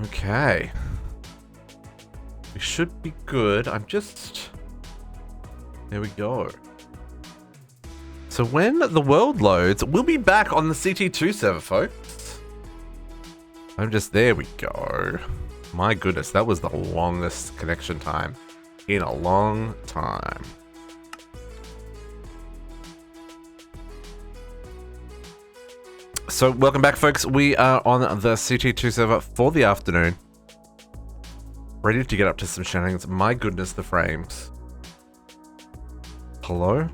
Okay. We should be good. There we go. So when the world loads, we'll be back on the CT2 server, folks. There we go. My goodness, that was the longest connection time in a long time. So welcome back, folks. We are on the CT2 server for the afternoon. Ready to get up to some shenanigans. My goodness, the frames. Hello?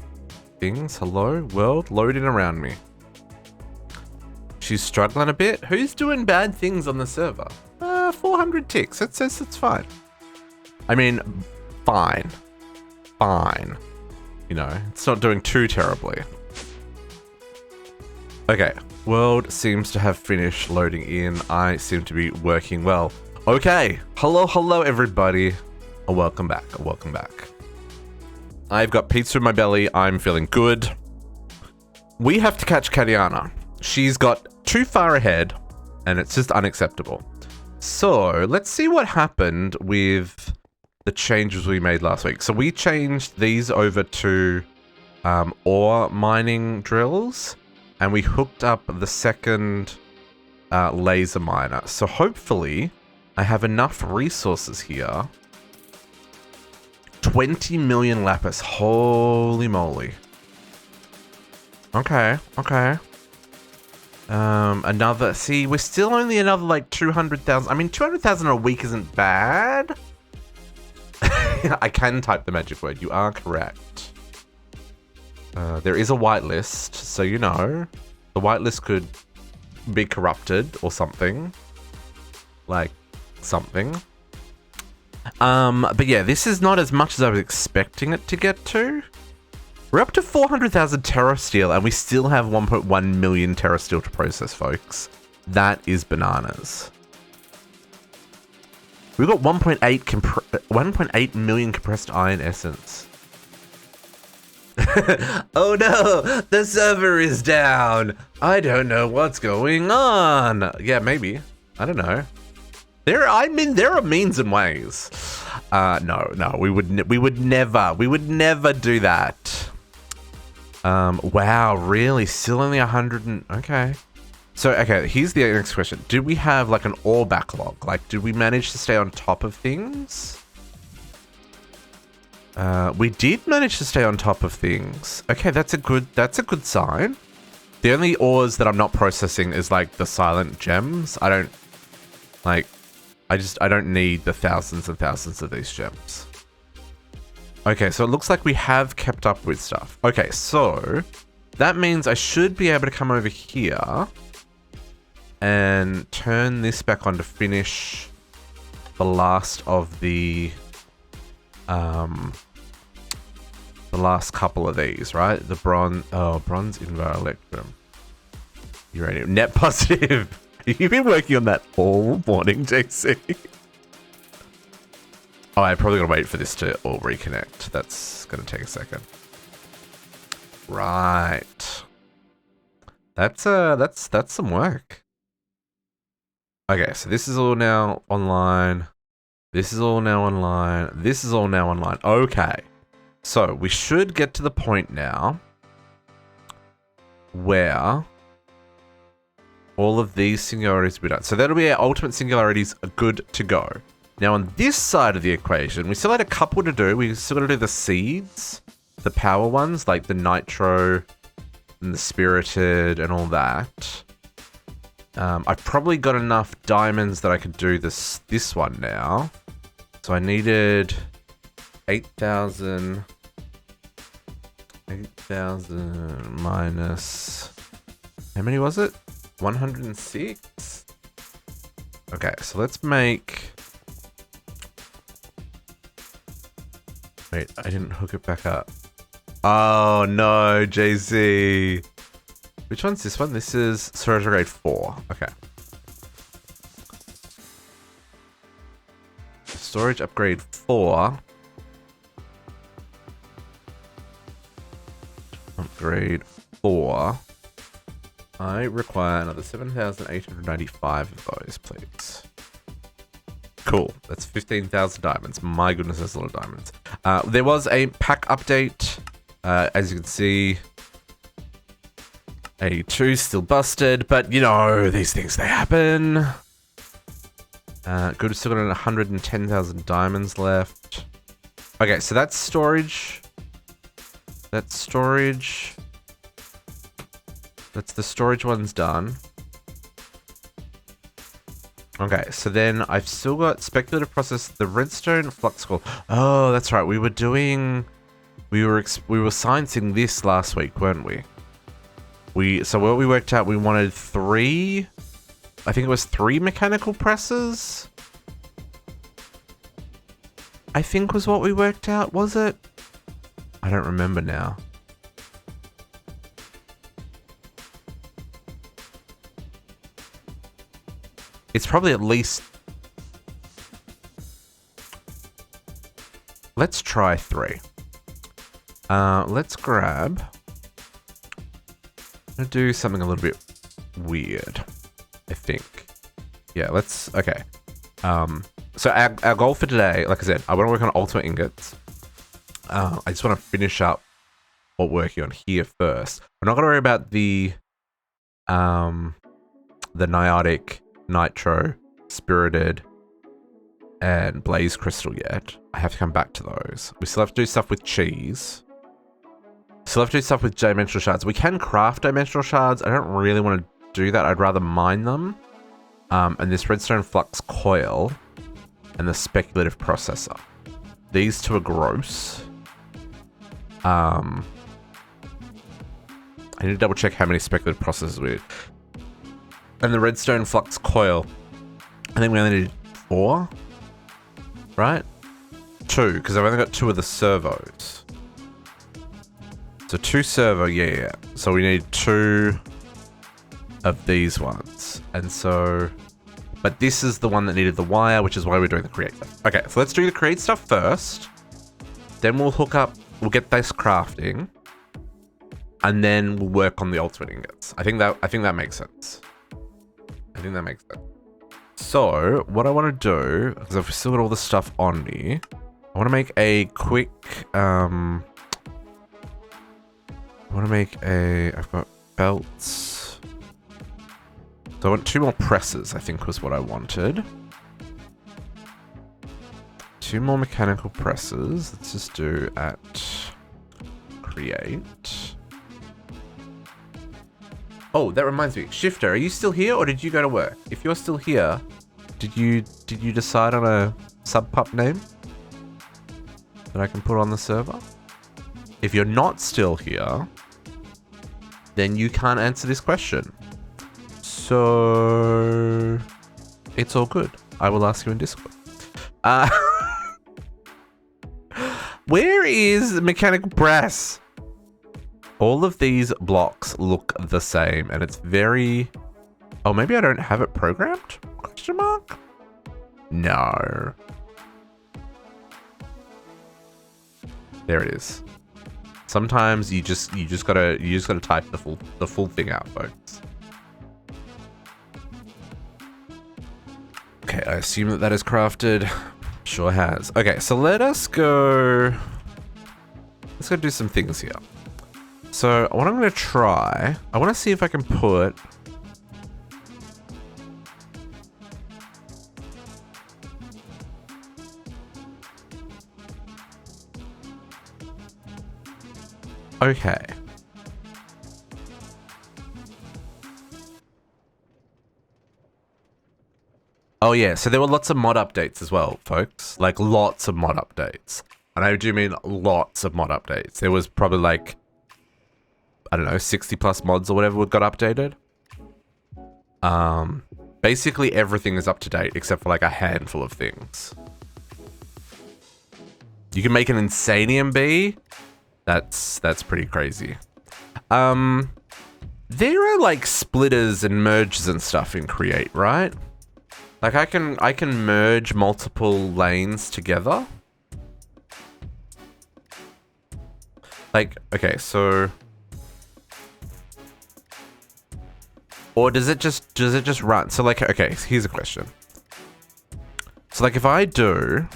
Things? Hello? World? Loading around me. She's struggling a bit. Who's doing bad things on the server? 400 ticks. It says it's fine. I mean, fine. Fine. You know, it's not doing too terribly. Okay. World seems to have finished loading in. I seem to be working well. Okay. Hello, everybody. Welcome back. Welcome back. I've got pizza in my belly. I'm feeling good. We have to catch Katiana. She's got too far ahead, and it's just unacceptable. So, let's see what happened with the changes we made last week. So, we changed these over to ore mining drills, and we hooked up the second laser miner. So, hopefully, I have enough resources here. 20 million lapis. Holy moly. Okay. We're still only another like 200,000. I mean, 200,000 a week isn't bad. I can type the magic word. You are correct. There is a whitelist, so you know. The whitelist could be corrupted or something. Like, something. But yeah, this is not as much as I was expecting it to get to. We're up to 400,000 terasteel, and we still have 1.1 million terasteel to process, folks. That is bananas. We've got 1.8 million compressed iron essence. Oh no, the server is down. I don't know what's going on. Yeah, maybe. I don't know. There are means and ways. No, we would never do that. Wow, really? Still only 100 and... Okay. So, okay, here's the next question. Did we have, like, an ore backlog? Like, did we manage to stay on top of things? We did manage to stay on top of things. Okay, that's a good sign. The only ores that I'm not processing is, like, the silent gems. I don't need the thousands and thousands of these gems. Okay, so it looks like we have kept up with stuff. Okay, so that means I should be able to come over here and turn this back on to finish the last of the last couple of these, right? The bronze invar electrum. Uranium. Net positive. You've been working on that all morning, JC. Oh, I probably gotta wait for this to all reconnect. That's gonna take a second. Right. That's some work. Okay, so this is all now online. This is all now online. This is all now online. Okay. So we should get to the point now where all of these singularities will be done. So that'll be our ultimate singularities are good to go. Now on this side of the equation, we still had a couple to do. We still got to do the seeds, the power ones, like the nitro and the spirited and all that. I've probably got enough diamonds that I could do this one now. So I needed 8,000 minus, how many was it? 106? Okay, so let's make... Wait, I didn't hook it back up. Oh no, JC. Which one's this one? This is storage grade 4. Okay. Storage upgrade 4. Upgrade 4. I require another 7,895 of those, please. Cool. That's 15,000 diamonds. My goodness, that's a lot of diamonds. There was a pack update. As you can see, 82 still busted, but you know, these things, they happen. Good, still got 110,000 diamonds left. Okay, so that's storage. That's storage. That's the storage one's done. Okay, so then I've still got speculative process, the redstone flux core. Oh, that's right. We were sciencing this last week, weren't we? So what we worked out, we wanted 3. I think it was 3 mechanical presses. I think was what we worked out, was it? I don't remember now. It's probably at least... Let's try 3. Let's grab... I'm gonna do something a little bit weird, I think. Yeah, let's... Okay. So our goal for today, like I said, I want to work on ultimate ingots. I just want to finish up what we're working on here first. We're not going to worry about the niotic, nitro, spirited, and blaze crystal yet. I have to come back to those. We still have to do stuff with cheese. Still have to do stuff with dimensional shards. We can craft dimensional shards. I don't really want to do that. I'd rather mine them. And this redstone flux coil and the speculative processor. These two are gross. I need to double check how many speculative processors we need. And the redstone flux coil. I think we only need 4. Right? 2, because I've only got 2 of the servos. So 2 servo, yeah. So we need 2 of these ones. And so... But this is the one that needed the wire, which is why we're doing the create stuff. Okay, so let's do the create stuff first. Then we'll hook up... We'll get this crafting. And then we'll work on the ultimate ingots. I think that makes sense. I think that makes sense. So, what I want to do... Because I've still got all the stuff on me. I want to make a quick... I want to make a... I've got belts. So I want 2 more presses, I think was what I wanted. 2 more mechanical presses. Let's just do at create. Oh, that reminds me. Shifter, are you still here or did you go to work? If you're still here, did you decide on a sub-pup name that I can put on the server? If you're not still here, then you can't answer this question. So it's all good. I will ask you in Discord. Where is mechanical press? All of these blocks look the same and it's very... Oh, maybe I don't have it programmed? Question mark? No. There it is. Sometimes you just gotta type the full thing out, folks. Okay, I assume that is crafted. Sure has. Okay, so let's go do some things here. So what I'm gonna try, I want to see if I can put okay. Oh yeah, so there were lots of mod updates as well, folks. Like lots of mod updates. And I do mean lots of mod updates. There was probably like, I don't know, 60 plus mods or whatever got updated. Basically everything is up to date except for like a handful of things. You can make an Insanium bee. That's pretty crazy. There are like splitters and merges and stuff in Create, right? Like I can merge multiple lanes together. Like, okay, so or does it just run? So like, okay, here's a question. So like if I do...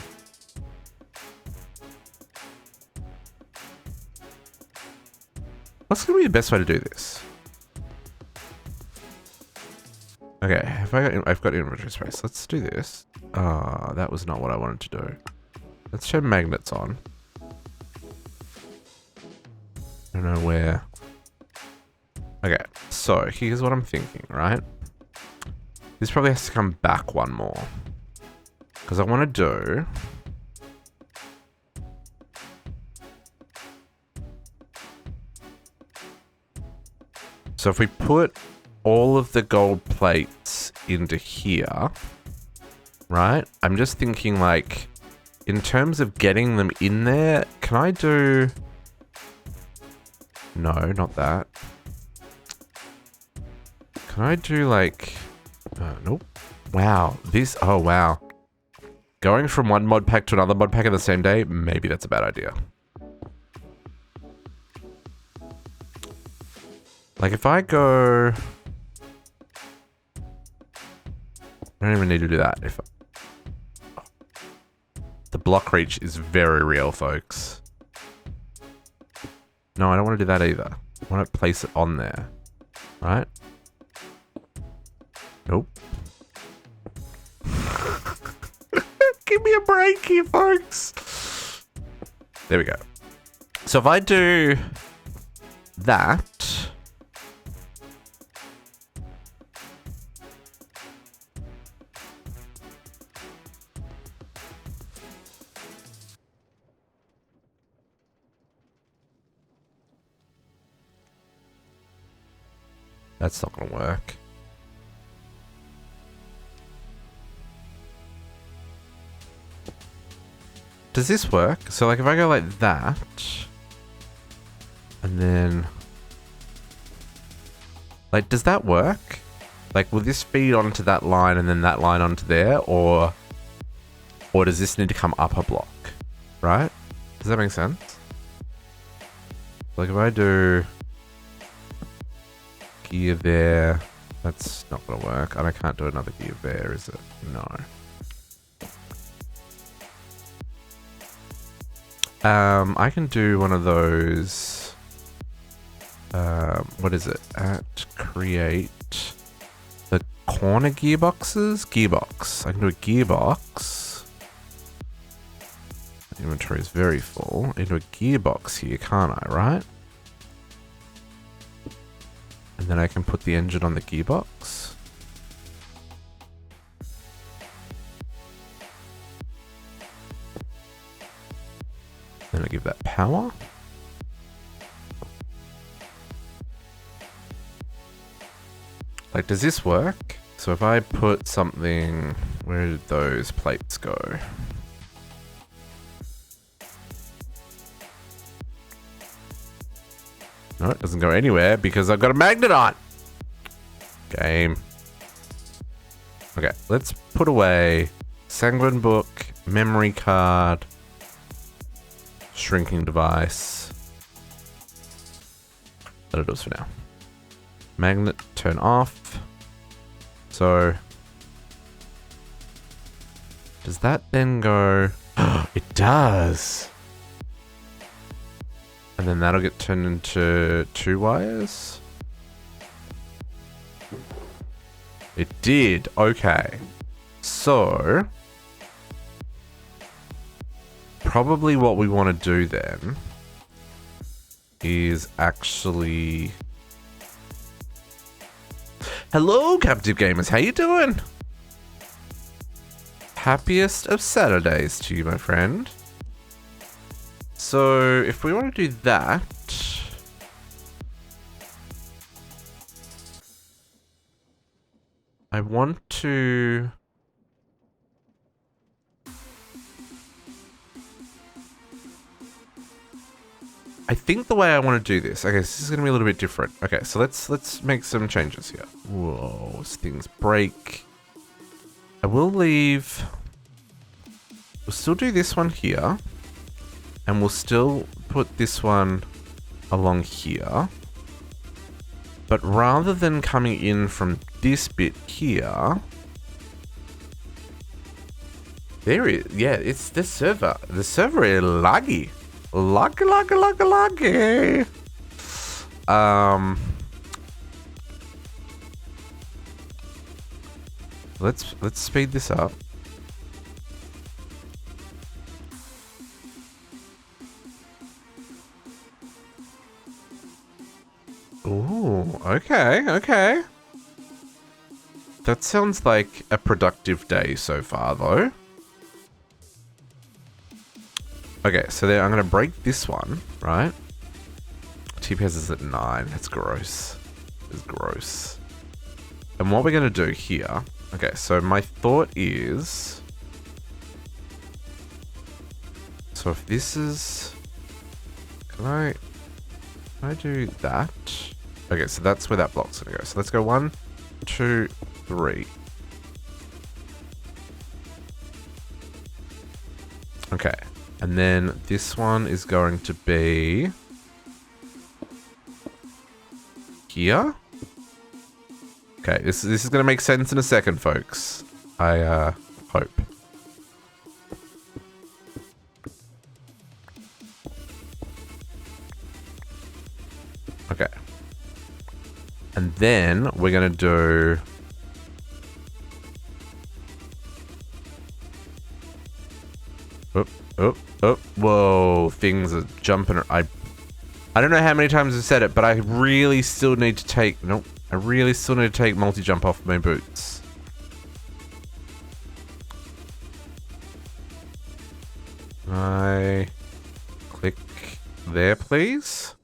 What's going to be the best way to do this? Okay, I've got inventory space. Let's do this. That was not what I wanted to do. Let's turn magnets on. I don't know where. Okay, so here's what I'm thinking, right? This probably has to come back one more. Because I want to do... So if we put all of the gold plates into here, right? I'm just thinking like, in terms of getting them in there, can I do... No, not that. Can I do like... nope. Wow. This... Oh, wow. Going from one mod pack to another mod pack in the same day, maybe that's a bad idea. Like if I go... I don't even need to do that. If the block reach is very real, folks. No, I don't want to do that either. I want to place it on there. Right? Nope. Give me a break here, folks. There we go. So if I do that... That's not going to work. Does this work? So like if I go like that, and then, like, does that work? Like, will this feed onto that line and then that line onto there, or does this need to come up a block? Right? Does that make sense? Like if I do gear there, that's not gonna work, and I can't do another gear there, is it? No. I can do one of those. What is it? At create the corner gearboxes. Gearbox. I can do a gearbox. Inventory is very full. I can do a gearbox here, can't I? Right? And then I can put the engine on the gearbox. Then I give that power. Like, does this work? So if I put something... Where did those plates go? No, it doesn't go anywhere because I've got a magnet on. Game. Okay, let's put away Sanguine Book, memory card, shrinking device. That'll do us for now. Magnet, turn off. So, does that then go? It does. And then that'll get turned into 2 wires. It did. Okay. So, probably what we want to do then is actually... Hello, Captive Gamers. How you doing? Happiest of Saturdays to you, my friend. So, if we want to do that... I want to... I think the way I want to do this... Okay, this is going to be a little bit different. Okay, so let's make some changes here. Whoa, as things break. I will leave... We'll still do this one here. And we'll still put this one along here. But rather than coming in from this bit here, There is, yeah, it's the server. The server is laggy. Laggy. Let's speed this up. Ooh, okay. That sounds like a productive day so far, though. Okay, so then I'm going to break this one, right? TPS is at 9. That's gross. It's gross. And what we're going to do here... Okay, so my thought is... So if this is... Can I do that? Okay, so that's where that block's going to go. So let's go 1, 2, 3. Okay. And then this one is going to be here. Okay, this is going to make sense in a second, folks. I hope. Okay. And then we're going to do... Oh, whoa, things are jumping. I don't know how many times I've said it, but I really still need to take... Nope. I really still need to take multi-jump off my boots. I click there, please?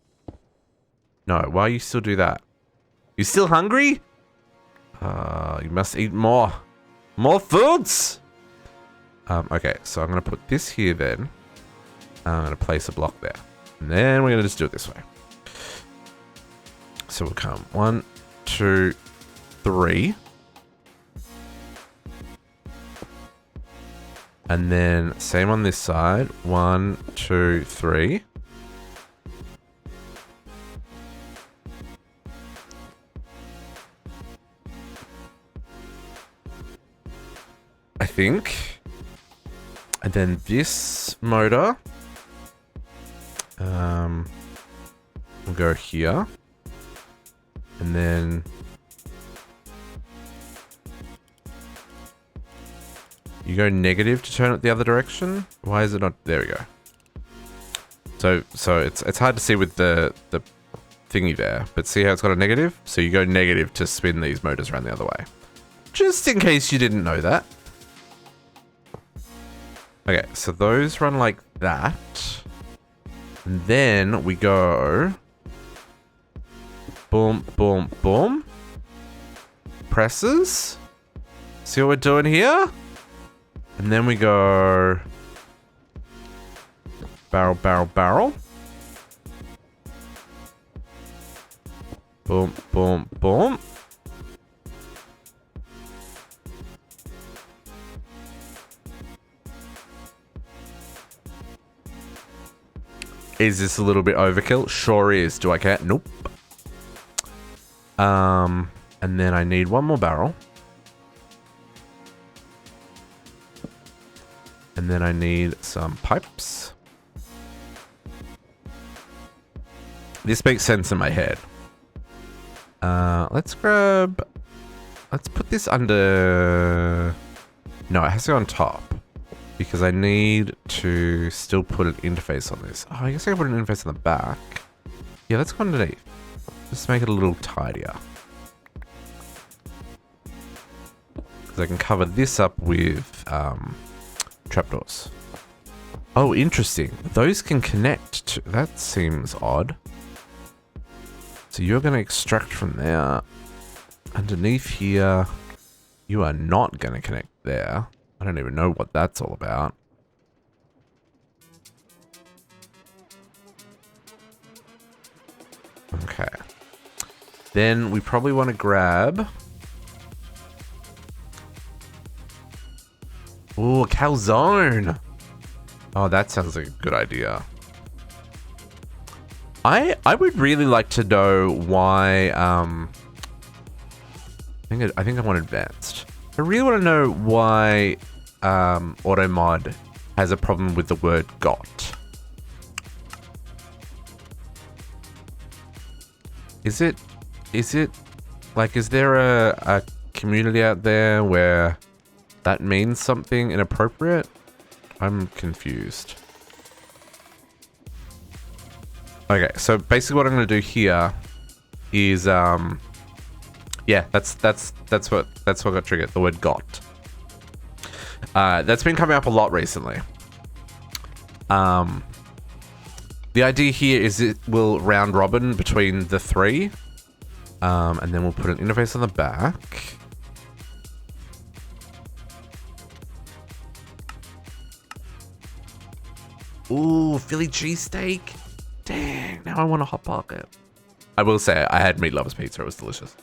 No, why you still do that? You still hungry? You must eat more. More foods! Okay, so I'm going to put this here then. I'm going to place a block there. And then we're going to just do it this way. So we'll come 1, 2, 3. And then same on this side. 1, 2, 3. I think. And then this motor will go here. And then you go negative to turn it the other direction. Why is it not? There we go. So it's hard to see with the thingy there, but see how it's got a negative? So you go negative to spin these motors around the other way. Just in case you didn't know that. Okay, so those run like that. And then we go... Boom, boom, boom. Presses. See what we're doing here? And then we go... Barrel, barrel, barrel. Boom, boom, boom. Is this a little bit overkill? Sure is. Do I care? Nope. And then I need one more barrel. And then I need some pipes. This makes sense in my head. Let's put this under... No, it has to go on top. Because I need to still put an interface on this. Oh, I guess I can put an interface on the back. Yeah, let's go underneath. Just make it a little tidier. Because I can cover this up with trapdoors. Oh, interesting. Those can connect to... That seems odd. So you're going to extract from there. Underneath here, you are not going to connect there. I don't even know what that's all about. Okay. Then we probably want to grab... Ooh, a calzone! Oh, that sounds like a good idea. I would really like to know why... I think I want advanced. I really want to know why auto mod has a problem with the word got. Is it like, is there a community out there where that means something inappropriate? I'm confused. Okay, so basically what I'm going to do here is, yeah, that's what got triggered, the word got. That's been coming up a lot recently. The idea here is it will round robin between the three, and then we'll put an interface on the back. Ooh, Philly cheesesteak. Dang, now I want a Hot Pocket. I will say, I had Meat Lovers Pizza. It was delicious.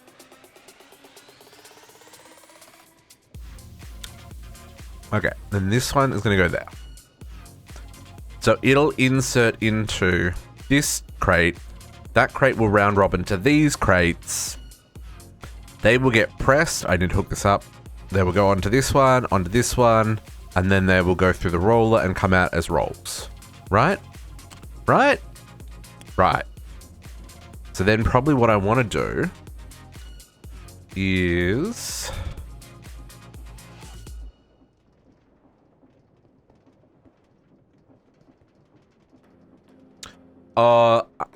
Okay, then this one is going to go there. So it'll insert into this crate. That crate will round robin to these crates. They will get pressed. I need to hook this up. They will go onto this one, and then they will go through the roller and come out as rolls. Right? Right? Right. So then probably what I want to do is...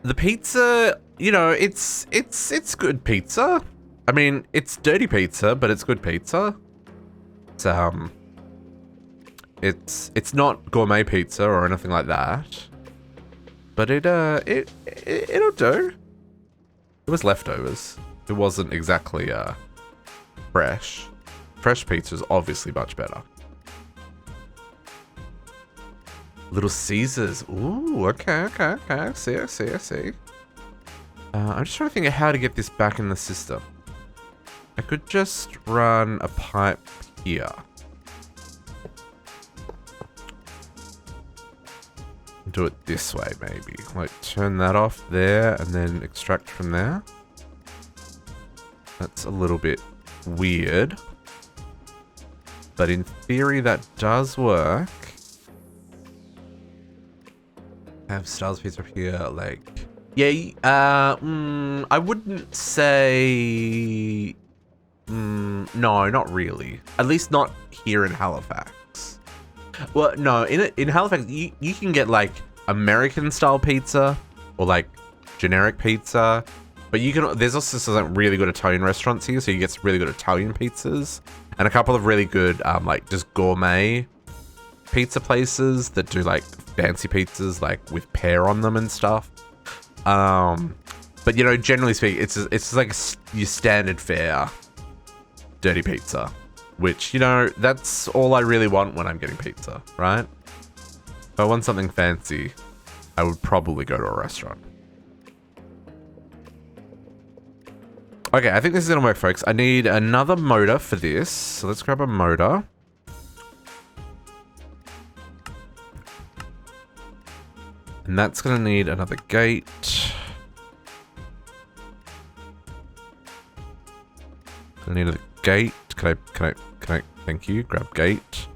the pizza, you know, it's good pizza. I mean, it's dirty pizza, but it's good pizza. It's not gourmet pizza or anything like that. But it'll do. It was leftovers. It wasn't exactly fresh. Fresh pizza is obviously much better. Little Caesars. Ooh, okay. I see. I'm just trying to think of how to get this back in the system. I could just run a pipe here. Do it this way, maybe. Like, turn that off there and then extract from there. That's a little bit weird. But in theory, that does work. Have Stars Pizza here, like... Yeah, I wouldn't say... no, not really. At least not here in Halifax. Well, no, in Halifax, you can get, like, American-style pizza or, like, generic pizza. But you can... There's also some really good Italian restaurants here, so you get some really good Italian pizzas. And a couple of really good, like, just gourmet pizza places that do, like, fancy pizzas, like, with pear on them and stuff. But, you know, generally speaking, it's like your standard fare dirty pizza. Which, you know, that's all I really want when I'm getting pizza, right? If I want something fancy, I would probably go to a restaurant. Okay, I think this is gonna work, folks. I need another motor for this. So let's grab a motor. And that's gonna need another gate. Gonna need a gate. Can I, thank you, grab gate.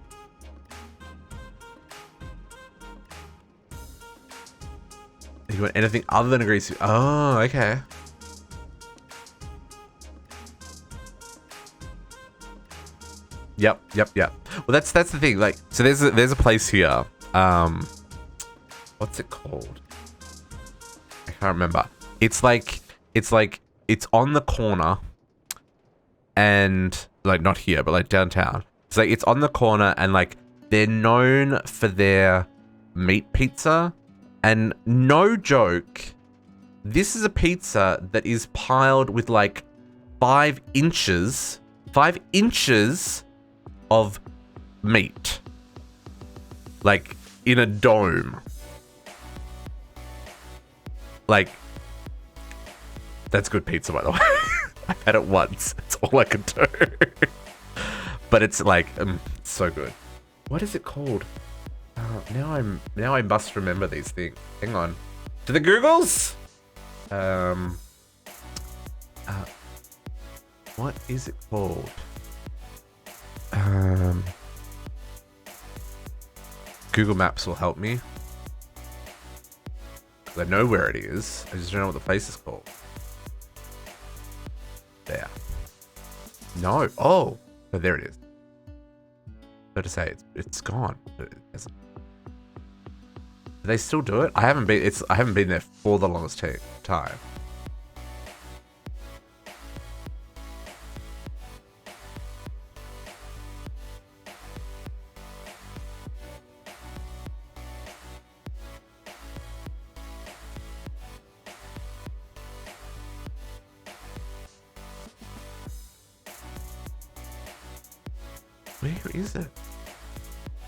You want anything other than a greasy? Oh, okay. Yep. Well, that's the thing. Like, so there's a place here. What's it called? I can't remember. It's on the corner, and like not here, but like downtown. It's like it's on the corner, and like they're known for their meat pizza. And no joke, this is a pizza that is piled with like 5 inches of meat. Like in a dome. Like, that's good pizza, by the way. I've had it once. It's all I could do. But it's like, so good. What is it called? Now I must remember these things. Hang on. To the Googles? What is it called? Google Maps will help me. I know where it is. I just don't know what the place is called. There. No. Oh. No, there it is. So to say, it's gone. Do they still do it? I haven't been there for the longest time. Where is it?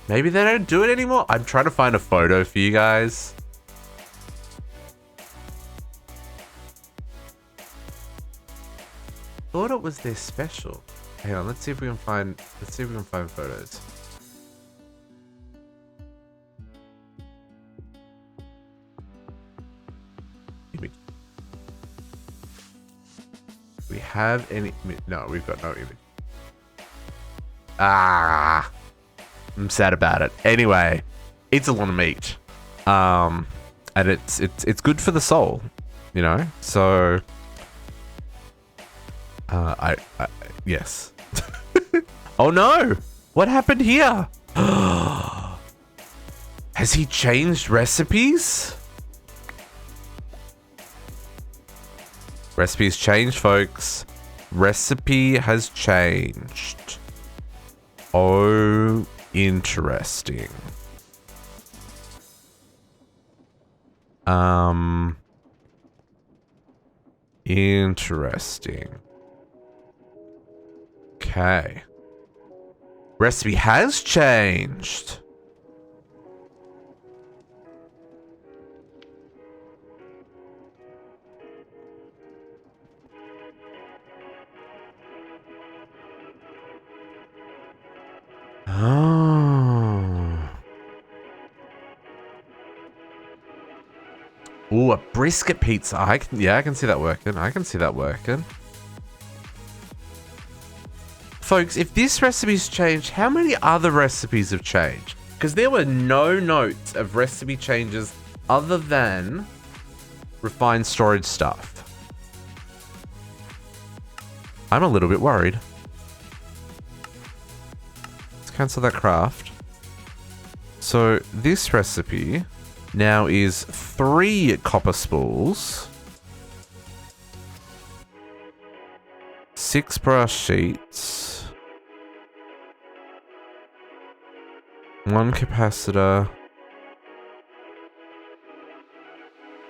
Maybe they don't do it anymore? I'm trying to find a photo for you guys. Thought it was their special. Hang on, let's see if we can find photos. Image. We have any? No, we've got no image. Ah, I'm sad about it. Anyway, it's a lot of meat, and it's good for the soul, you know. So, yes. Oh no! What happened here? Has he changed recipes? Recipes changed, folks. Recipe has changed. Oh, interesting. Interesting. Okay. Recipe has changed. Oh. Ooh, a brisket pizza. I can see that working. I can see that working. Folks, if this recipe's changed, how many other recipes have changed? Because there were no notes of recipe changes other than refined storage stuff. I'm a little bit worried. Cancel that craft. So this recipe now is 3 copper spools, 6 brass sheets, 1 capacitor.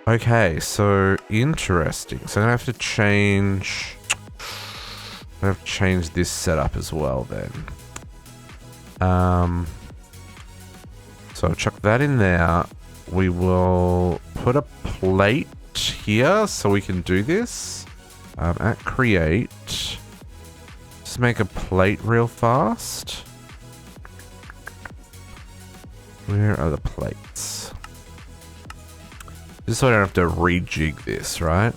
Okay, so interesting. So I'm gonna have to change. I have to change this setup as well then. So I'll chuck that in there. We will put a plate here so we can do this. At create, just make a plate real fast. Where are the plates? Just so I don't have to rejig this, right?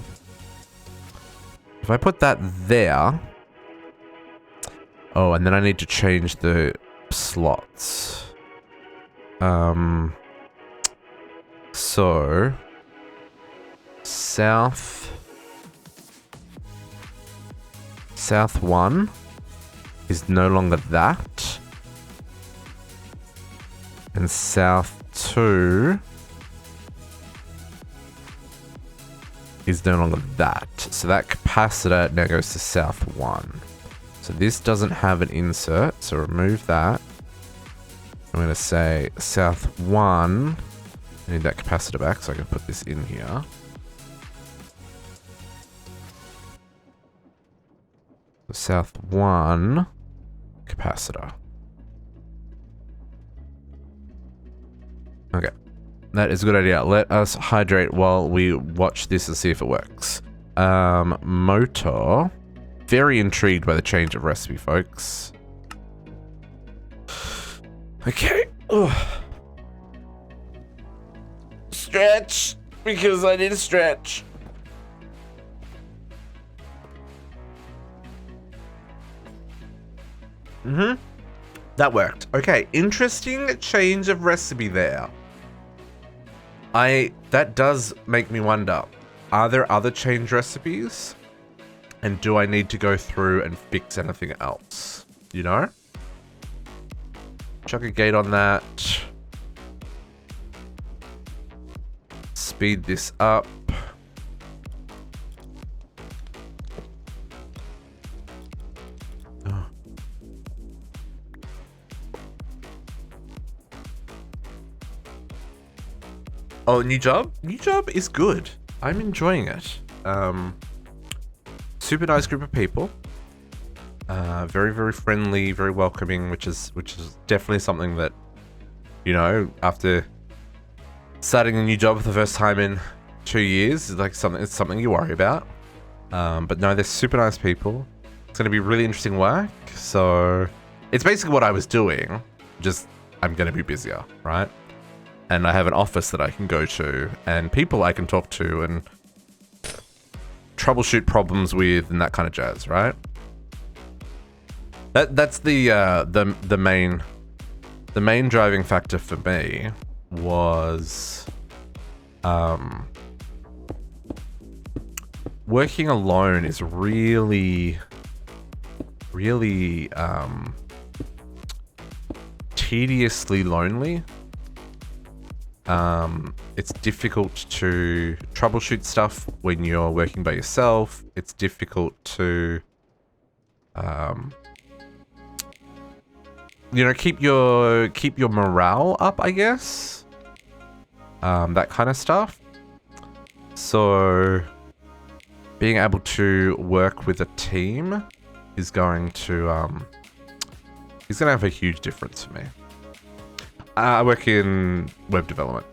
If I put that there. Oh, and then I need to change the slots. So south 1 is no longer that, and south 2 is no longer that. So that capacitor now goes to south 1. So this doesn't have an insert, so remove that. I'm going to say south 1. I need that capacitor back so I can put this in here. So south 1 capacitor. Okay, that is a good idea. Let us hydrate while we watch this and see if it works. Motor. Very intrigued by the change of recipe, folks. Okay. Ugh. Stretch, because I need a stretch. That worked. Okay, interesting change of recipe there. That does make me wonder, are there other change recipes? And do I need to go through and fix anything else? You know? Chuck a gate on that. Speed this up. Oh, new job? New job is good. I'm enjoying it. Super nice group of people. Very, very friendly, very welcoming, which is definitely something that, you know, after starting a new job for the first time in 2 years, is like it's something you worry about. But no, they're super nice people. It's gonna be really interesting work. So it's basically what I was doing, just I'm gonna be busier, right? And I have an office that I can go to and people I can talk to and troubleshoot problems with and that kind of jazz, right? That's the main driving factor for me was working alone is really tediously lonely. It's difficult to troubleshoot stuff when you're working by yourself. It's difficult to, you know, keep your morale up, I guess. That kind of stuff. So being able to work with a team is going to have a huge difference for me. I work in web development.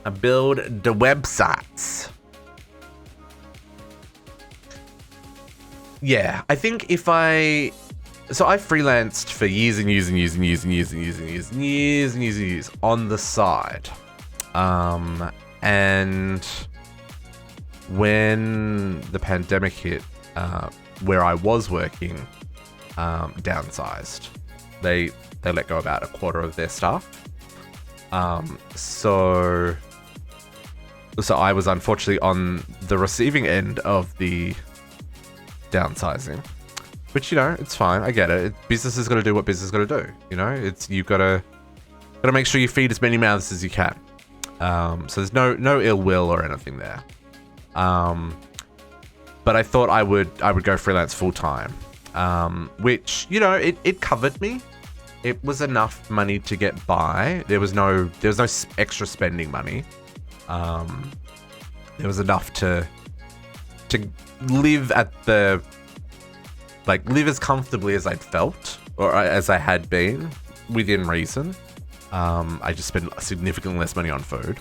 I build the websites. Yeah, I think if I freelanced for years and years and years and years and years and years and years and years and years and years on the side. And when the pandemic hit, where I was working, downsized. They let go about a quarter of their staff. So I was unfortunately on the receiving end of the downsizing, which, you know, it's fine. I get it. Business is got to do what business is got to do. You know, you've got to make sure you feed as many mouths as you can. So there's no ill will or anything there. But I thought I would go freelance full time, which, you know, it covered me. It was enough money to get by. There was no extra spending money. There was enough to live live as comfortably as I'd felt or as I had been within reason. I just spent significantly less money on food.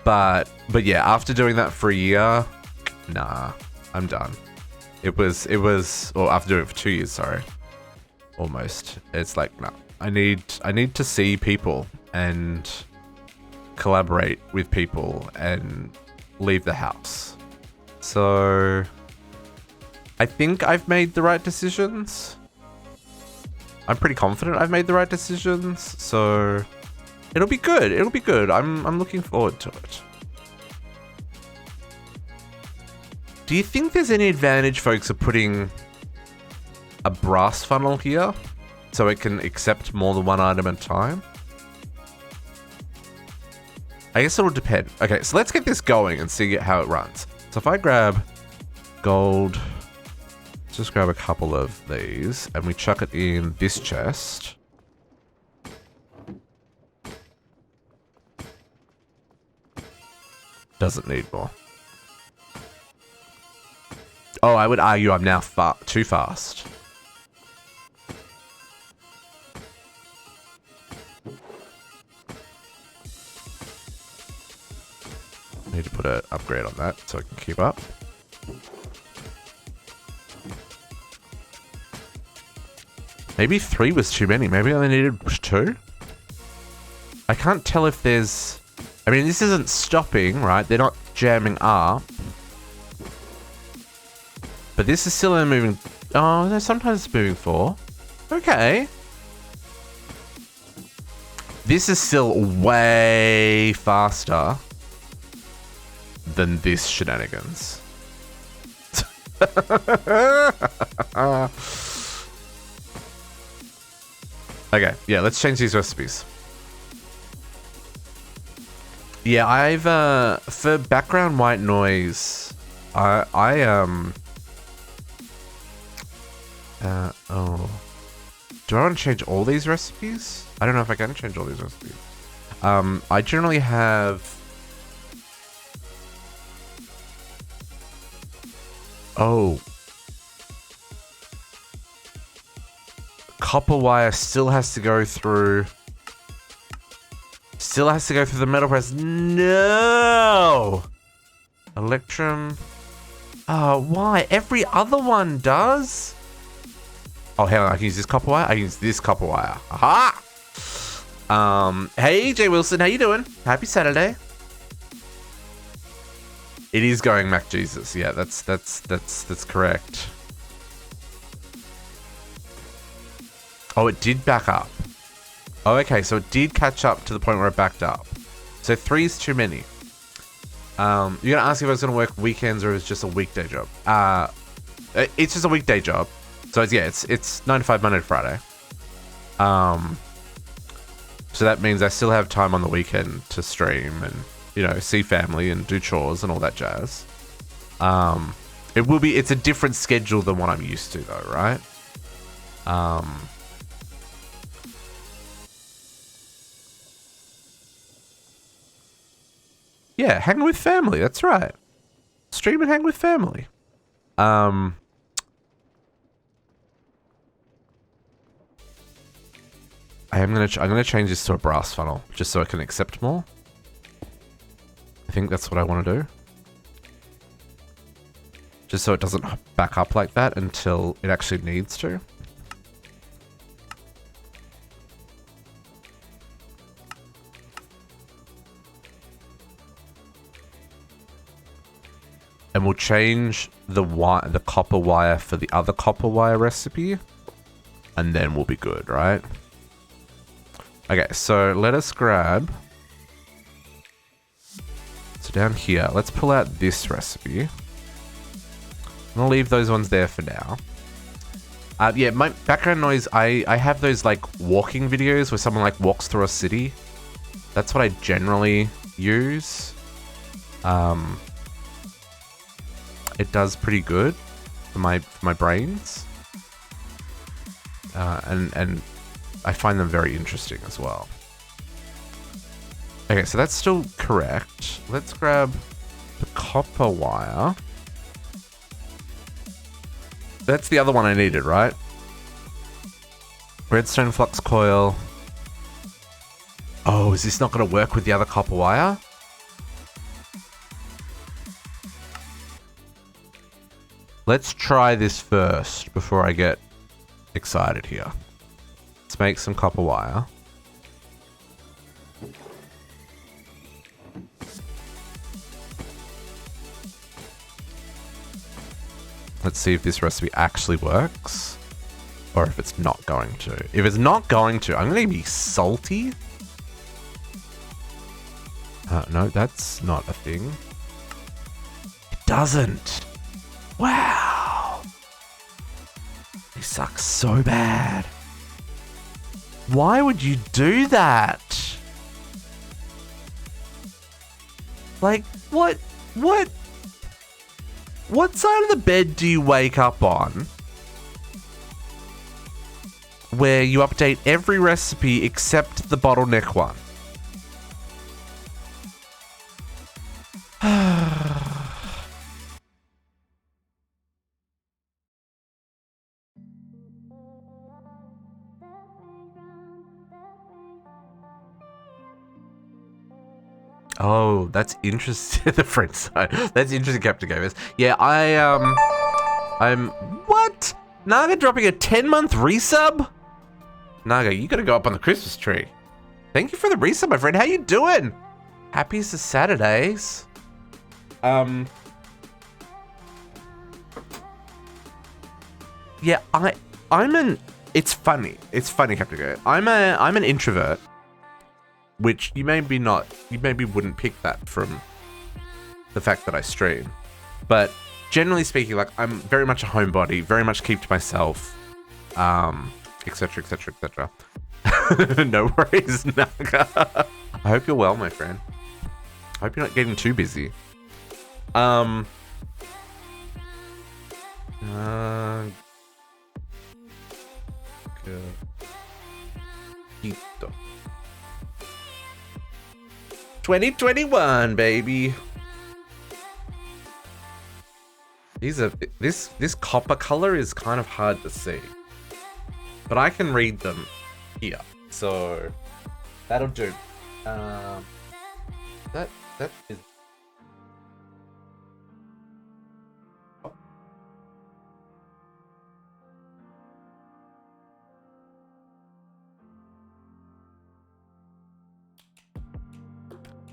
But yeah, after doing that for a year, nah, I'm done. It was, or after doing it for 2 years, sorry. Almost. It's like, no, I need to see people and collaborate with people and leave the house. So I think I've made the right decisions. I'm pretty confident I've made the right decisions. So it'll be good. It'll be good. I'm looking forward to it. Do you think there's any advantage, folks, of putting a brass funnel here so it can accept more than one item at a time? I guess it'll depend. Okay, so let's get this going and see how it runs. So if I grab gold, let's just grab a couple of these and we chuck it in this chest. Doesn't need more. Oh, I would argue I'm now too fast. Need to put an upgrade on that so I can keep up. Maybe 3 was too many. Maybe I only needed 2. I can't tell if there's... I mean, this isn't stopping, right? They're not jamming up. But this is still in a moving Oh, no, sometimes it's moving 4. Okay. This is still way faster than this shenanigans. Okay, yeah, let's change these recipes. Yeah, I've for background white noise, oh, do I want to change all these recipes? I don't know if I can change all these recipes. I generally have, oh, copper wire still has to go through. Still has to go through the metal press. No! Electrum. Oh, why? Every other one does? Oh, hang on. I can use this copper wire. I can use this copper wire. Aha! Hey, Jay Wilson. How you doing? Happy Saturday. It is going Mac Jesus. Yeah, that's correct. Oh, it did back up. Oh, okay, so it did catch up to the point where it backed up. So 3 is too many. You're gonna ask if I was gonna work weekends or it was just a weekday job. It's just a weekday job. So it's 9 to 5 Monday to Friday. So that means I still have time on the weekend to stream and, you know, see family and do chores and all that jazz. It's a different schedule than what I'm used to though, right? Yeah, hang with family. That's right. Stream and hang with family. I'm gonna change this to a brass funnel just so I can accept more. I think that's what I want to do. Just so it doesn't back up like that until it actually needs to. And we'll change the copper wire for the other copper wire recipe. And then we'll be good, right? Okay, so let us grab... So down here, let's pull out this recipe. I'm gonna leave those ones there for now. Yeah, my background noise, I have those like walking videos where someone like walks through a city. That's what I generally use. It does pretty good for my brains. And I find them very interesting as well. Okay, so that's still correct. Let's grab the copper wire. That's the other one I needed, right? Redstone flux coil. Oh, is this not going to work with the other copper wire? Let's try this first before I get excited here. Let's make some copper wire. Let's see if this recipe actually works. Or if it's not going to. If it's not going to, I'm going to be salty. No, that's not a thing. It doesn't. Wow. They suck so bad. Why would you do that? Like, what side of the bed do you wake up on where you update every recipe except the bottleneck one? Oh, that's interesting. The French side. That's interesting, Captain Gamers. Yeah, I'm... What? Naga dropping a 10-month resub? Naga, you gotta go up on the Christmas tree. Thank you for the resub, my friend. How you doing? Happy Saturdays. Yeah, it's funny. It's funny, Captain Go. I'm an introvert, which you maybe wouldn't pick that from the fact that I stream. But generally speaking, like, I'm very much a homebody, very much keep to myself, etc, etc, etc. No worries, Naga. I hope you're well, my friend. I hope you're not getting too busy. Quito. 2021, baby. This copper color is kind of hard to see, but I can read them here, so that'll do. That is.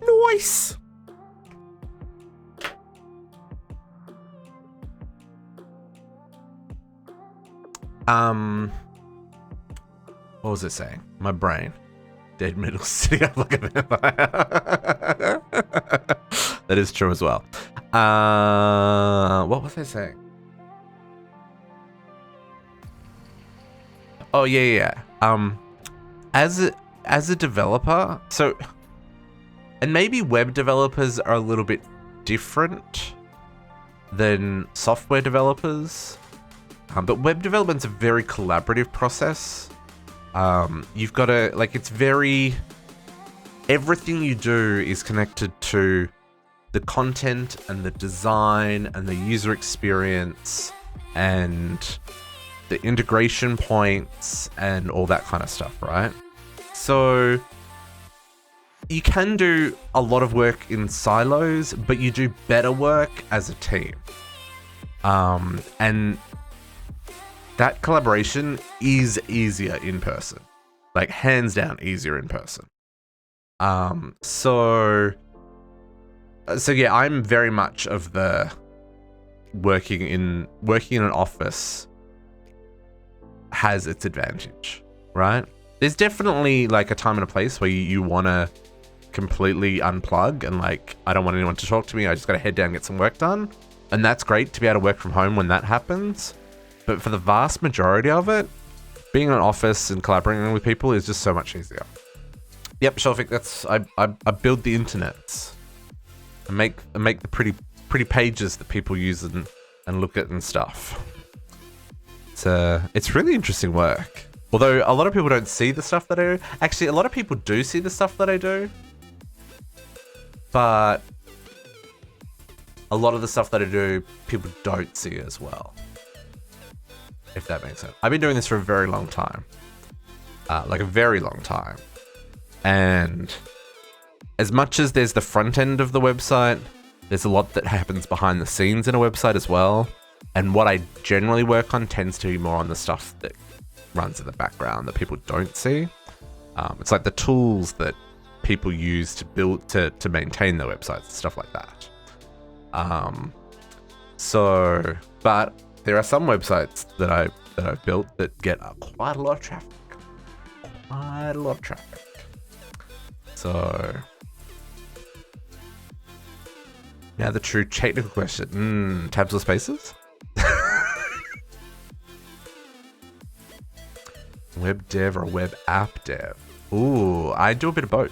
Nice. What was it saying? My brain. Dead middle city up like a vampire. That is true as well. What was I saying? Oh yeah. As a developer, so, and maybe web developers are a little bit different than software developers. But web development's a very collaborative process. You've got to, like, it's very, everything you do is connected to the content and the design and the user experience and the integration points and all that kind of stuff, right? So you can do a lot of work in silos, but you do better work as a team. And that collaboration is easier in person, like hands down easier in person. So yeah, I'm very much of the working in an office has its advantage, right? There's definitely like a time and a place where you want to completely unplug and, like, I don't want anyone to talk to me. I just got to head down and get some work done. And that's great to be able to work from home when that happens. But for the vast majority of it, being in an office and collaborating with people is just so much easier. Yep, Shelfik, that's I build the internets. I make the pretty pages that people use and look at and stuff. It's really interesting work. Although a lot of people don't see the stuff that I do. Actually, a lot of people do see the stuff that I do. But a lot of the stuff that I do, people don't see as well. If that makes sense. I've been doing this for a very long time. Like a very long time. And as much as there's the front end of the website, there's a lot that happens behind the scenes in a website as well. And what I generally work on tends to be more on the stuff that runs in the background that people don't see. It's like the tools that people use to build, to maintain their websites and stuff like that. But there are some websites that I've built that get quite a lot of traffic. So now the true technical question. Tabs or spaces? Web dev or web app dev? Ooh, I do a bit of both.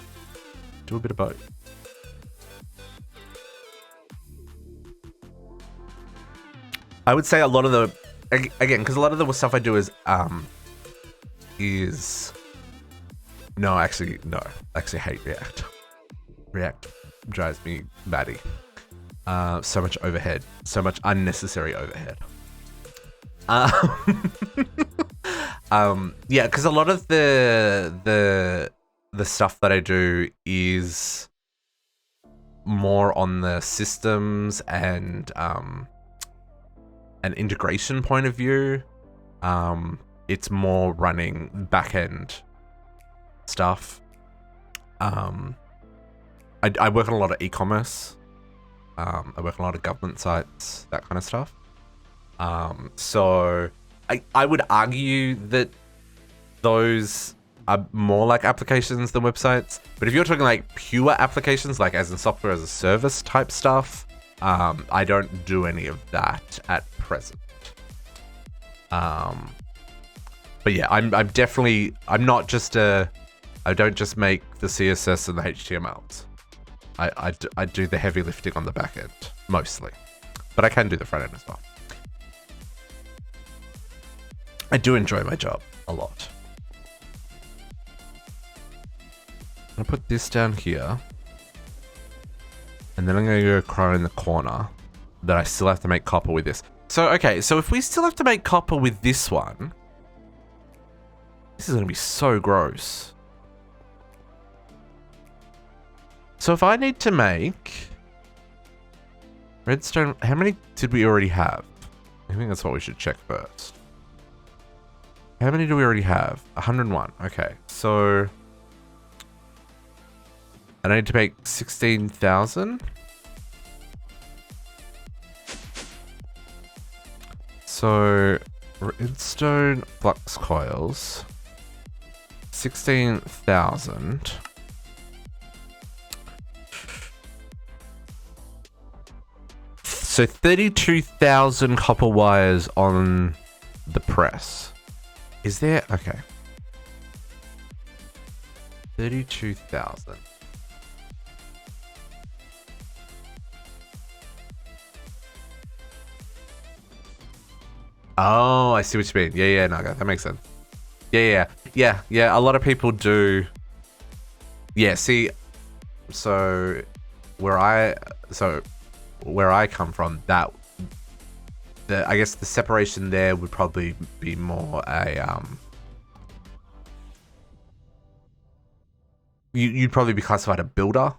I would say a lot of the, again, because a lot of the stuff I do is no, actually hate React. React drives me batty. So much overhead, so much unnecessary overhead. Yeah, because a lot of the stuff that I do is more on the systems and an integration point of view. It's more running back-end stuff. I work on a lot of e-commerce. I work on a lot of government sites, that kind of stuff. So I would argue that those are more like applications than websites. But if you're talking like pure applications, like as in software as a service type stuff, I don't do any of that at present. But yeah, I'm not just I don't just make the CSS and the HTMLs. I do the heavy lifting on the back end, mostly. But I can do the front end as well. I do enjoy my job a lot. I'm gonna put this down here. And then I'm gonna go crow in the corner. That I still have to make copper with this. So, okay, so if we still have to make copper with this one, this is gonna be so gross. So if I need to make redstone, how many did we already have? I think that's what we should check first. How many do we already have? 101. Okay, so I need to make 16,000. So redstone flux coils, 16,000. So 32,000 copper wires on the press. Is there? Okay. 32,000. Oh, I see what you mean. Yeah, no, that makes sense. Yeah. A lot of people do. Yeah, see, so where I come from, I guess the separation there would probably be more a you'd probably be classified a builder,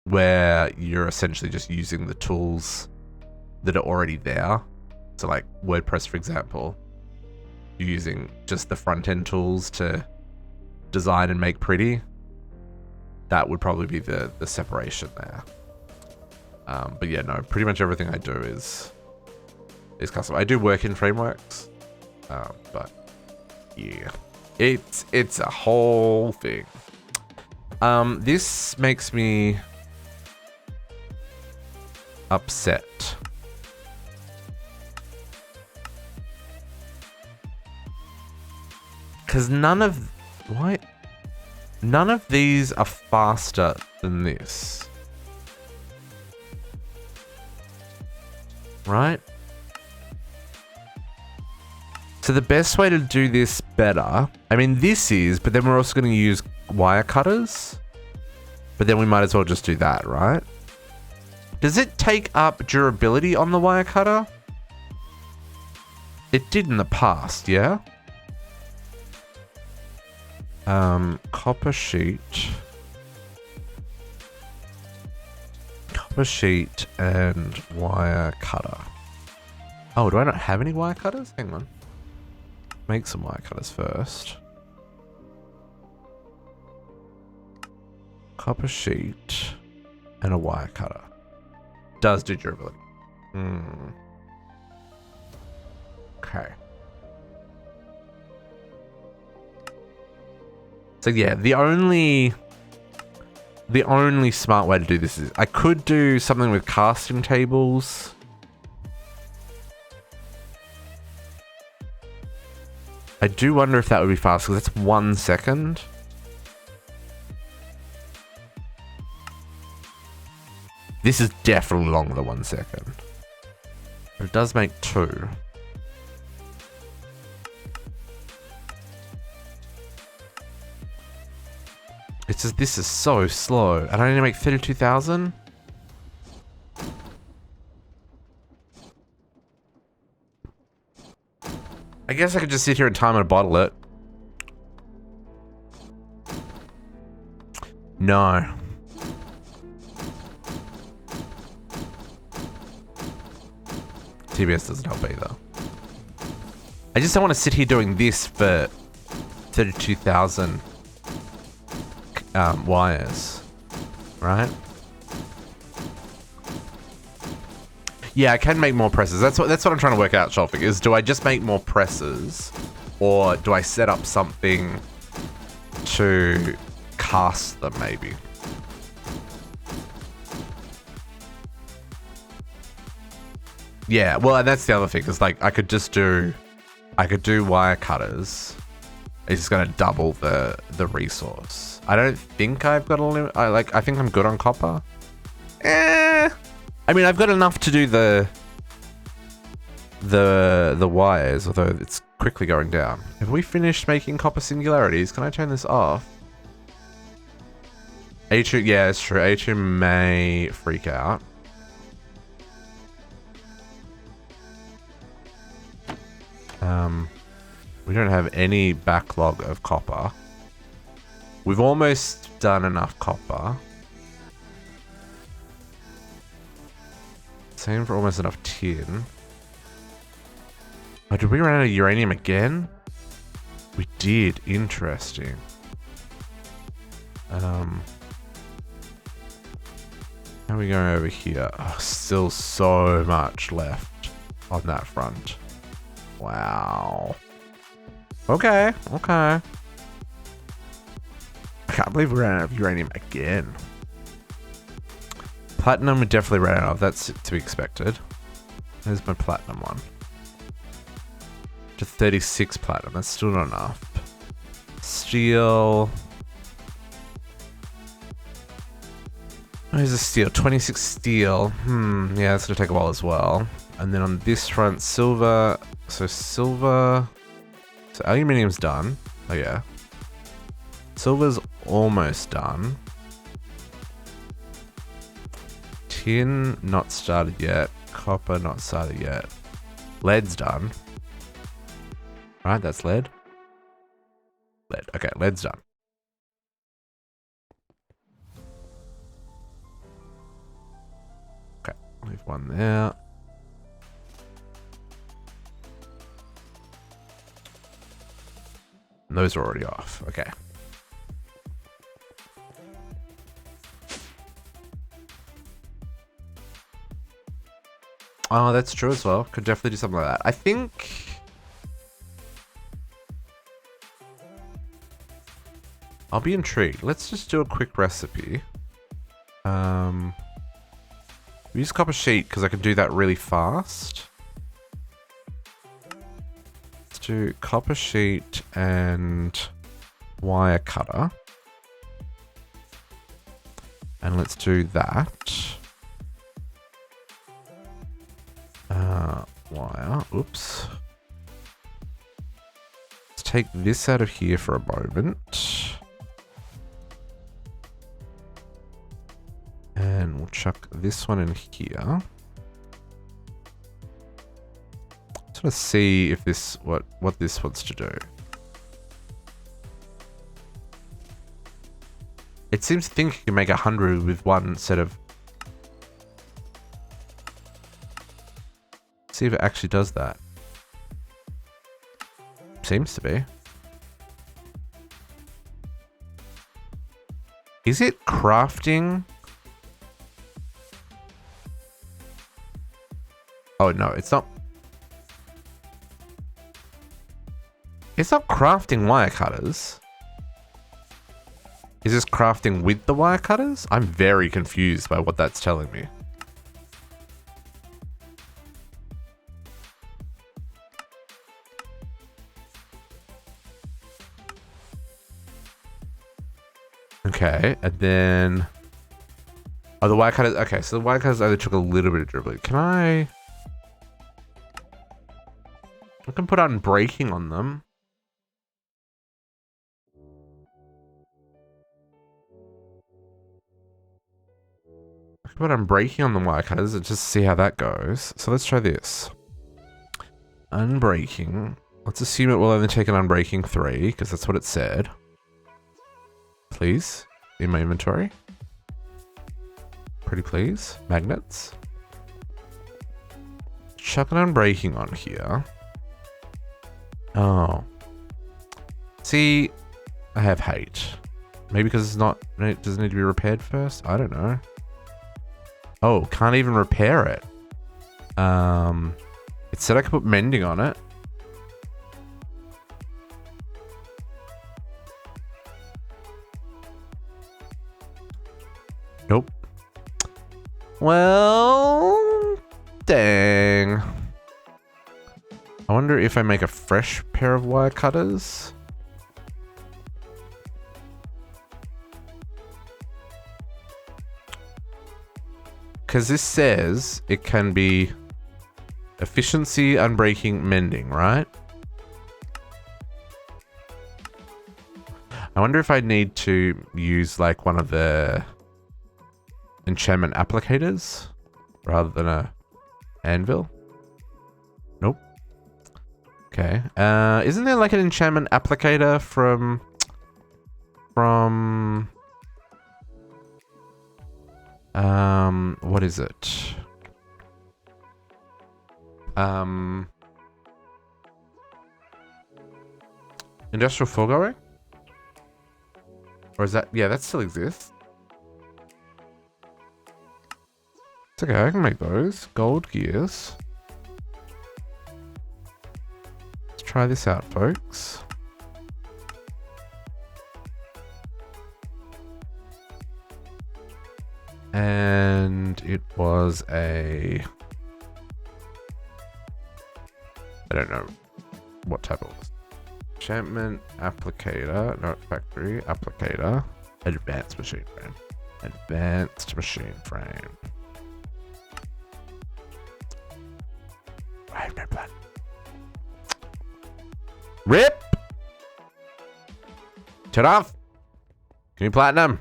where you're essentially just using the tools that are already there. So like WordPress, for example, you're using just the front end tools to design and make pretty. That would probably be the separation there. But yeah, no, pretty much everything I do is custom. I do work in frameworks, but yeah, it's a whole thing. This makes me upset. Because none of these are faster than this. Right? So the best way to do this better, I mean this is, but then we're also going to use wire cutters. But then we might as well just do that, right? Does it take up durability on the wire cutter? It did in the past, yeah? Copper sheet and wire cutter. Oh, do I not have any wire cutters? Hang on. Make some wire cutters first. Copper sheet and a wire cutter. Does do durability. Okay. So yeah, the only smart way to do this is I could do something with casting tables. I do wonder if that would be fast because that's 1 second. This is definitely longer than 1 second. But it does make 2. It's just, this is so slow. And I need to make 32,000? I guess I could just sit here and time and bottle it. No. TBS doesn't help either. I just don't want to sit here doing this for 32,000 wires, right? Yeah, I can make more presses. That's what I'm trying to work out, Shelfing, is do I just make more presses or do I set up something to cast them maybe? Yeah, well, and that's the other thing, is like I could do wire cutters. It's just gonna double the resource. I don't think I've got a limit. I think I'm good on copper. I mean, I've got enough to do the wires, although it's quickly going down. Have we finished making copper singularities? Can I turn this off? A2, yeah, it's true. A2 may freak out. We don't have any backlog of copper. We've almost done enough copper. Same for almost enough tin. Oh, did we run out of uranium again? We did. Interesting. How are we going over here? Oh, still so much left on that front. Wow. Okay, okay. I can't believe we ran out of uranium again. Platinum we definitely ran out of. That's to be expected. There's my platinum one. To 36 platinum. That's still not enough. Steel. Where's the steel? 26 steel. Yeah, that's gonna take a while as well. And then on this front, silver. So silver. So aluminium's done. Oh yeah. Silver's almost done. Tin not started yet. Copper not started yet. Lead's done. Right, that's lead. Lead. Okay, lead's done. Okay, leave one there. And those are already off. Okay. Oh, that's true as well. Could definitely do something like that. I think... I'll be intrigued. Let's just do a quick recipe. We use copper sheet because I can do that really fast. Let's do copper sheet and wire cutter. And let's do that. Wire. Oops. Let's take this out of here for a moment. And we'll chuck this one in here. Just want to see if this what this wants to do. It seems to think you can make 100 with one set of. See if it actually does that. Seems to be. Is it crafting? Oh no, it's not. It's not crafting wire cutters. Is this crafting with the wire cutters? I'm very confused by what that's telling me. Okay, and then... Oh, the wire cutters... Okay, so the wire cutters only took a little bit of dribbling. Can I can put unbreaking on them. I can put unbreaking on the wire cutters and just see how that goes. So let's try this. Unbreaking. Let's assume it will only take an unbreaking 3, because that's what it said. Please, in my inventory. Pretty please. Magnets. Chuck an unbreaking on here. Oh. See, I have hate. Maybe because it's not, it doesn't need to be repaired first? I don't know. Oh, can't even repair it. It said I could put mending on it. Nope. Well, dang. I wonder if I make a fresh pair of wire cutters. Because this says it can be efficiency, unbreaking, mending, right? I wonder if I need to use like one of the enchantment applicators rather than a anvil. Nope. Okay. Isn't there like an enchantment applicator from what is it? Industrial foregoing? Or is that, yeah, that still exists. It's okay, I can make those. Gold gears. Let's try this out, folks. And it was a... I don't know what type it was. Enchantment applicator, not factory, applicator. Advanced machine frame. Advanced machine frame. I have no plan. RIP! Turn off! Give me platinum.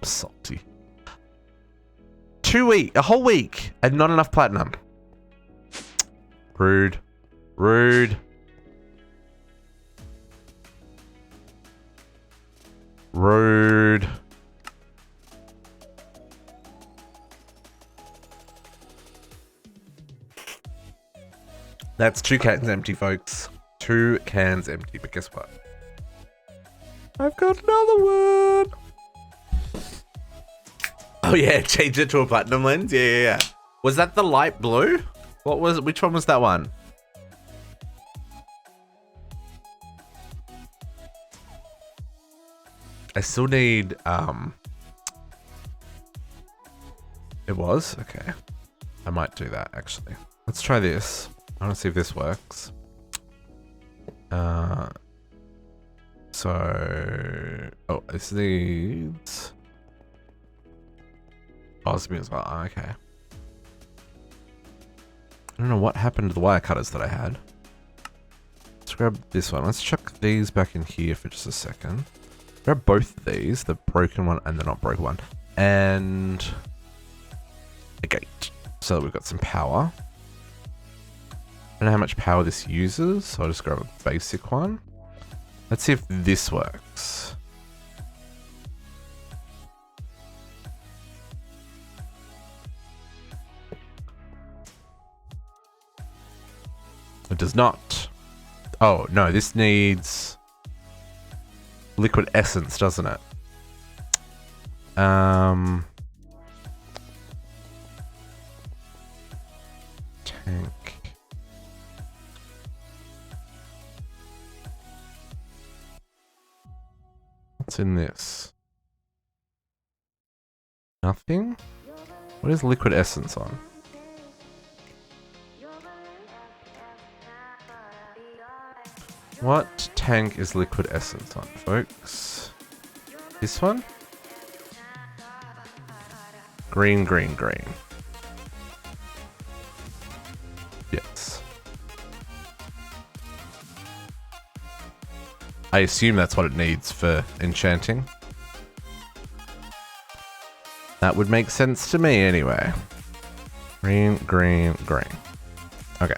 Salty. 2 weeks, a whole week, and not enough platinum. Rude. Rude. Rude. That's 2 cans empty, folks. 2 cans empty, but guess what? I've got another one. Oh yeah, change it to a platinum lens. Yeah. Was that the light blue? What was it? Which one was that one? I still need it was? Okay. I might do that actually. Let's try this. I want to see if this works. Oh, this needs Osby as well. Oh, okay. I don't know what happened to the wire cutters that I had. Let's grab this one. Let's chuck these back in here for just a second. Grab both of these, the broken one and the not broken one. And a gate. So that we've got some power. I don't know how much power this uses, so I'll just grab a basic one. Let's see if this works. It does not. Oh, no, this needs liquid essence, doesn't it? Tank. What's in this? Nothing? What is liquid essence on? What tank is liquid essence on, folks? This one? Green, green, green. Yes. I assume that's what it needs for enchanting. That would make sense to me anyway. Green, green, green. Okay.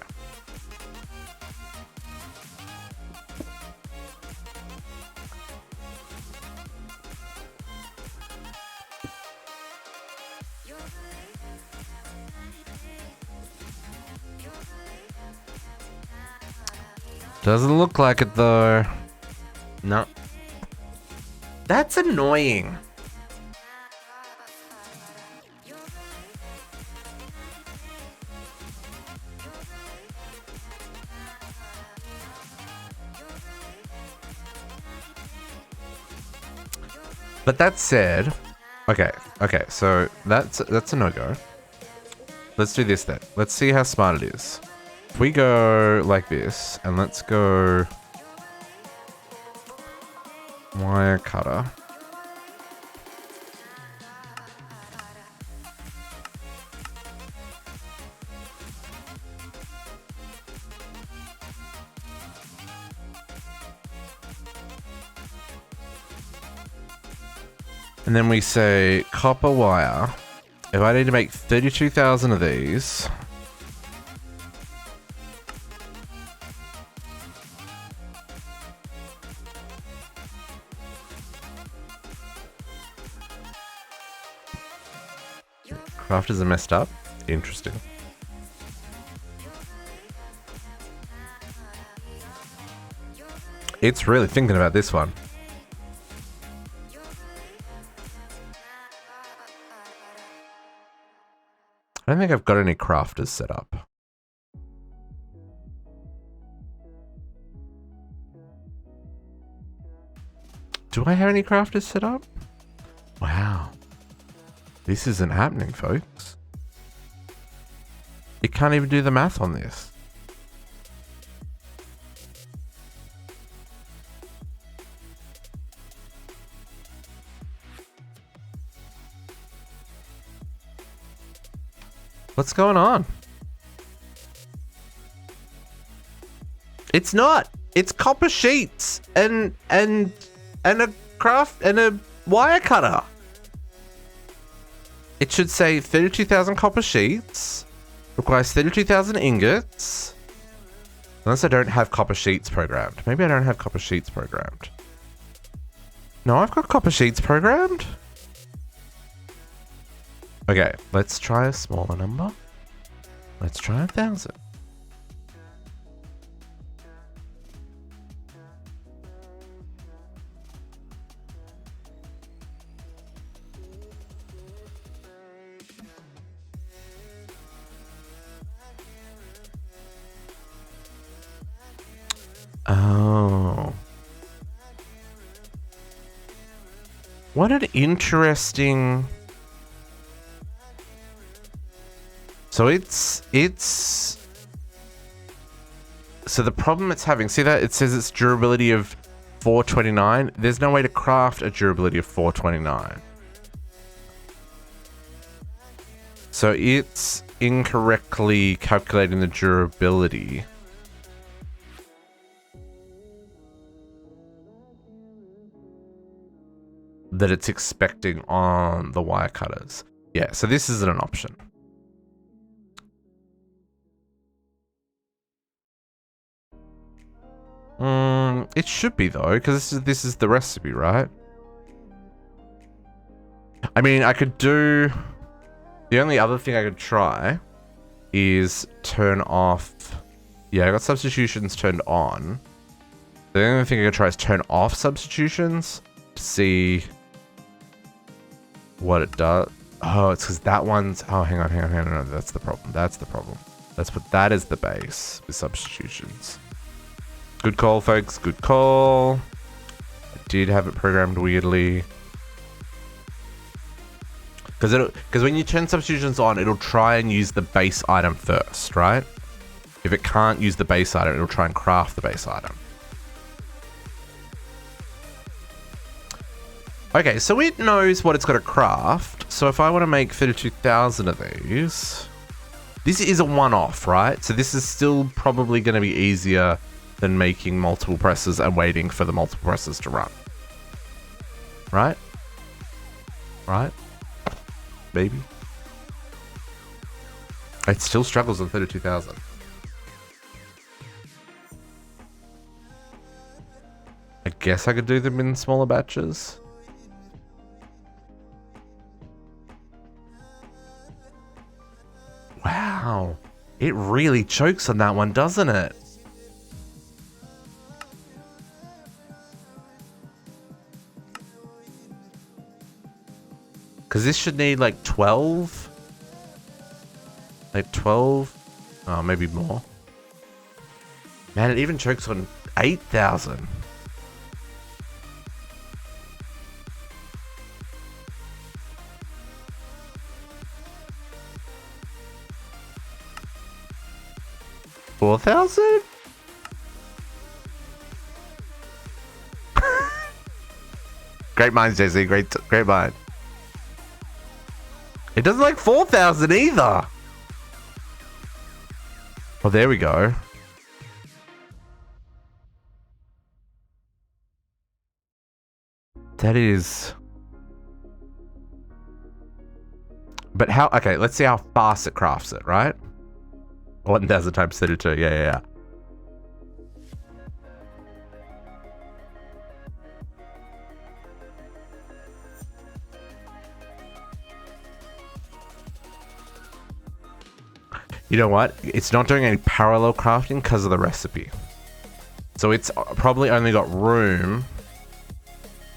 Doesn't look like it though. No. That's annoying. But that said, okay, so that's a no-go. Let's do this then. Let's see how smart it is. If we go like this, and let's go wire cutter. And then we say copper wire. If I need to make 32,000 of these, crafters are messed up. Interesting. It's really thinking about this one. I don't think I've got any crafters set up. Do I have any crafters set up? Wow. This isn't happening, folks. You can't even do the math on this. What's going on? It's not. It's copper sheets and a craft and a wire cutter. It should say 32,000 copper sheets, requires 32,000 ingots. Unless I don't have copper sheets programmed. Maybe I don't have copper sheets programmed. No, I've got copper sheets programmed. Okay, let's try a smaller number. Let's try 1,000. Oh. What an interesting... So so the problem it's having, see that? It says it's durability of 429. There's no way to craft a durability of 429. So it's incorrectly calculating the durability. That it's expecting on the wire cutters. Yeah, so this isn't an option. It should be though, because this is the recipe, right? I mean, I could do... The only other thing I could try is turn off... Yeah, I got substitutions turned on. The only thing I could try is turn off substitutions to see what it does. Oh, it's because that one's... Oh, hang on. No, that's the problem. That is the base with substitutions. Good call, folks. Good call. I did have it programmed weirdly. Because when you turn substitutions on, it'll try and use the base item first, right? If it can't use the base item, it'll try and craft the base item. Okay, so it knows what it's got to craft. So if I want to make 32,000 of these, this is a one-off, right? So this is still probably going to be easier than making multiple presses and waiting for the multiple presses to run. Right? Right? Maybe. It still struggles on 32,000. I guess I could do them in smaller batches. Wow. It really chokes on that one, doesn't it? Because this should need like 12. Like 12. Oh, maybe more. Man, it even chokes on 8,000. 4,000? Great minds, JC. Great mind. It doesn't like 4,000 either. Oh, there we go. That is... But how... Okay, let's see how fast it crafts it, right? 1,000 times 32. Yeah. You know what? It's not doing any parallel crafting because of the recipe. So it's probably only got room...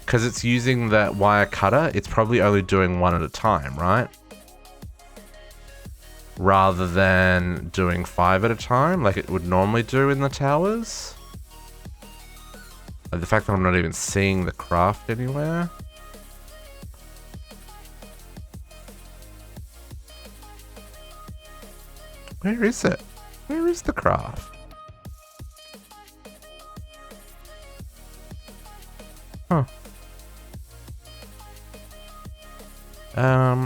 Because it's using that wire cutter, it's probably only doing one at a time, right? Rather than doing 5 at a time, like it would normally do in the towers. Like the fact that I'm not even seeing the craft anywhere. Where is it? Where is the craft? Huh.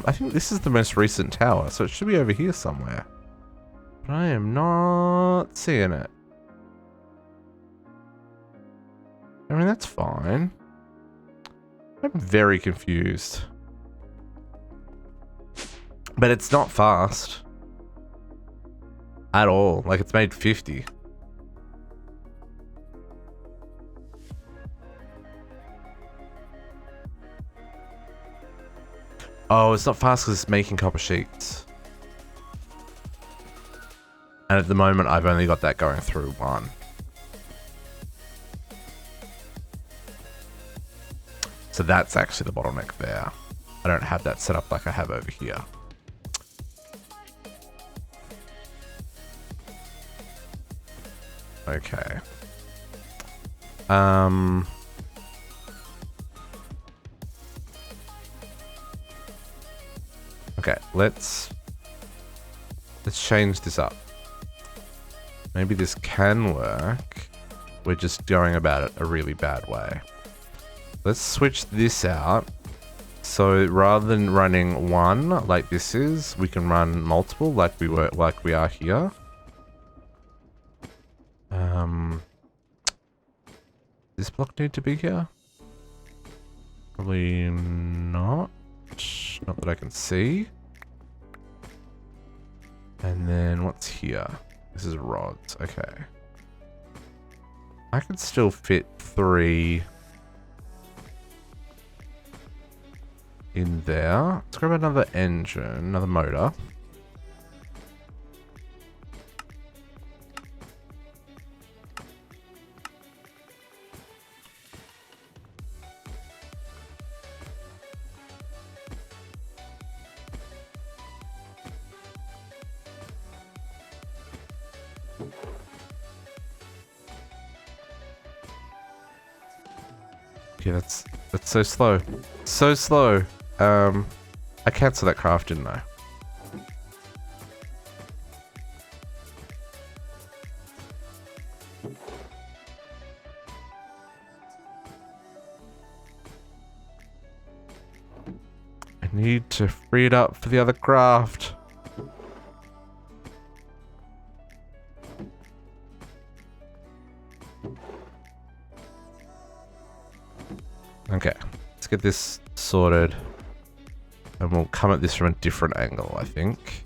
I think this is the most recent tower, so it should be over here somewhere. But I am not seeing it. I mean, that's fine. I'm very confused. But it's not fast. At all. Like, it's made 50. Oh, it's not fast because it's making copper sheets. And at the moment, I've only got that going through 1. So that's actually the bottleneck there. I don't have that set up like I have over here. Okay. Okay, let's change this up. Maybe this can work. We're just going about it a really bad way. Let's switch this out. So rather than running 1 like this is, we can run multiple like we are here. This block need to be here? Probably not. Not that I can see. And then what's here? This is rods. Okay. I could still fit 3 in there. Let's grab another engine, another motor. Okay, that's so slow. So slow. I cancelled that craft, didn't I? I need to free it up for the other craft. Okay, let's get this sorted. And we'll come at this from a different angle, I think.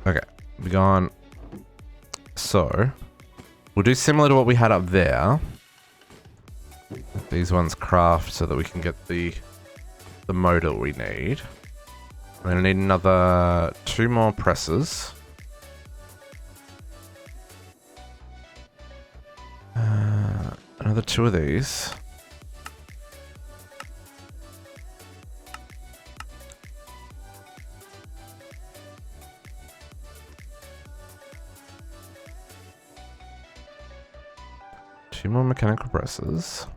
Okay, we're gone. So, we'll do similar to what we had up there. These ones craft so that we can get the motor we need. I'm gonna need another 2 more presses. Another 2 of these. Two more mechanical presses.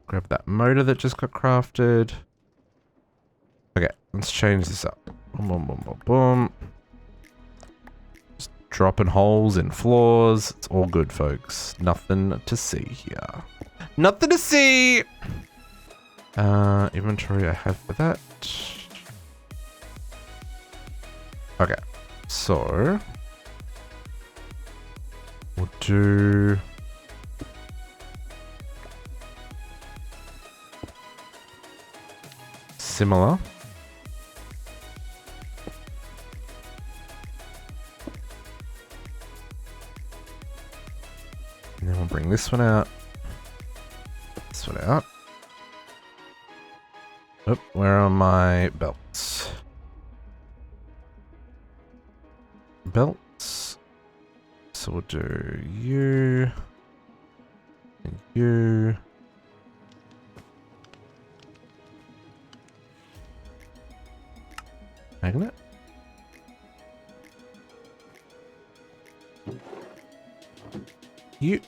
Grab that motor that just got crafted. Okay, let's change this up. Boom, boom, boom, boom, boom. dropping holes in floors. It's all good, folks. Nothing to see here. Nothing to see! Inventory I have for that. Okay. So... we'll do... similar. And then we'll bring this one out. This one out. Oh, where are my belts? Belts. So we'll do you. And you. Magnet.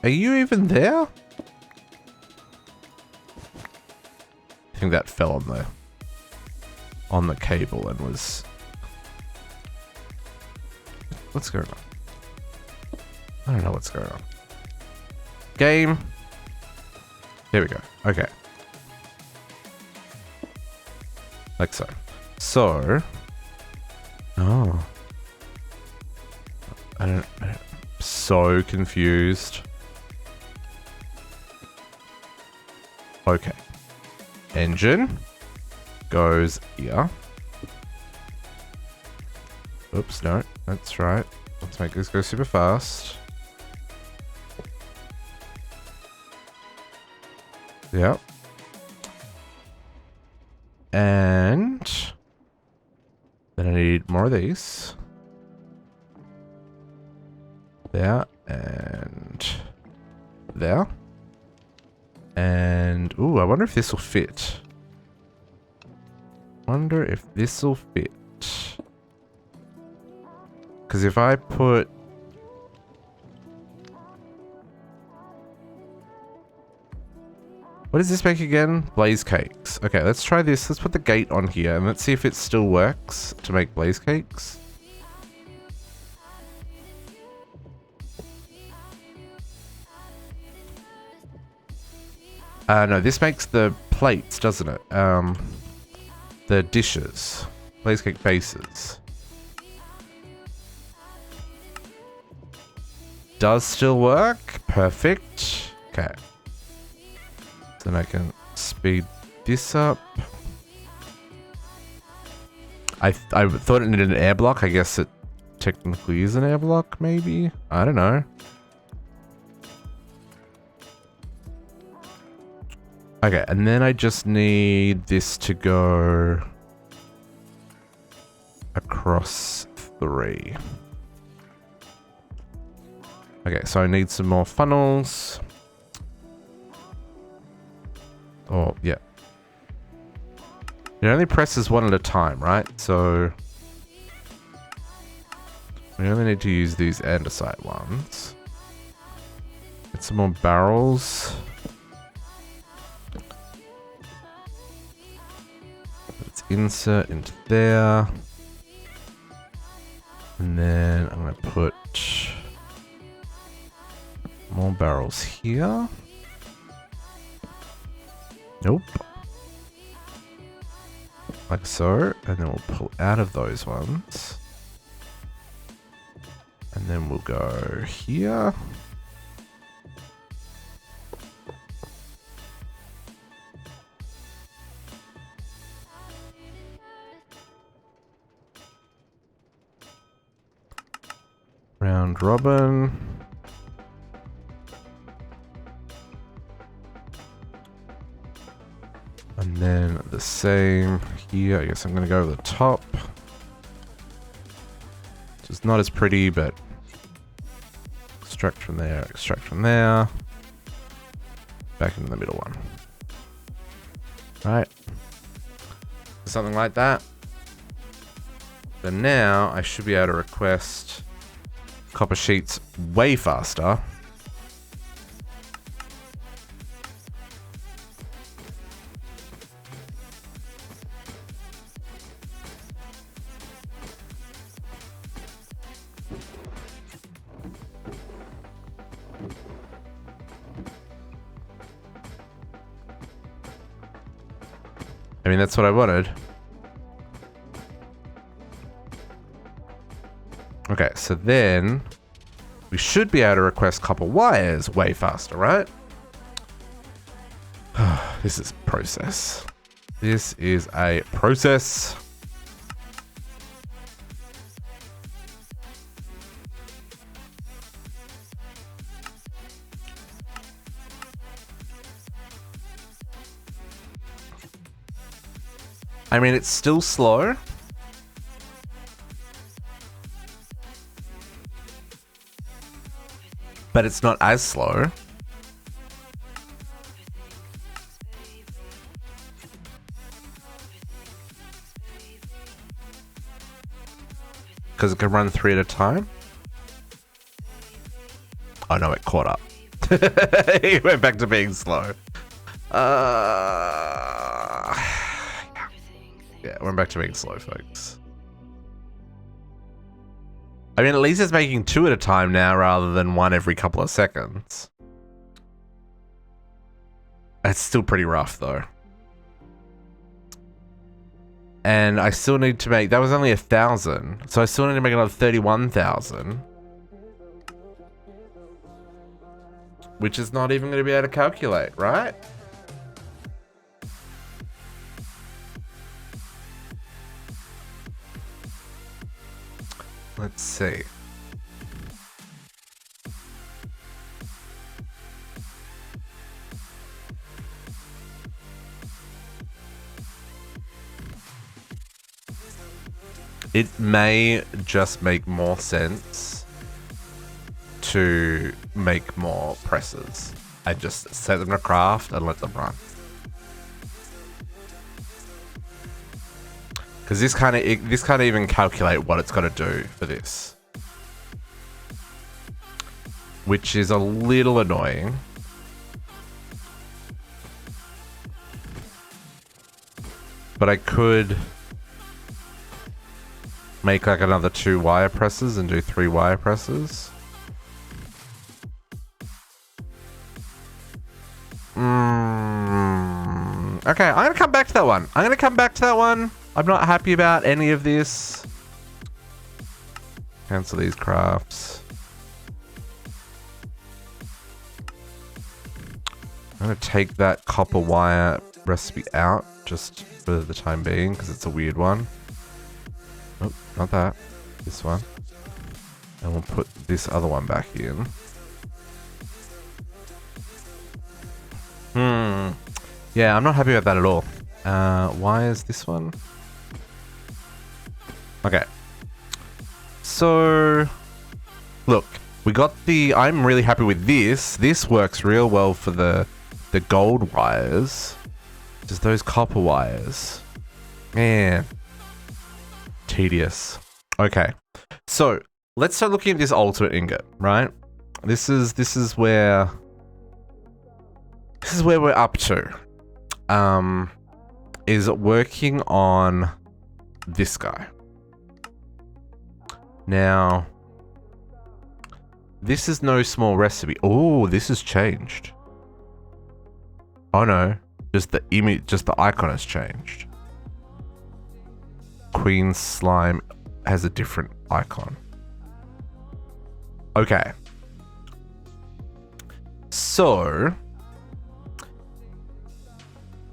Are you even there? I think that fell on the cable and was... What's going on? I don't know what's going on. Game. There we go. Okay. Like so. So... Oh. I'm so confused. Okay. Engine goes here. Oops, no, that's right. Let's make this go super fast. Yep. And then I need more of these. There and there. And ooh, I wonder if this will fit. Wonder if this will fit. Because if I put... What does this make again? Blaze cakes. Okay, let's try this. Let's put the gate on here and let's see if it still works to make blaze cakes. No, this makes the plates, doesn't it? The dishes. Blaze cake bases. Does still work. Perfect. Okay. Then I can speed this up. I thought it needed an air block. I guess it technically is an air block, maybe? I don't know. Okay, and then I just need this to go across 3. Okay, so I need some more funnels. Oh, yeah. It only presses one at a time, right? So we only need to use these andesite ones. Get some more barrels. Let's insert into there. And then I'm going to put more barrels here. Nope. Like so. And then we'll pull out of those ones. And then we'll go here. Round robin. And then the same here. I guess I'm going to go over the top. It's not as pretty, but extract from there, extract from there. Back into the middle one. Right. Something like that. But now I should be able to request copper sheets way faster. I mean, that's what I wanted. Okay, so then we should be able to request copper wires way faster, right? This is a process. This is a process. I mean, it's still slow. But it's not as slow. Because it can run 3 at a time. Oh no, it caught up. It went back to being slow. Yeah, it went back to being slow, folks. I mean, at least it's making 2 at a time now rather than 1 every couple of seconds. It's still pretty rough though. And I still need to make, that was only 1,000. So I still need to make another 31,000. Which is not even going to be able to calculate, right? Let's see. It may just make more sense to make more presses and just set them to craft and let them run. Because this can't even calculate what it's got to do for this, which is a little annoying. But I could make like another 2 wire presses and do 3 wire presses. Okay, I'm gonna come back to that one. I'm not happy about any of this. Cancel these crafts. I'm gonna take that copper wire recipe out just for the time being because it's a weird one. Oh, not that. This one. And we'll put this other one back in. Yeah, I'm not happy about that at all. Why is this one? Okay. So, look, we got the... I'm really happy with this. This works real well for the gold wires. Just those copper wires. Man. Tedious. Okay. So, let's start looking at this ultimate ingot, right? This is where we're up to. Is working on this guy. Now, this is no small recipe. Oh, this has changed. Oh no, just the image, just the icon has changed. Queen Slime has a different icon. Okay. So,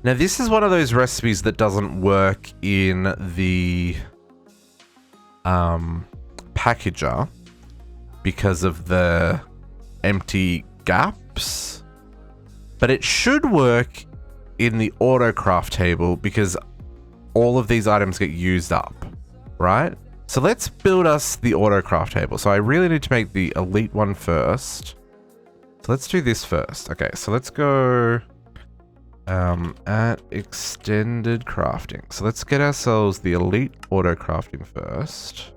now this is one of those recipes that doesn't work in the packager because of the empty gaps, but it should work in the autocraft table because all of these items get used up, right? So let's build us the autocraft table. So I really need to make the elite one first. So let's do this first. Okay, so let's go at extended crafting. So let's get ourselves the elite auto crafting first.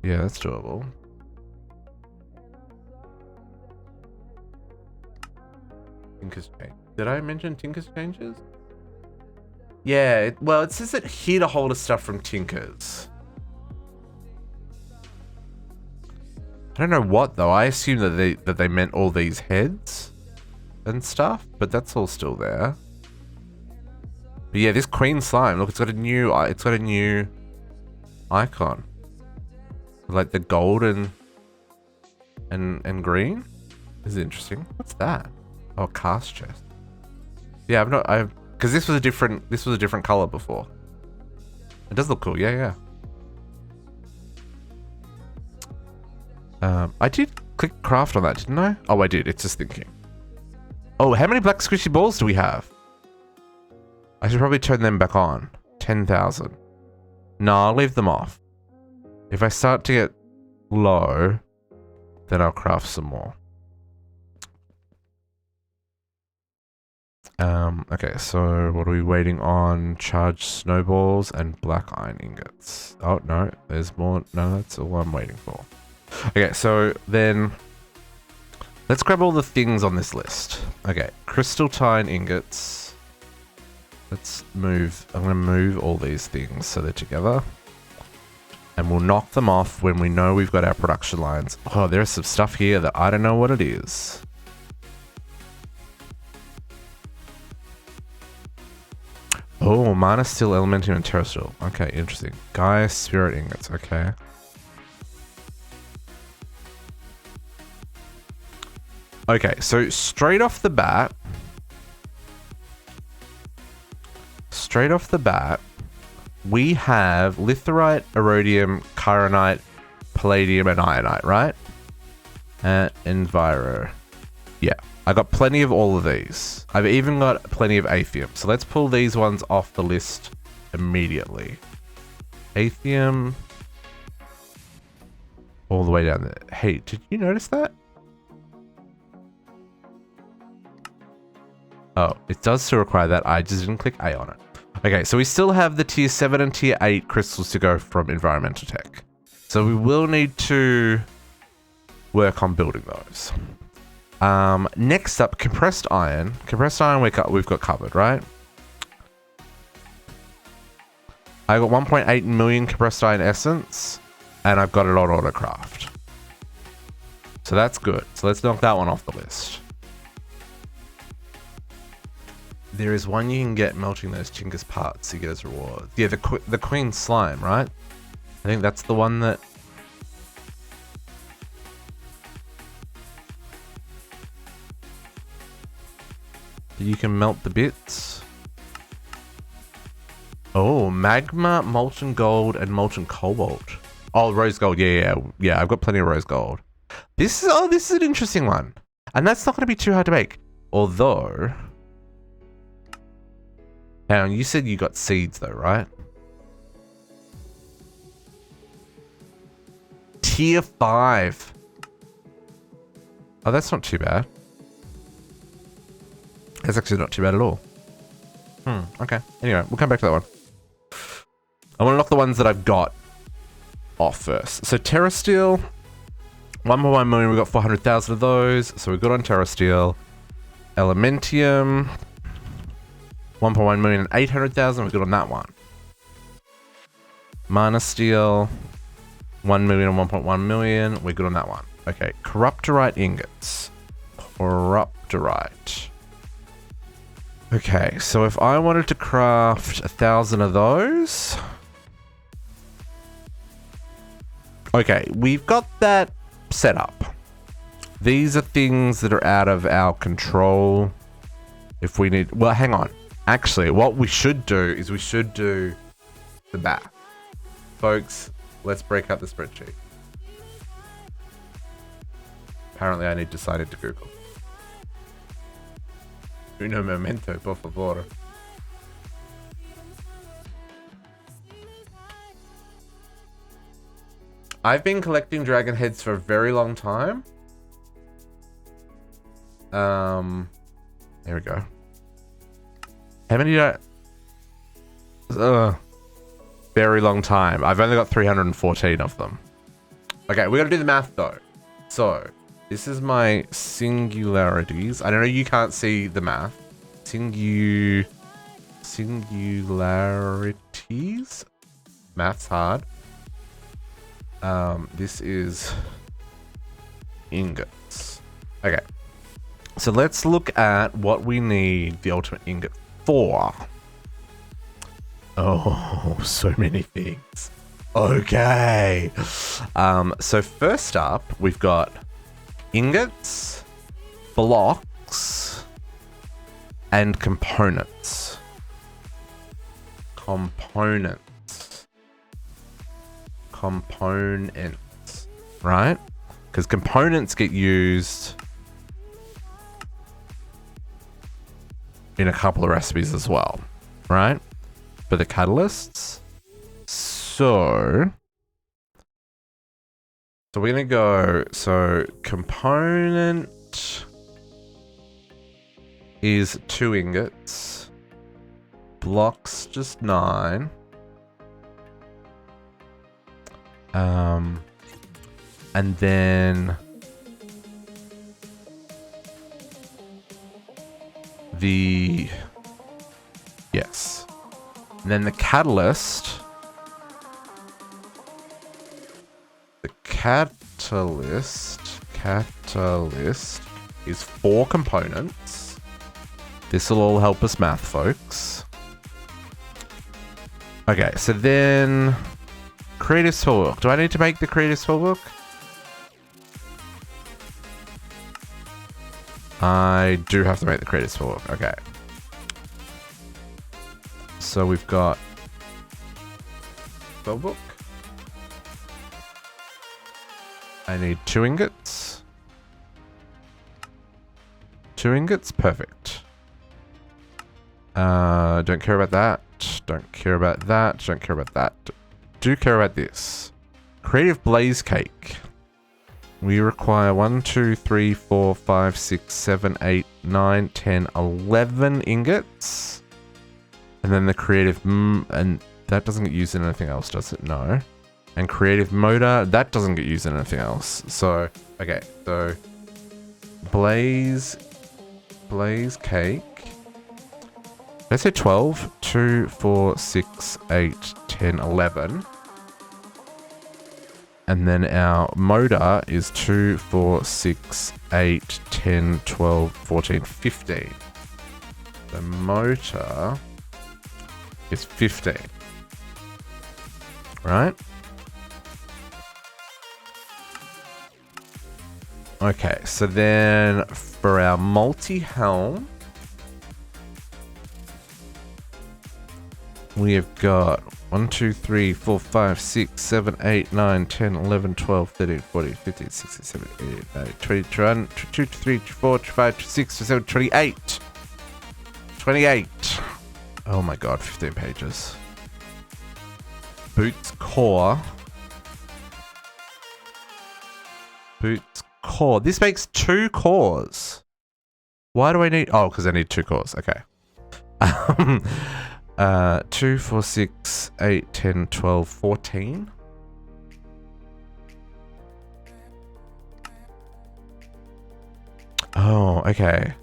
Yeah, that's doable. Tinker's change. Did I mention Tinker's changes? Yeah, well, it says it here to hold us stuff from Tinker's. I don't know what though. I assume that they meant all these heads and stuff, but that's all still there. But yeah, this queen slime, look, it's got a new icon. Like the gold and green. This is interesting. What's that? Oh, cast chest. Yeah, because this was a different color before. It does look cool. Yeah. I did click craft on that, didn't I? Oh, I did. It's just thinking. Oh, how many black squishy balls do we have? I should probably turn them back on. 10,000. No, I'll leave them off. If I start to get low, then I'll craft some more. Okay, so what are we waiting on? Charged snowballs and black iron ingots. Oh, no, there's more. No, that's all I'm waiting for. Okay, so then let's grab all the things on this list. Okay, crystal tine ingots. Let's move. I'm going to move all these things so they're together. And we'll knock them off when we know we've got our production lines. Oh, there's some stuff here that I don't know what it is. Oh, mana steel, elemental, and terrestrial. Okay, interesting. Gaia spirit ingots. Okay. Okay, so straight off the bat, we have litherite, iridium, chironite, palladium, and ironite, right? Enviro. Yeah, I got plenty of all of these. I've even got plenty of aethium. So let's pull these ones off the list immediately. Aethium. All the way down there. Hey, did you notice that? Oh, it does still require that. I just didn't click A on it. Okay, so we still have the tier 7 and tier 8 crystals to go from environmental tech. So we will need to work on building those. Next up, compressed iron. Compressed iron we've got covered, right? I got 1.8 million compressed iron essence, and I've got it on autocraft. So that's good. So let's knock that one off the list. There is one you can get melting those Chingus parts you get as rewards. Yeah, the queen slime, right? I think that's the one that... You can melt the bits. Oh, magma, molten gold, and molten cobalt. Oh, rose gold. Yeah. I've got plenty of rose gold. This is an interesting one, and that's not going to be too hard to make. Although, hang on, you said you got seeds though, right? Tier 5. Oh, that's not too bad. That's actually not too bad at all. Okay. Anyway, we'll come back to that one. I want to knock the ones that I've got off first. So terrasteel, 1.1 million, we got 400,000 of those. So we're good on terrasteel. Elementium, 1.1 million and 800,000, we're good on that one. Mana steel, 1 million and 1.1 million, we're good on that one. Okay, corruptorite ingots. Corruptorite. Okay, so if I wanted to craft 1,000 of those... Okay, we've got that set up. These are things that are out of our control. If we need... Well, hang on. Actually, what we should do is we should do the math. Folks, let's break out the spreadsheet. Apparently, I need to sign into Google. Uno momento, por favor. I've been collecting dragon heads for a very long time. There we go. How many did I... very long time. I've only got 314 of them. Okay, we gotta do the math though. So, this is my singularities. I don't know, you can't see the math. Singularities? Math's hard. This is ingots. Okay. So let's look at what we need the ultimate ingot for. Oh, so many things. Okay. So first up, we've got ingots, blocks, and components. Components, right? Because components get used in a couple of recipes as well, right? For the catalysts. So we're gonna go, so component is 2 ingots, blocks just 9, and then and then the catalyst is 4 components. This will all help us math, folks. Okay, so then creative spellbook. Do I need to make the creative spellbook? I do have to make the creative spellbook. Okay. So we've got spellbook. I need 2 ingots. 2 ingots, perfect. Don't care about that. Don't care about that. Don't care about that. Do care about this. Creative blaze cake. We require 1, 2, 3, 4, 5, 6, 7, 8, 9, 10, 11 ingots. And then the creative, and that doesn't get used in anything else, does it? No. And creative motor, that doesn't get used in anything else. So, okay, so blaze cake. Let's say 12, 2, 4, 6, 8, 10, 11. And then our motor is 2, 4, 6, 8, 10, 12, 14, 15. The motor is 15. Right? Okay, so then for our multi-helm, we have got 1, 2, 3, 4, 5, 6, 7, 8, 9, 10, 11, 12, 13, 14, 15, 16, 17, 18, 19, 20, 21, 22, 23, 24, 25, 26, 27, 28. 28. Oh my god, 15 pages. Boots core. Boots core. This makes 2 cores. Why do I need... Oh, because I need 2 cores. Okay. 2, 4, 6, 8, 10, 12, 14. Oh, okay.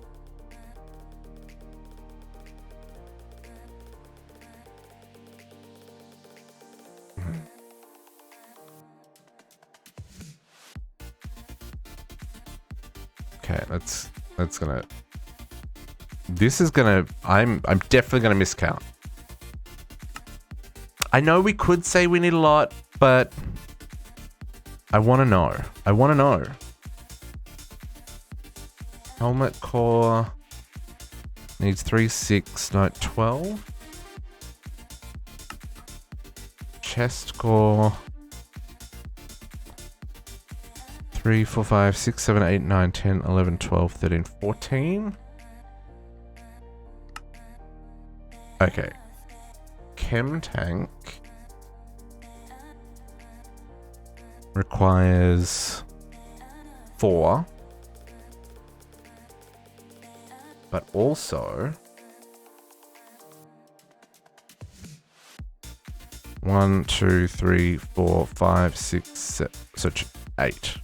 Okay, that's gonna... This is gonna... I'm definitely gonna miscount. I know we could say we need a lot, but I want to know. I want to know. Helmet core needs 3, 6, no, 12. Chest core 3, 4, 5, 6, 7, 8, 9, 10, 11, 12, 13, 14. Okay. Chem tank requires 4, but also 1, 2, 3, 4, 5, 6, 7, so 8.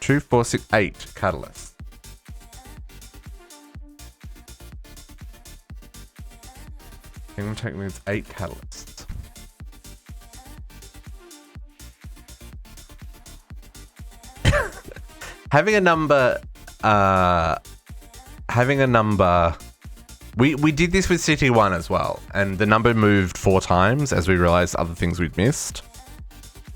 2, 4, 6, 8 catalysts. Chem tank needs 8 catalysts. Having a number We did this with CT1 as well, and the number moved 4 times as we realized other things we'd missed.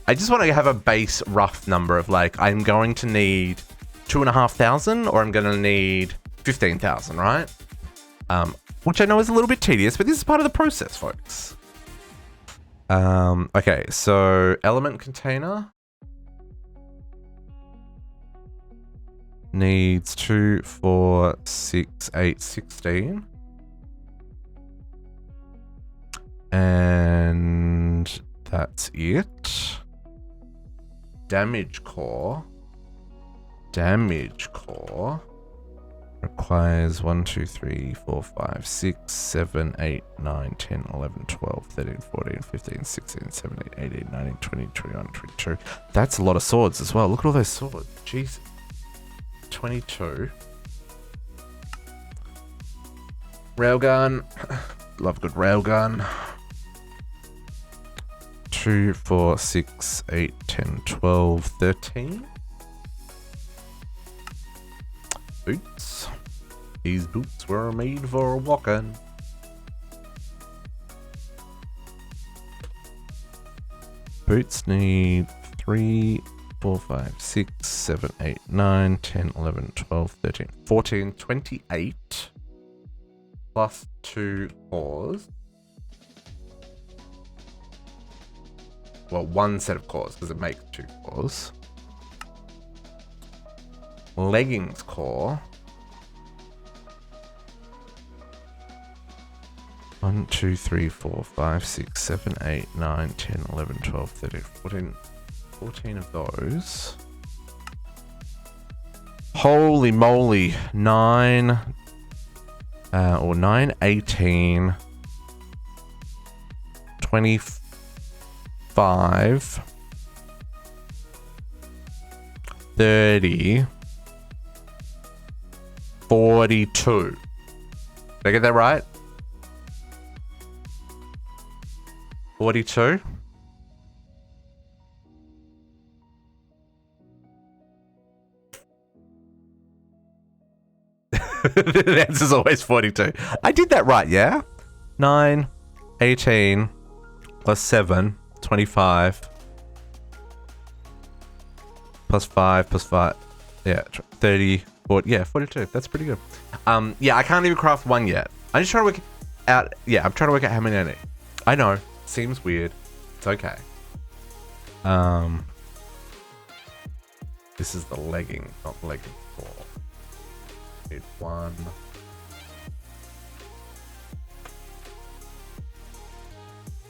I just want to have a base rough number of like, I'm going to need 2,500 or I'm going to need 15,000, right? Which I know is a little bit tedious, but this is part of the process, folks. Okay, so element container needs 2, 4, 6, 8, 16. And that's it. Damage core requires 1, 2, 3, 4, 5, 6, 7, 8, 9, 10, 11, 12, 13, 14, 15, 16, 17, 18, 19, 20, 21, 22. That's a lot of swords as well. Look at all those swords. Jesus. 22. Railgun. Love a good railgun. 2, 4, 6, 8, 10, 12, 13. Boots. These boots were made for walking. Boots need 3, 4, 5, 6, 7, 8, 9, 10, 11, 12, 13, 14, 28. Plus 2 cores. Well, 1 set of cores, because it makes 2 cores. Leggings core. 1, 2, 3, 4, 5, 6, 7, 8, 9, 10, 11, 12, 13, 14 of those. Holy moly. 9, 18, 25, 30, 42. Did I get that right? 42? The answer's always 42. I did that right, yeah? 9, 18, plus 7, 25, plus 5, plus 5, yeah, 30, 40, yeah, 42. That's pretty good. Yeah, I can't even craft 1 yet. I'm just trying to work out, yeah, I'm trying to work out how many I need. I know, seems weird. It's okay. This is the legging, not legging 4. Need 1.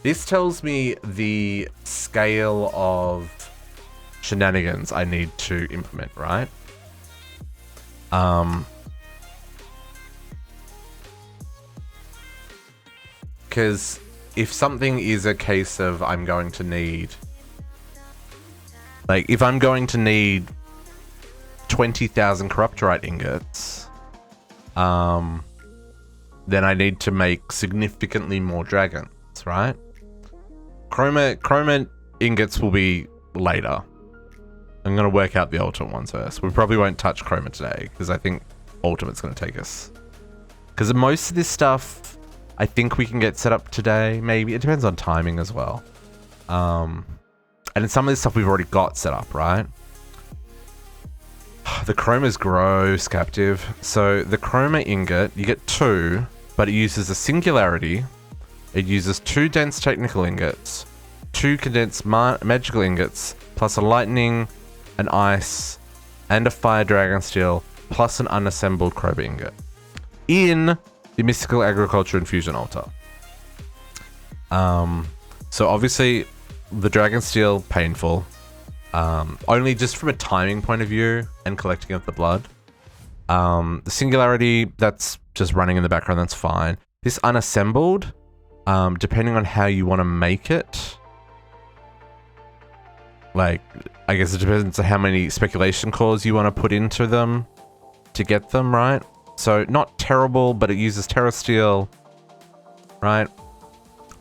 This tells me the scale of shenanigans I need to implement, right? Because if something is a case of I'm going to need, like, if I'm going to need 20,000 corruptorite ingots, then I need to make significantly more dragons, right? Chroma ingots will be later. I'm going to work out the ultimate ones first. We probably won't touch Chroma today, because I think ultimate's going to take us. Because most of this stuff, I think we can get set up today, maybe. It depends on timing as well. And in some of this stuff we've already got set up, right? The Chroma's gross, captive. So the Chroma ingot, you get 2, but it uses a singularity. It uses 2 dense technical ingots, 2 condensed magical ingots, plus a lightning, an ice, and a fire dragon steel, plus an unassembled Chroma ingot in the mystical agriculture infusion altar. So obviously the dragon steel, painful. Only just from a timing point of view and collecting of the blood. The singularity, that's just running in the background, that's fine. This unassembled, depending on how you want to make it, like, I guess it depends on how many speculation cores you want to put into them to get them, right? So not terrible, but it uses Terra Steel, right?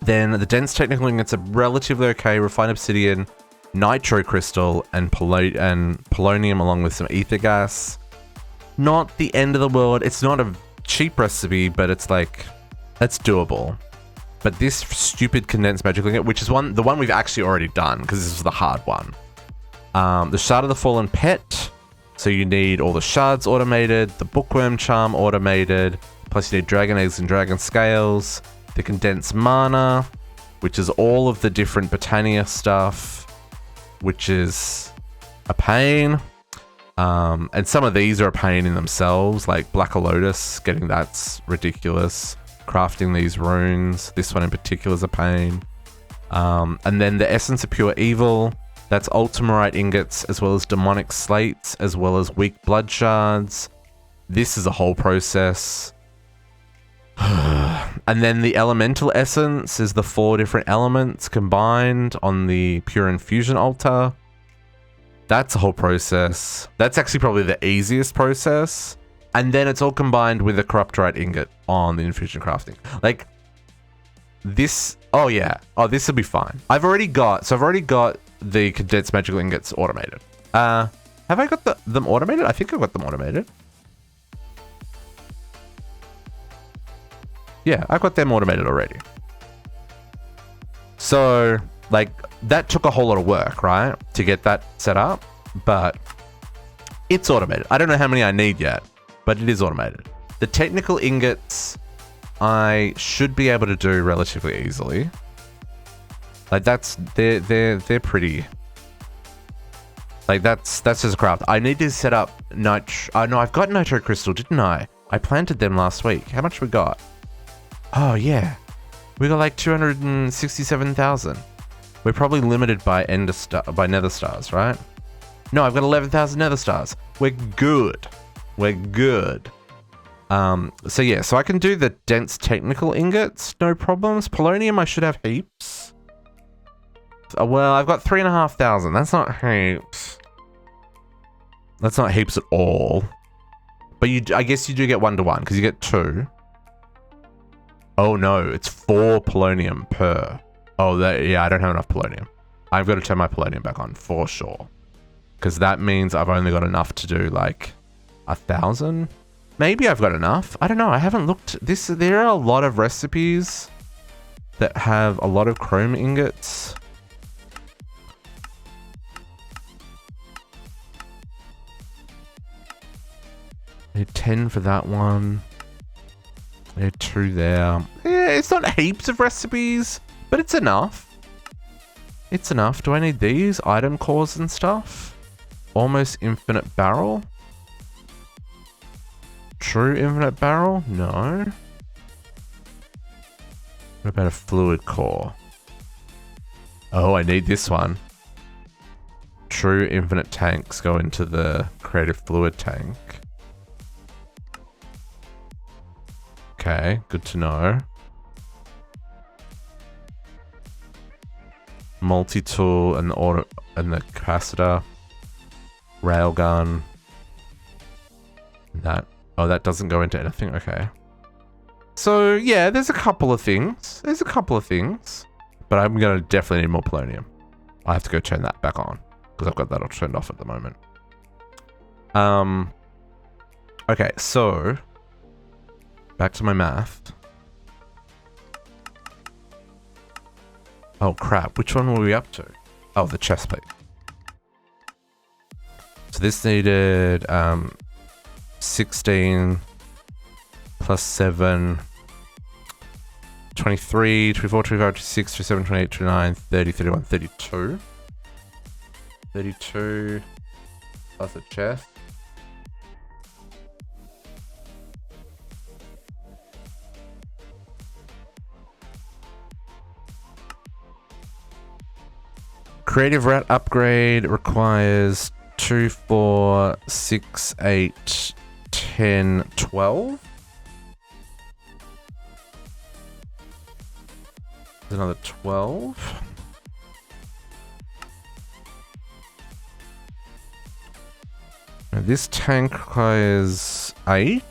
Then the dense technical ingots are relatively okay. Refined obsidian, nitro crystal, and polonium along with some ether gas. Not the end of the world. It's not a cheap recipe, but it's like, that's doable. But this stupid condensed magic ingot, which is the one we've actually already done, because this is the hard one. The Shard of the Fallen Pet. So you need all the shards automated, the bookworm charm automated, plus you need dragon eggs and dragon scales, the condensed mana, which is all of the different Botania stuff, which is a pain. And some of these are a pain in themselves, like Black Lotus, getting that's ridiculous. Crafting these runes, this one in particular is a pain. And then the Essence of Pure Evil, that's Ultimarite ingots, as well as demonic slates, as well as weak blood shards. This is a whole process. And then the elemental essence is the 4 different elements combined on the pure infusion altar. That's a whole process. That's actually probably the easiest process. And then it's all combined with a corruptorite ingot on the infusion crafting. Like this, oh yeah. Oh, this will be fine. I've already got the condensed magical ingots automated. Have I got them automated? I think I've got them automated. Yeah, I've got them automated already. So, like, that took a whole lot of work, right? To get that set up, but it's automated. I don't know how many I need yet, but it is automated. The technical ingots, I should be able to do relatively easily. Like, they're pretty... Like, that's just a craft. I need to set up oh, no, I've got Nitro Crystal, didn't I? I planted them last week. How much we got? Oh, yeah. We got like 267,000. We're probably limited by nether stars, right? No, I've got 11,000 nether stars. We're good. We're good. So yeah, so I can do the dense technical ingots, no problems. Polonium, I should have heaps. Well, I've got 3,500. That's not heaps. That's not heaps at all. But I guess you do get 1-to-1 because you get 2. Oh no, it's 4 polonium per. Oh, yeah, I don't have enough polonium. I've got to turn my polonium back on for sure. Because that means I've only got enough to do like 1,000. Maybe I've got enough. I don't know. I haven't looked. There are a lot of recipes that have a lot of chrome ingots. I need 10 for that one. I need 2 there. Yeah, it's not heaps of recipes, but it's enough. It's enough. Do I need these? Item cores and stuff? Almost infinite barrel? True infinite barrel? No. What about a fluid core? Oh, I need this one. True infinite tanks go into the creative fluid tank. Okay, good to know. Multi-tool and the capacitor. Railgun. That. Oh, that doesn't go into anything. Okay. So yeah, there's a couple of things. But I'm gonna definitely need more polonium. I have to go turn that back on because I've got that all turned off at the moment. Okay, so back to my math. Oh crap, which one were we up to? Oh, the chest plate. So this needed 16 plus 7, 23, 24, 25, 26, 27, 28, 29, 30, 31, 32. 32 plus a chest. Creative route upgrade requires 2, 4, 6, 8, 10, 12. There's another 12. Now this tank requires 8.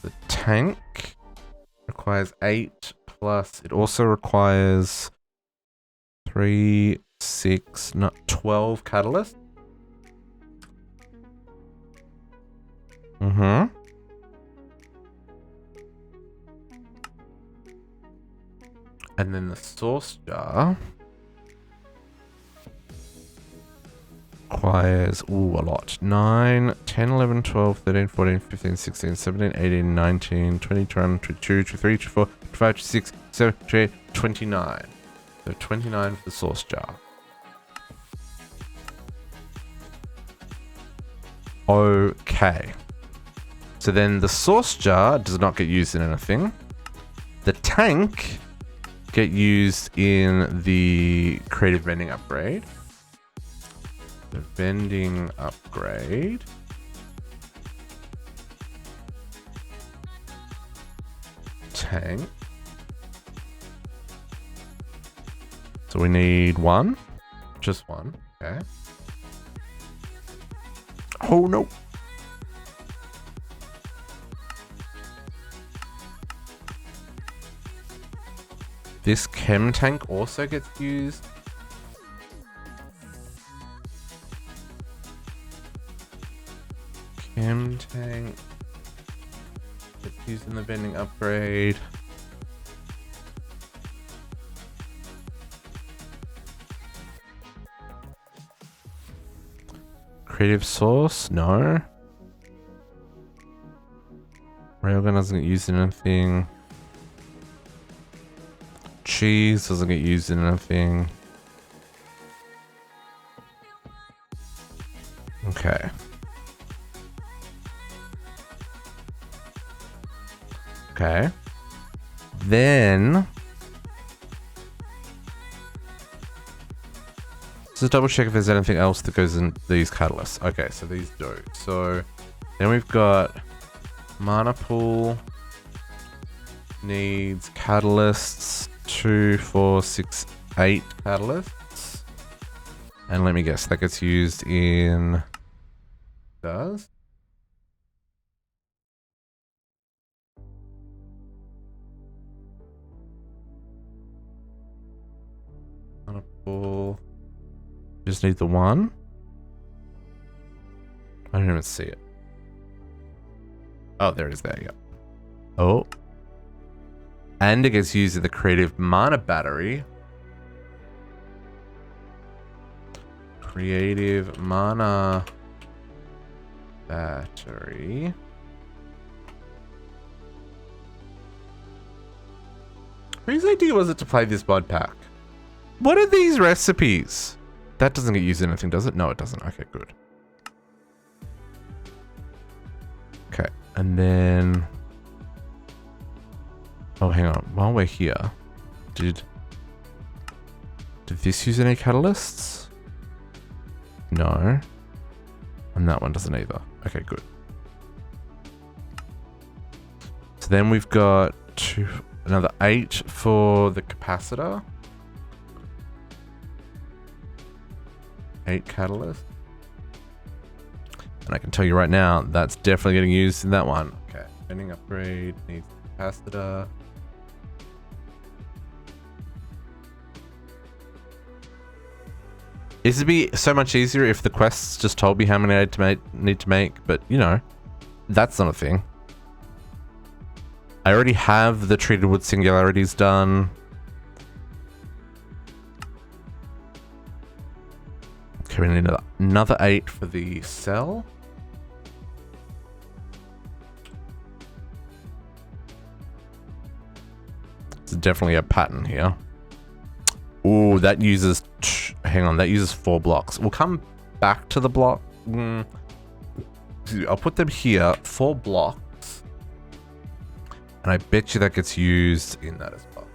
The tank requires 8 plus it also requires 3, 6, not 12 catalyst. Mm-hmm. And then the source jar requires, a lot. 9, 10, 11, 12, 13, 14, 15, 16, 17, 18, 19, 20, 21, 22, 23, 24, 25, 26, 27, 28, 29. So 29 for the source jar. Okay. So then the source jar does not get used in anything. The tank get used in the creative vending upgrade. The vending upgrade. Tank. So we need one. Just one. Okay. Oh no. This chem tank also gets used. Chem tank gets used in the vending upgrade. Creative source? No. Railgun doesn't get used in anything. Cheese doesn't get used in anything. Okay. Okay. Then just double check if there's anything else that goes in these catalysts. Okay, so these do. So then we've got mana pool needs catalysts 2, 4, 6, 8 catalysts. And let me guess, that gets used in does. Mana pool. Just need the one. I don't even see it. Oh, there it is there, yeah. Oh. And it gets used in the creative mana battery. Creative mana battery. Whose idea was it to play this mod pack? What are these recipes? That doesn't get used in anything, does it? No, it doesn't. Okay, good. Okay, and then... Oh, hang on. While we're here, did this use any catalysts? No. And that one doesn't either. Okay, good. So then we've got another 8 for the capacitor. 8 catalysts. And I can tell you right now, that's definitely getting used in that one. Okay, vending upgrade needs capacitor. This would be so much easier if the quests just told me how many I need to make, but you know, that's not a thing. I already have the treated wood singularities done. Okay, we need another 8 for the cell. There's definitely a pattern here. Ooh, that uses... Hang on, that uses 4 blocks. We'll come back to the block. I'll put them here, 4 blocks. And I bet you that gets used in that as well.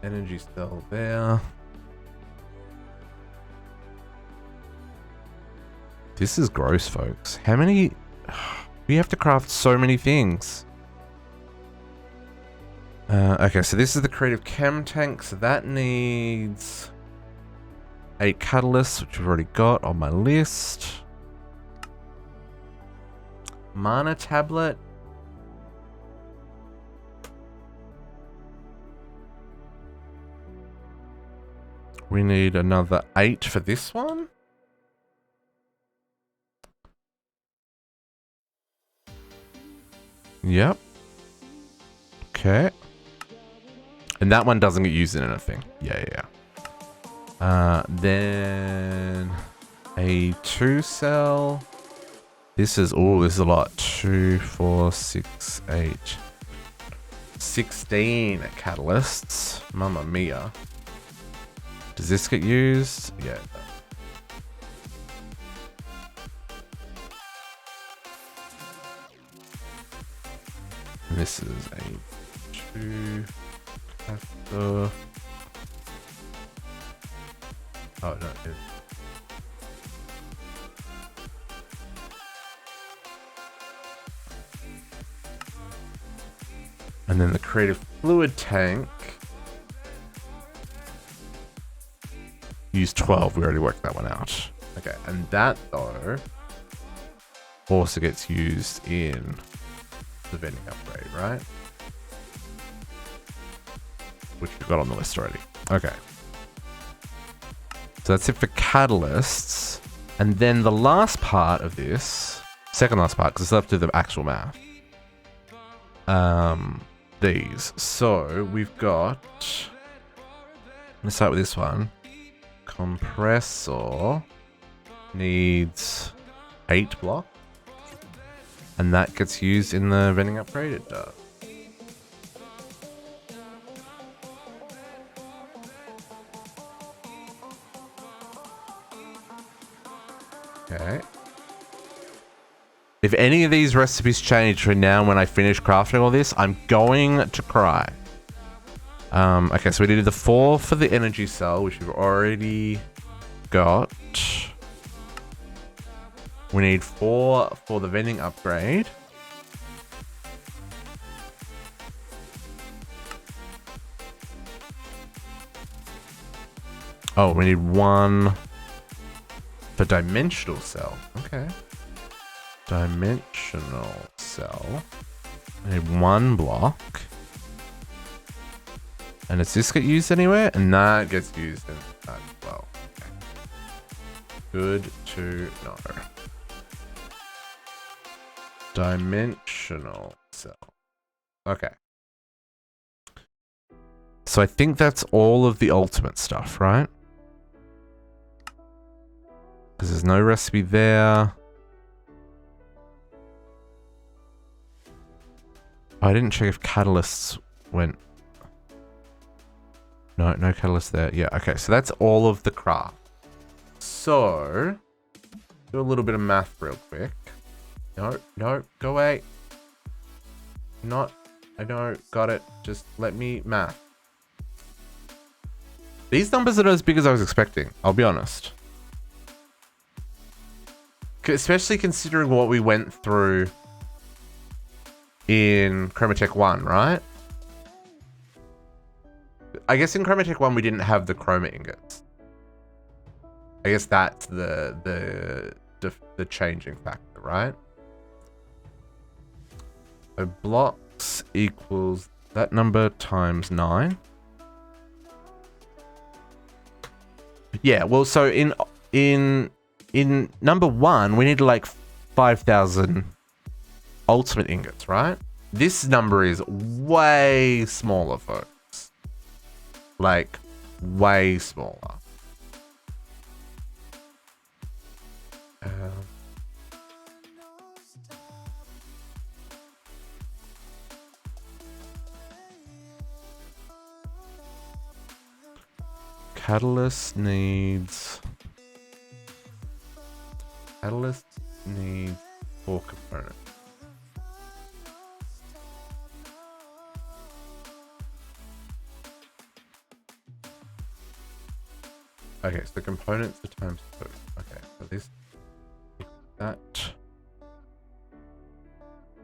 Energy cell there. This is gross, folks. How many... We have to craft so many things. Okay, so this is the creative chem tank. So that needs 8 catalysts, which we've already got on my list. Mana tablet. We need another 8 for this one. Yep. Okay. And that one doesn't get used in anything. Yeah. Then a 2 cell. This is a lot. 2, 4, 6, 8. 16 catalysts. Mamma mia. Does this get used? Yeah. And this is a 2 capacitor. Oh, no. And then the creative fluid tank. Use 12. We already worked that one out. Okay, and that, though, also gets used in the vending upgrade, right? Which we've got on the list already. Okay. So that's it for catalysts. And then the last part of this, second last part, because it's left to the actual math. These. So we've got, let's start with this one. Compressor needs 8 blocks. And that gets used in the vending upgrade? It does. Okay. If any of these recipes change between now and when I finish crafting all this, I'm going to cry. Okay, so we did the 4 for the energy cell, which we've already got. We need 4 for the vending upgrade. Oh, we need 1 for dimensional cell. Okay. Dimensional cell. I need 1 block. And does this get used anywhere? And that gets used in that as well. Okay. Good to know. Dimensional cell. Okay. So I think that's all of the ultimate stuff, right? Because there's no recipe there. I didn't check if catalysts went. No catalyst there. Yeah, okay. So that's all of the craft. So, do a little bit of math real quick. No, go away. I know, got it. Just let me math. These numbers are not as big as I was expecting, I'll be honest. Especially considering what we went through in Chromatech 1, right? I guess in Chromatech 1 we didn't have the chroma ingots. I guess that's the changing factor, right? So blocks equals that number times 9. Yeah, well, so in number 1 we need like 5,000 ultimate ingots, right? This number is way smaller, folks. Like, way smaller. Catalyst needs 4 components. Okay, so the components are times 2. Okay, so this, that.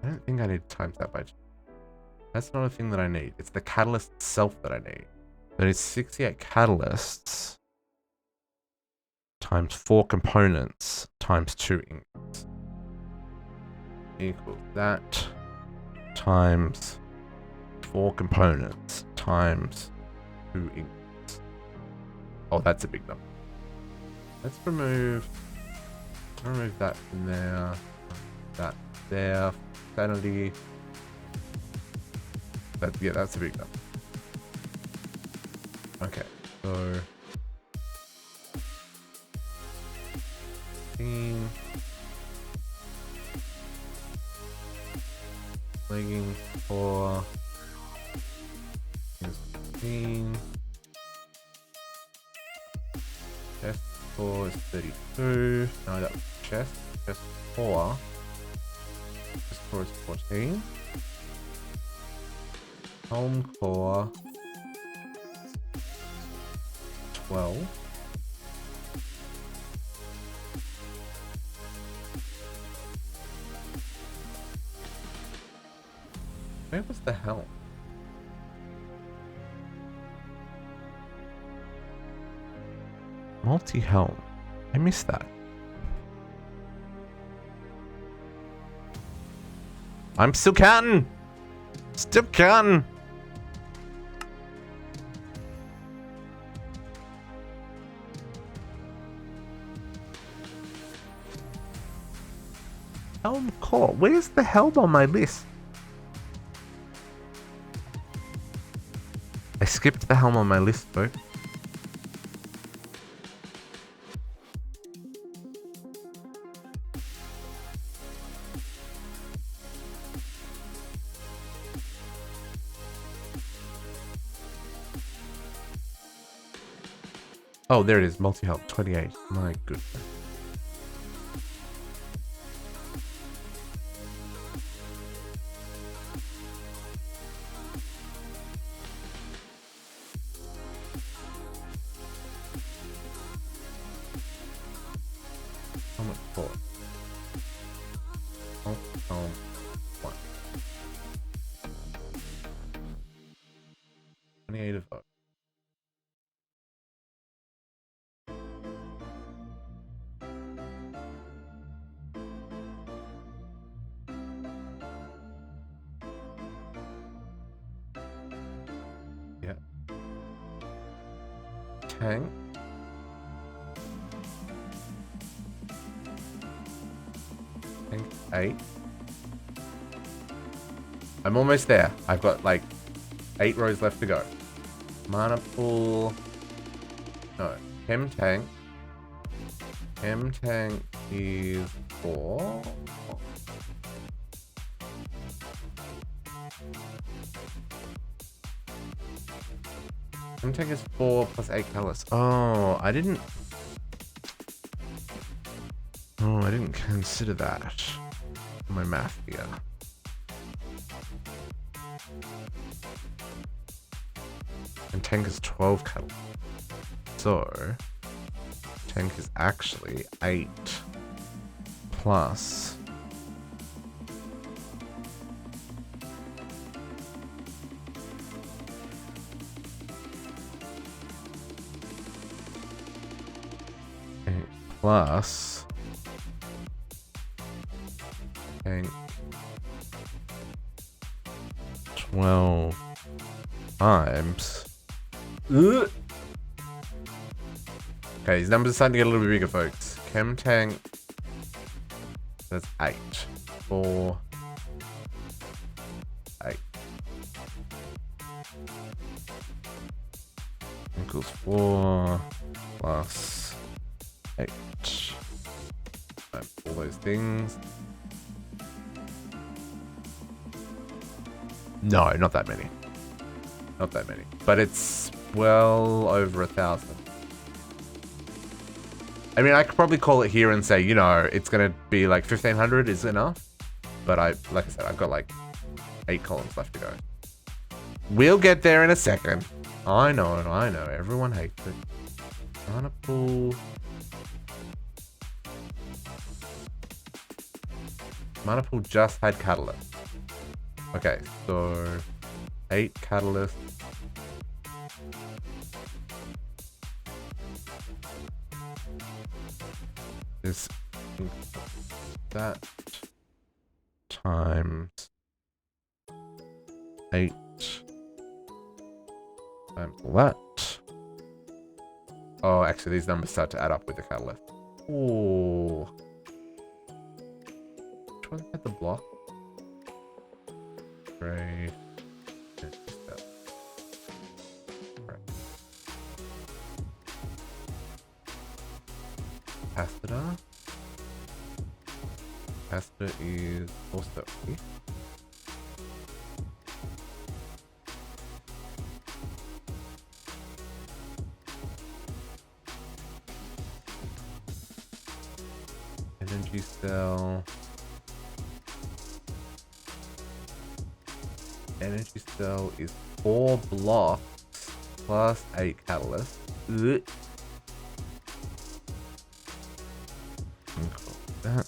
I don't think I need to times that by 2. That's not a thing that I need. It's the catalyst itself that I need. So it's 68 catalysts times 4 components times 2 ingots equals that times 4 components times 2 ingots Oh, that's a big number. Let's remove that from there. That there. Sanity. Yeah, that's a big number. Okay, so 15. Leggings 4. 15. Chest 4 is 32. No, that was chest. Chest 4. Chest 4 is 14. Home core 12. Where was the helm? Multi-helm. I missed that. I'm still counting! Still counting! Helm core. Where's the helm on my list? I skipped the helm on my list, folks. Oh, there it is. Multi-helm 28. My goodness. How much for? Oh, 1. 28 of those. Yeah. Tank. Tank 8. I'm almost there. I've got like 8 rows left to go. Mana pool. No. Chem tank. Chem tank is 4. Chem tank is 4 plus 8 catalysts. Oh, I didn't consider that. My math here. And tank is 12 catalysts. So tank is actually 8 plus 8 plus tank 12 times. Ugh. Okay, these numbers are starting to get a little bit bigger, folks. Chem tank. That's 8. 4. 8. Equals 4 plus 8. All those things. No, not that many. Not that many. But it's well over 1,000. I mean, I could probably call it here and say, you know, it's going to be like 1,500 is enough. But like I said, I've got like 8 columns left to go. We'll get there in a second. I know. Everyone hates it. Mana pool. Mana pool just had catalyst. Okay, so 8 catalysts. Is that times 8 times that Oh, actually, these numbers start to add up with the catalyst. Ooh. Which one had the block? Great. Capacitor. Capacitor is also E. Energy cell. Energy cell is 4 blocks plus 8 catalysts. Ugh. That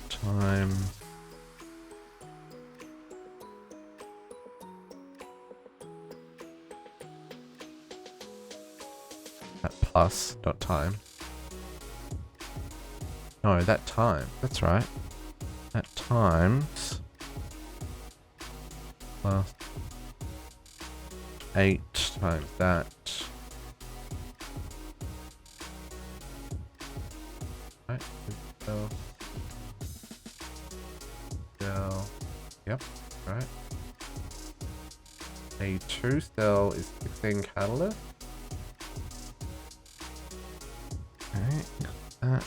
time that plus dot time. No, that time. That's right. That times plus 8 times that. Right. Cell. Yep. Right. A 2 cell is 16 catalyst. Okay. That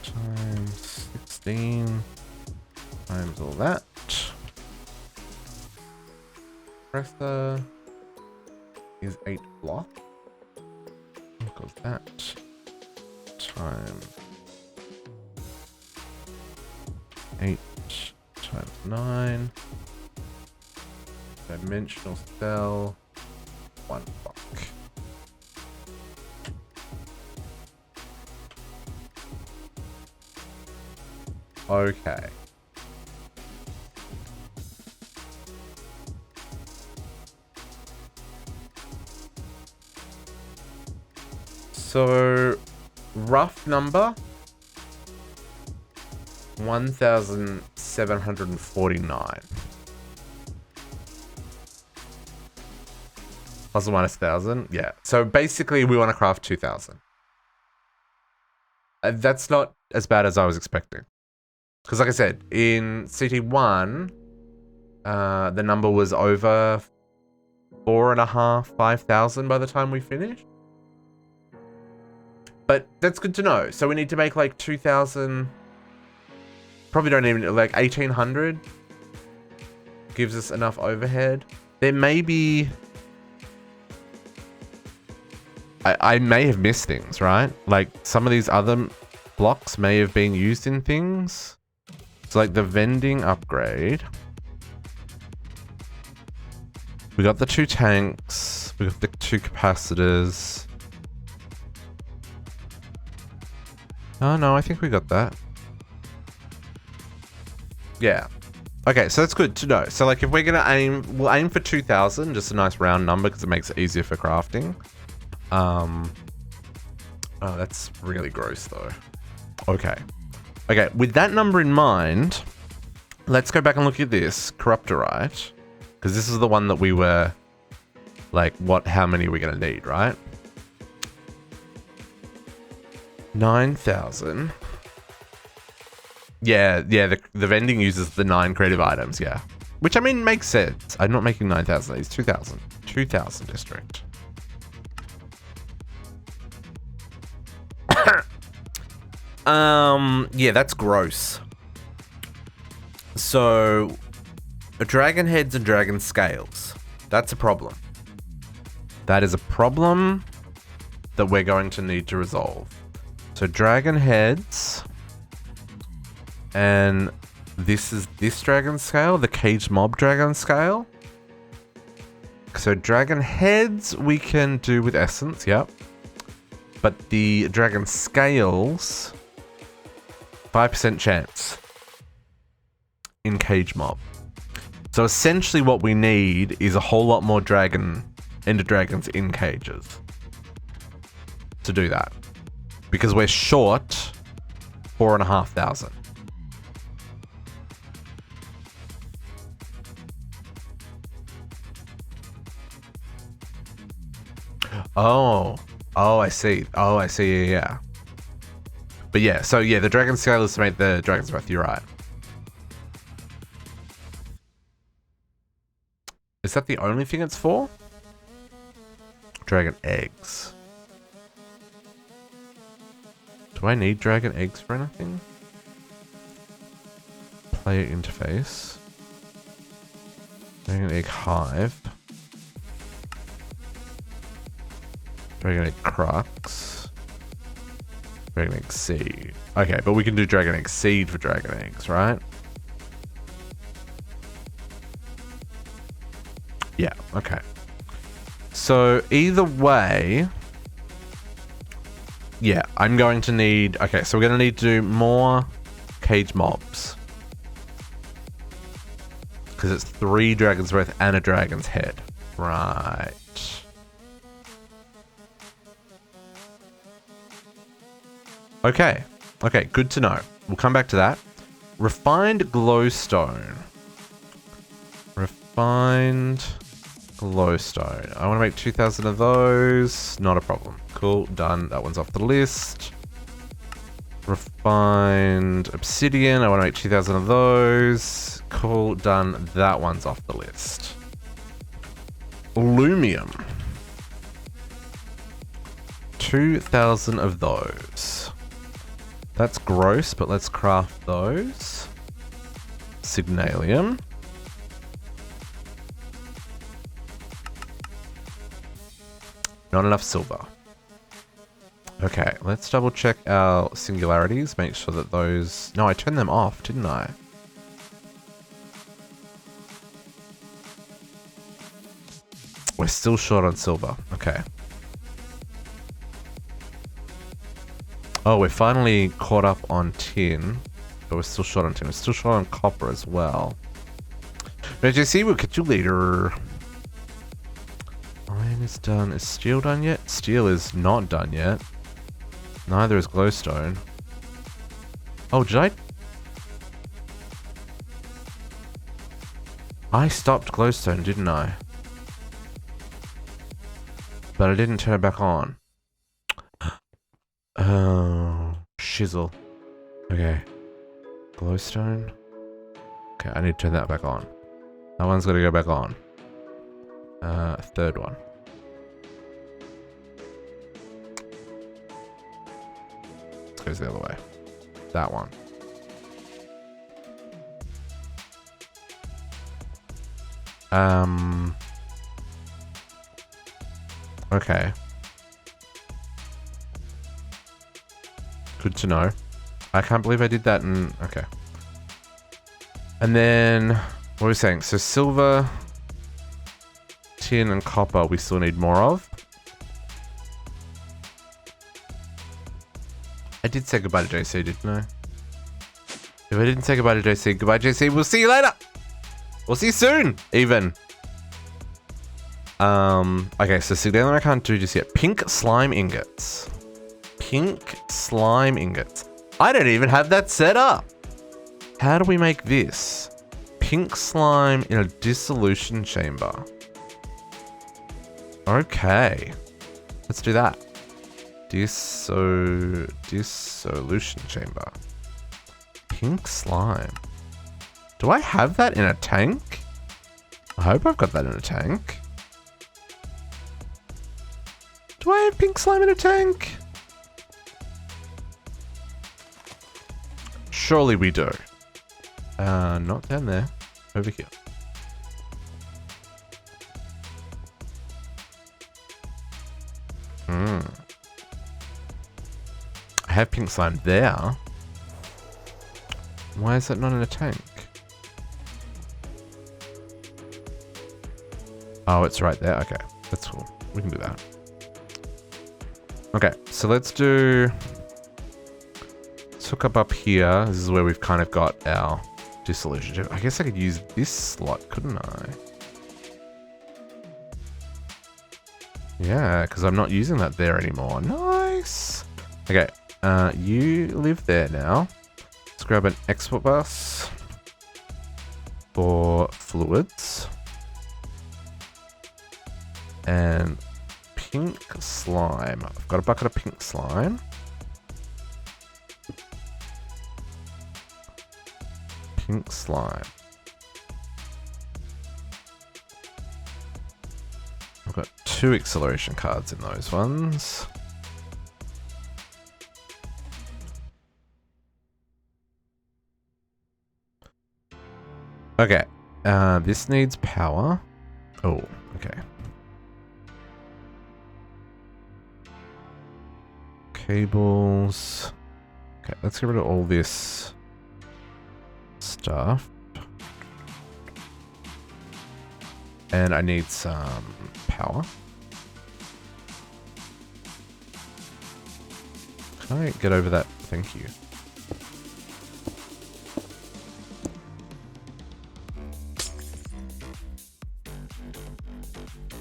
times 16 times all that. Compressor is 8 blocks. Equals that times 8 times 9. Dimensional cell 1 block. Okay. So, rough number 1,749. Plus or minus 1,000. Yeah. So basically we want to craft 2,000. That's not as bad as I was expecting. Because like I said, in CT1, the number was over 4,500, 5,000 by the time we finished. But that's good to know. So we need to make like 2,000. Probably don't even, like 1,800 gives us enough overhead. There may be, I may have missed things, right? Like some of these other blocks may have been used in things. So like the vending upgrade. We got the 2 tanks. We got the 2 capacitors. Oh no, I think we got that. Yeah. Okay, so that's good to know. So like if we're gonna aim, we'll aim for 2,000, just a nice round number because it makes it easier for crafting. Oh, that's really gross though. Okay. Okay, with that number in mind, let's go back and look at this corruptorite, because this is the one that we were like, how many are we gonna need, right? 9,000. Yeah, the vending uses the 9 creative items, yeah. Which I mean makes sense. I'm not making 9,000, it's 2,000. 2,000 district. Yeah, that's gross. So, dragon heads and dragon scales. That's a problem. That is a problem that we're going to need to resolve. So, dragon heads, and this is this dragon scale, the caged mob dragon scale. So, dragon heads we can do with essence, yep. But the dragon scales, 5% chance in cage mob. So essentially what we need is a whole lot more ender dragons in cages to do that. Because we're short 4,500. Oh, Oh, I see. Oh, I see. Yeah. But yeah, so yeah, the dragon scale is to make the dragon's breath. You're right. Is that the only thing it's for? Dragon eggs. Do I need dragon eggs for anything? Player interface. Dragon egg hive. Dragon egg crux. Dragon egg seed. Okay, but we can do dragon egg seed for dragon eggs, right? Yeah, okay. So either way, yeah, I'm going to need, okay, so we're going to need to do more cage mobs. Because it's 3 dragon's breath and a dragon's head. Right. Okay. Okay, good to know. We'll come back to that. Refined glowstone. Refined glowstone. I want to make 2,000 of those. Not a problem. Cool, done. That one's off the list. Refined obsidian. I want to make 2,000 of those. Cool, done. That one's off the list. Lumium. 2,000 of those. That's gross, but let's craft those. Signalium. Not enough silver. Okay, let's double check our singularities. Make sure that those... No, I turned them off, didn't I? We're still short on silver. Okay. Oh, we're finally caught up on tin. But we're still short on tin. We're still short on copper as well. No, JC, we'll get you later. Iron is done. Is steel done yet? Steel is not done yet. Neither is glowstone. Oh, did I stopped glowstone, didn't I? But I didn't turn it back on. Oh, shizzle. Okay. Glowstone. Okay, I need to turn that back on. That one's got to go back on. Third one. This goes the other way. That one. Okay. Good to know. I can't believe I did that and... Okay. And then... What were we saying? So silver, tin and copper we still need more of. I did say goodbye to JC, didn't I? If I didn't say goodbye to JC, goodbye JC. We'll see you later! We'll see you soon, even. Okay, so Signalium I can't do just yet. Pink slime ingots. Pink slime ingots. I don't even have that set up. How do we make this? Pink slime in a dissolution chamber. Okay. Let's do that. Dissolution chamber. Pink slime. Do I have that in a tank? I hope I've got that in a tank. Do I have pink slime in a tank? Surely we do. Not down there. Over here. I have pink slime there. Why is that not in a tank? Oh, it's right there. Okay, that's cool. We can do that. Okay, so let's do... Let's hook up here. This is where we've kind of got our dissolution. I guess I could use this slot, couldn't I? Yeah, because I'm not using that there anymore. Nice! Okay, you live there now. Let's grab an export bus for fluids. And Pink slime. I've got a bucket of pink slime. Pink slime. I've got 2 acceleration cards in those ones. Okay. This needs power. Oh, okay. Cables. Okay, let's get rid of all this stuff. And I need some power. Can I get over that? Thank you.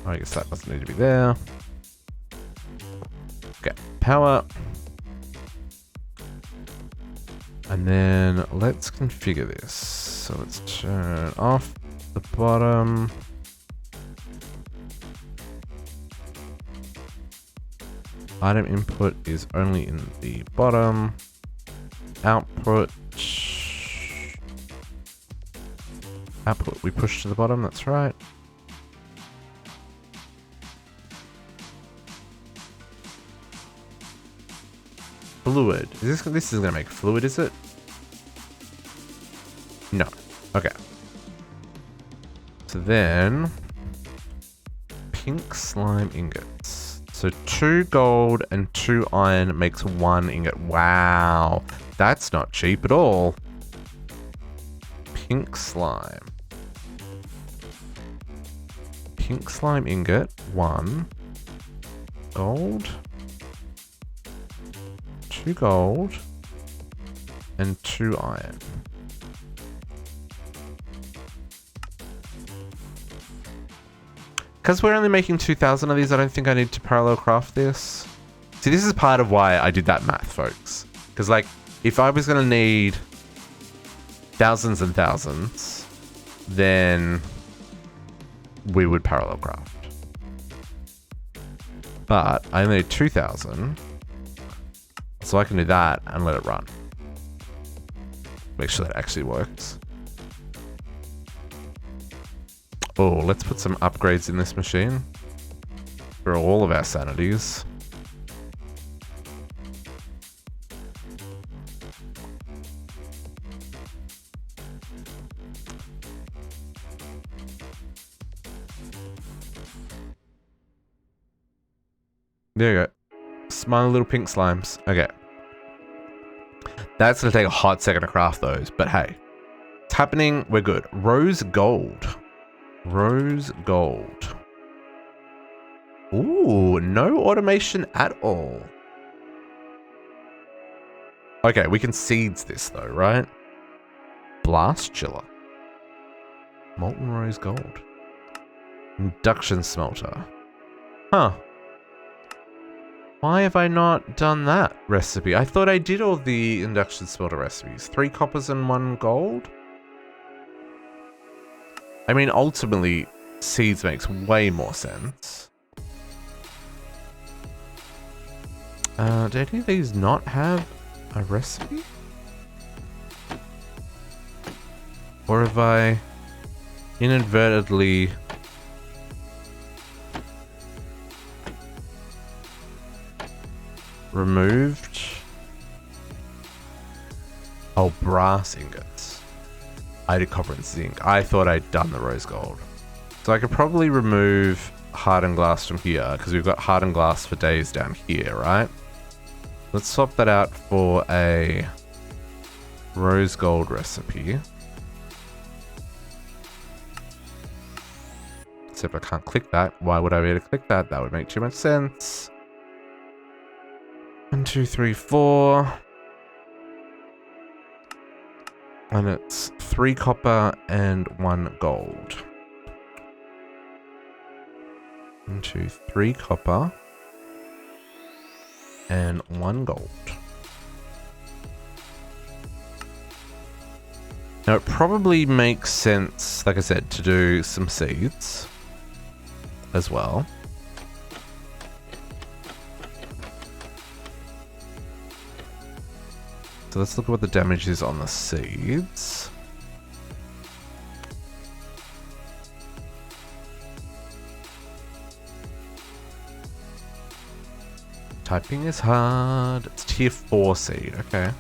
I guess that doesn't need to be there. Okay, power. And then let's configure this. So let's turn off the bottom. Item input is only in the bottom. Output. Output we push to the bottom, that's right. Fluid. This is gonna make fluid, is it? No. Okay. So then pink slime ingots. So 2 gold and 2 iron makes 1 ingot. Wow. That's not cheap at all. Pink slime. Pink slime ingot, 1 gold. 2 gold and 2 iron. Because we're only making 2,000 of these, I don't think I need to parallel craft this. See, this is part of why I did that math, folks. Because, like, if I was going to need thousands and thousands, then we would parallel craft. But I only need 2,000. So I can do that and let it run. Make sure that actually works. Oh, let's put some upgrades in this machine for all of our sanities. There you go. Smiley little pink slimes. Okay. That's going to take a hot second to craft those, but hey. It's happening. We're good. Rose gold. Rose gold. Ooh, no automation at all. Okay, we can seeds this though, right? Blast chiller. Molten rose gold. Induction smelter. Huh. Why have I not done that recipe? I thought I did all the induction smelter recipes. 3 coppers and 1 gold? I mean, ultimately, seeds makes way more sense. Do any of these not have a recipe? Or have I inadvertently removed? Oh, brass ingots. I did copper and zinc. I thought I'd done the rose gold. So I could probably remove hardened glass from here because we've got hardened glass for days down here, right? Let's swap that out for a rose gold recipe. Except I can't click that. Why would I be able to click that? That would make too much sense. 1, 2, 3, 4. And it's 3 copper and 1 gold. 1, 2, 3 copper and 1 gold. Now it probably makes sense, like I said, to do some seeds as well. So let's look at what the damage is on the seeds. Typing is hard. It's tier 4 seed, okay.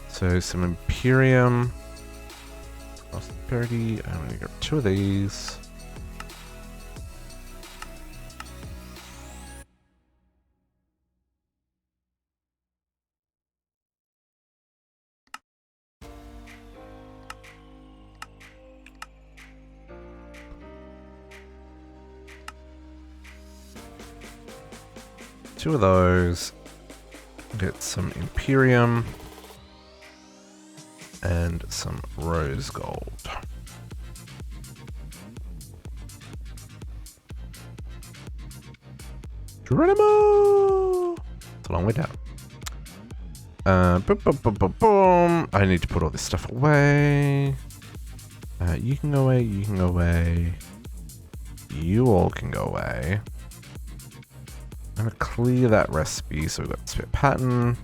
So some Imperium. Prosperity. I'm gonna grab 2 of these. Two of those. Get some Imperium. And some rose gold. Geronimo! It's a long way down. Boom, boom, boom, boom, boom. I need to put all this stuff away. You can go away, you can go away. You all can go away. I'm gonna clear that recipe, so we've got spit pattern.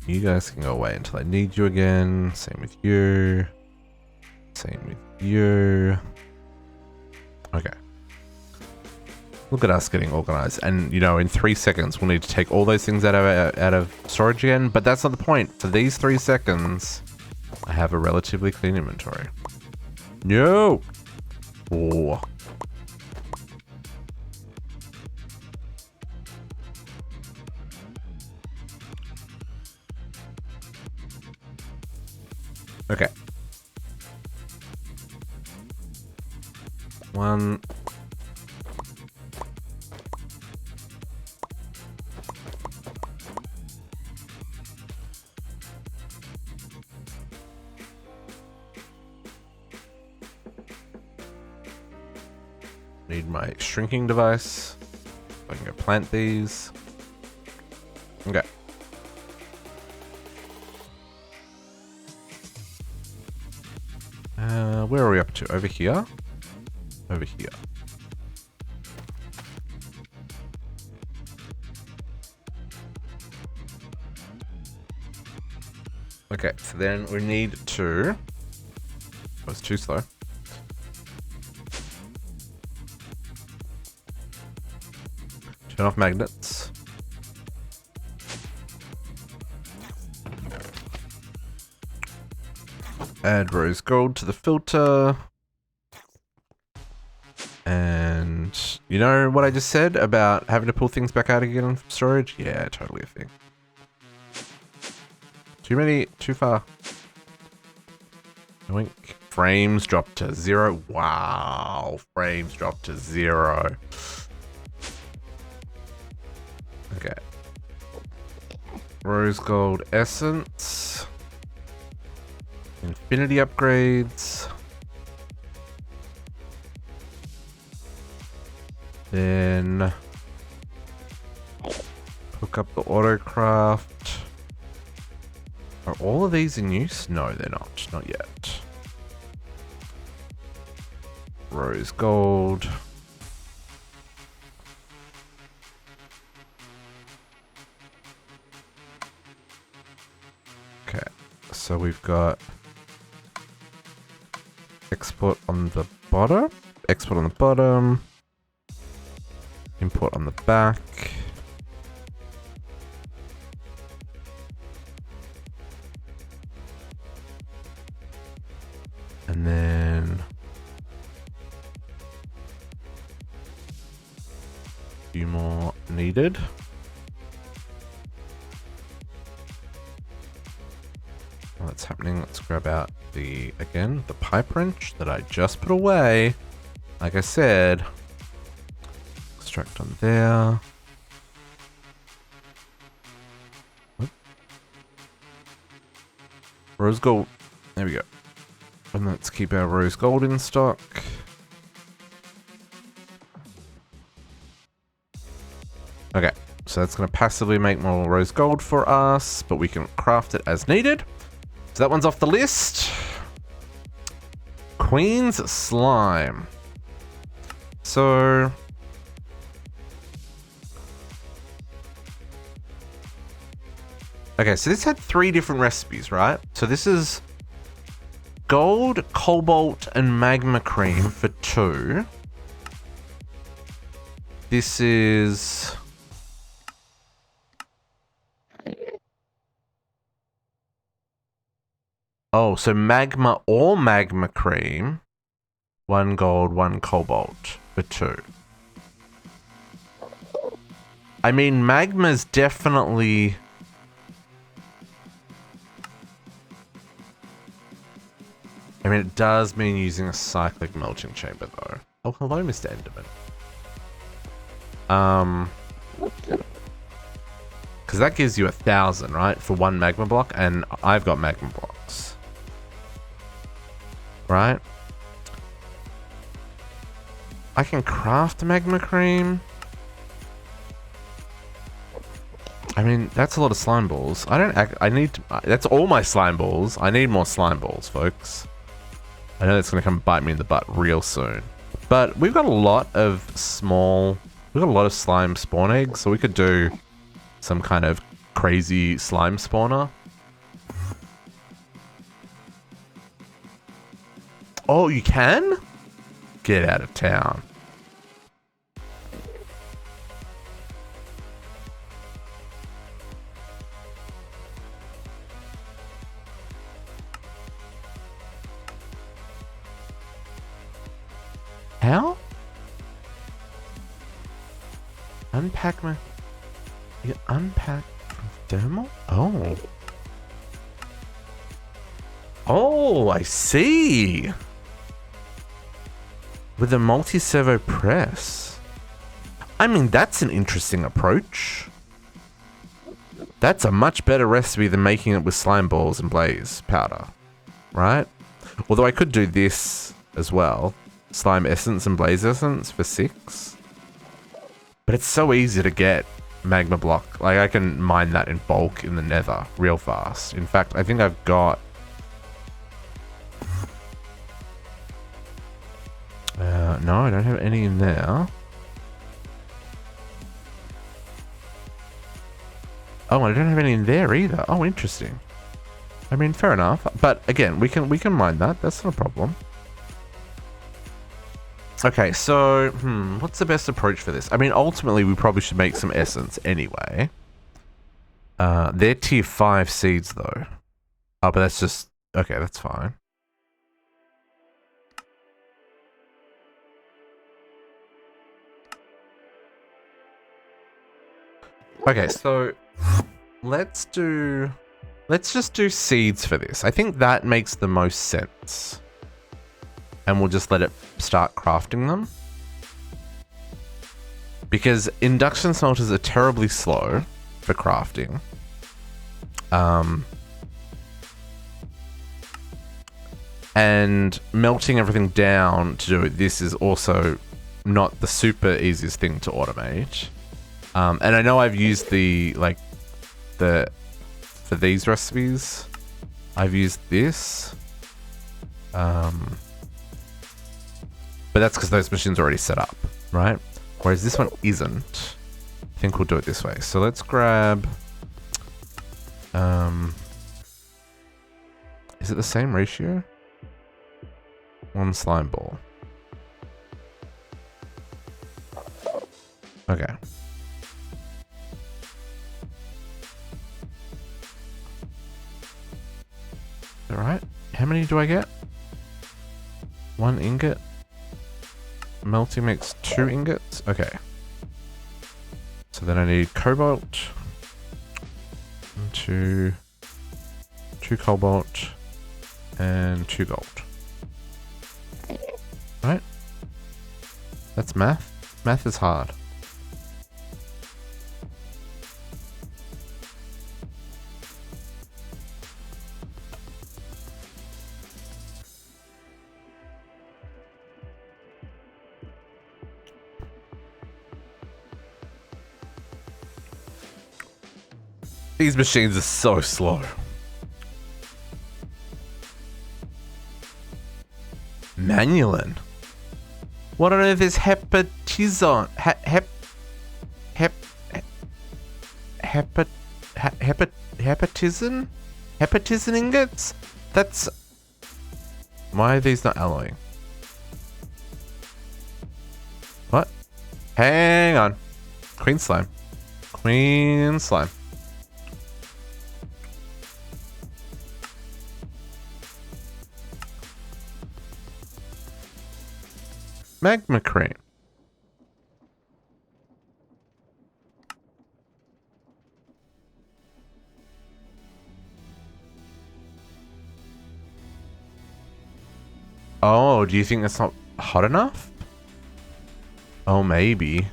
You guys can go away until I need you again. Same with you. Same with you. Okay. Look at us getting organized. And, you know, in 3 seconds, we'll need to take all those things out of storage again. But that's not the point. For these 3 seconds, I have a relatively clean inventory. No! Oh. Okay. 1. Need my shrinking device. I can go plant these. Okay. Where are we up to? Over here? Over here. Okay, so then we need to... Oh, it's too slow. Turn off magnets. Add rose gold to the filter. And you know what I just said about having to pull things back out again from storage? Yeah, totally a thing. Too many, too far. Yoink. Frames dropped to 0. Wow, frames dropped to 0. Okay. Rose gold essence. Infinity upgrades. Then hook up the autocraft. Are all of these in use? No, they're not. Not yet. Rose gold. Okay, so we've got export on the bottom, export on the bottom, import on the back. And then a few more needed. While that's happening, let's grab out the pipe wrench that I just put away. Like I said, extract on there. What? Rose gold. There we go. And let's keep our rose gold in stock. Okay, so that's going to passively make more rose gold for us, but we can craft it as needed. So that one's off the list. Queen's slime. So Okay, so this had 3 different recipes, right? So this is gold, cobalt, and magma cream for 2. This is... Oh, so magma or magma cream. 1 gold, 1 cobalt for 2. I mean, magma's definitely... I mean, it does mean using a cyclic melting chamber, though. Oh, hello, Mr. Enderman. Because that gives you 1,000, right? For 1 magma block, and I've got magma blocks. Right? I can craft magma cream. I mean, that's a lot of slime balls. I need to, that's all my slime balls. I need more slime balls, folks. I know that's going to come bite me in the butt real soon. But we've got a lot of we've got a lot of slime spawn eggs, so we could do some kind of crazy slime spawner. Oh, you can? Get out of town. How? Unpack my... You unpack thermal? Oh. Oh, I see. With a multi-servo press. I mean, that's an interesting approach. That's a much better recipe than making it with slime balls and blaze powder. Right? Although I could do this as well. Slime essence and blaze essence for 6. But it's so easy to get magma block. Like, I can mine that in bulk in the nether real fast. In fact, I think I've got... no, I don't have any in there. Oh, I don't have any in there either. Oh, interesting. I mean, fair enough. But again, we can mine that. That's not a problem. Okay, so, what's the best approach for this? I mean, ultimately, we probably should make some essence anyway. They're tier 5 seeds, though. Oh, but that's just... Okay, that's fine. Okay, so, let's just do seeds for this. I think that makes the most sense. And we'll just let it start crafting them. Because induction smelters are terribly slow for crafting. And melting everything down to do this is also not the super easiest thing to automate. And I know I've used for these recipes, I've used this. But that's because those machines are already set up, right? Whereas this one isn't. I think we'll do it this way. So let's grab... is it the same ratio? 1 slime ball. Okay. Alright. How many do I get? 1 ingot. Melting makes 2 ingots. Okay. So then I need cobalt. 2 cobalt. And 2 gold. Right? That's math. Math is hard. These machines are so slow. Manulin. What on earth is hepatizon? hepatizen ingots? That's... Why are these not alloying? What? Hang on. Queen slime. Queen slime. Magma cream. Oh, do you think that's not hot enough? Oh, maybe.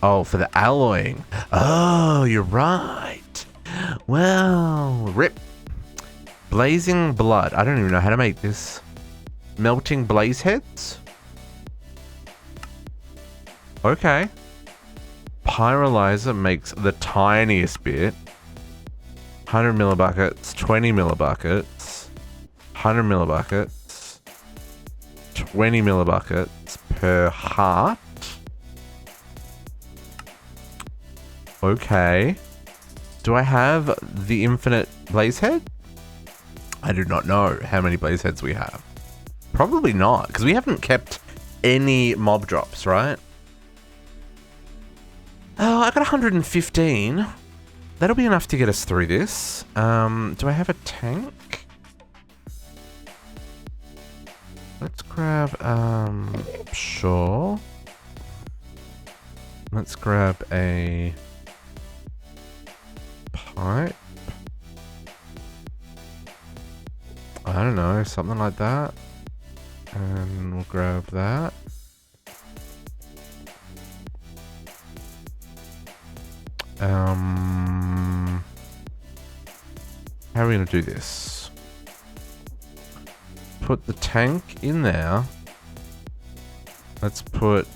Oh, for the alloying. Oh, you're right. Well, rip. Blazing blood. I don't even know how to make this. Melting blaze heads? Okay. Pyrolyzer makes the tiniest bit. 100 millibuckets, 20 millibuckets, 100 millibuckets, 20 millibuckets per heart. Okay. Do I have the infinite blaze head? I do not know how many blaze heads we have. Probably not, because we haven't kept any mob drops, right? Oh, I got 115. That'll be enough to get us through this. Do I have a tank? Let's grab, sure. Let's grab a pipe. I don't know, something like that. And we'll grab that. How are we going to do this? Put the tank in there. Let's put...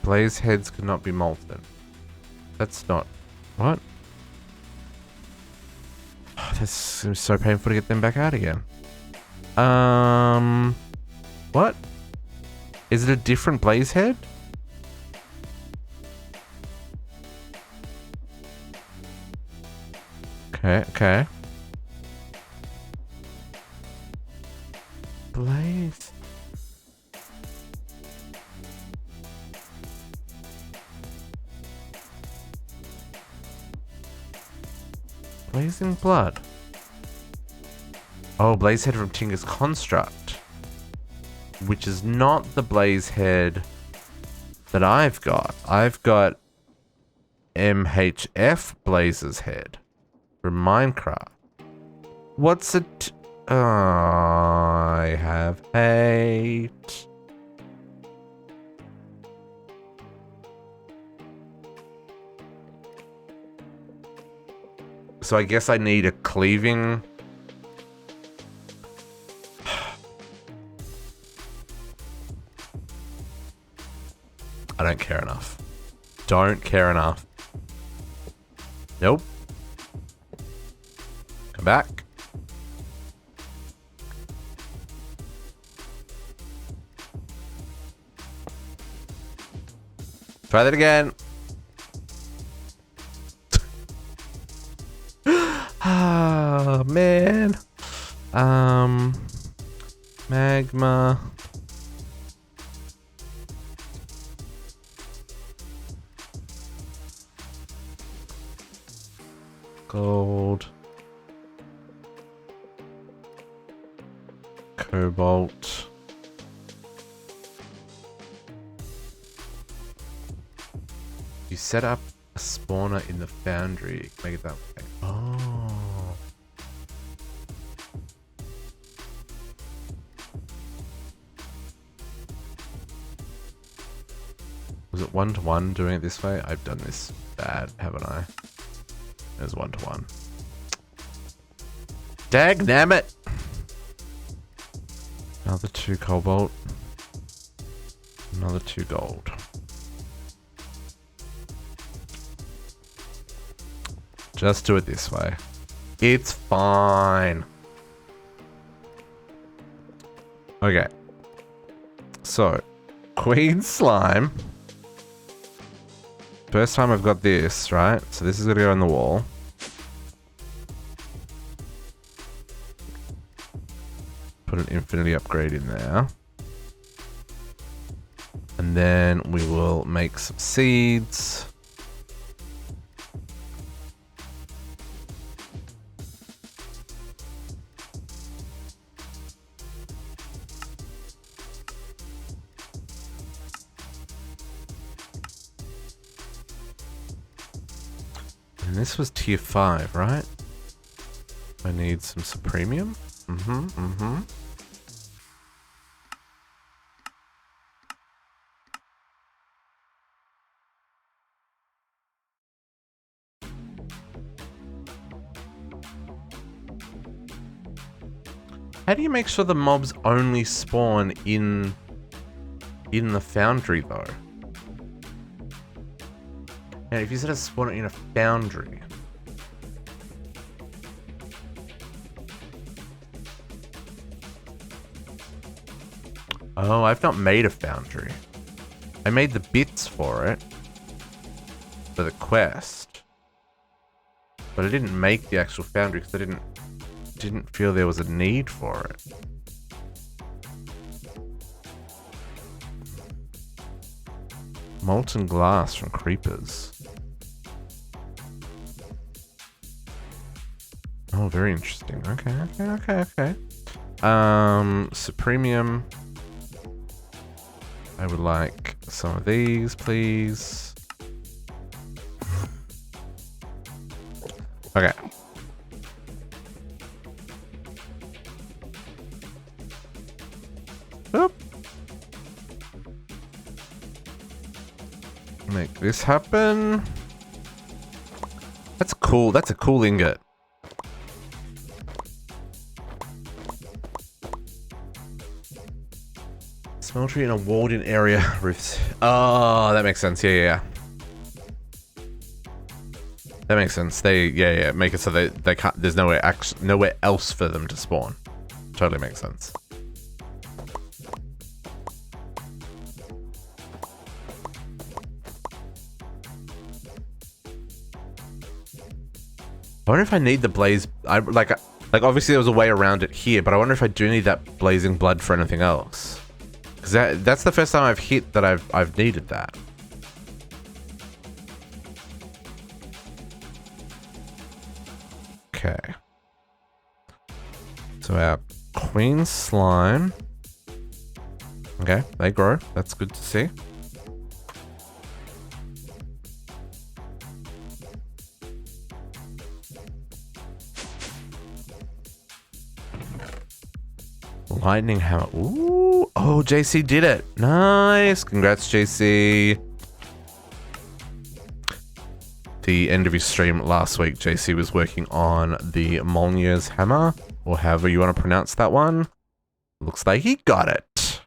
Blaze heads could not be molten. That's not... What? Oh, this seems so painful to get them back out again. What? Is it a different blaze head? Okay. Blaze. Blazing blood. Oh, blaze head from Tinker's Construct. Which is not the blaze head that I've got. I've got MHF Blazer's head from Minecraft. What's it? I have hate. So I guess I need a cleaving. I don't care enough. Don't care enough. Nope. Come back. Try that again. Ah, man. Magma. Gold. Cobalt. You set up a spawner in the foundry. Make it that way. Oh. Was it 1-to-1 doing it this way? I've done this bad, haven't I? It was 1-to-1. Dagnammit! Another 2 cobalt. Another 2 gold. Just do it this way. It's fine. Okay. So, Queen slime. First time I've got this, right? So this is gonna go on the wall. Put an infinity upgrade in there. And then we will make some seeds. And this was tier 5, right? I need some supremium. How do you make sure the mobs only spawn in the foundry though? And if you said to spawn it in a foundry. Oh, I've not made a foundry. I made the bits for it. For the quest. But I didn't make the actual foundry because I didn't feel there was a need for it. Molten glass from creepers. Oh, very interesting. Okay. Supremium. I would like some of these, please. Okay. Oop. Make this happen. That's cool. That's a cool ingot. Smeltery in a walled-in area. Roofs. Oh, that makes sense. Yeah. That makes sense. They make it so they can't. There's nowhere else for them to spawn. Totally makes sense. I wonder if I need the blaze. Like obviously there was a way around it here, but I wonder if I do need that blazing blood for anything else. Because that's the first time I've hit that I've needed that. Okay. So our queen slime. Okay, they grow. That's good to see. Lightning hammer. Ooh. Oh, JC did it. Nice. Congrats, JC. The end of his stream last week, JC was working on the Mjolnir's hammer, or however you want to pronounce that one. Looks like he got it.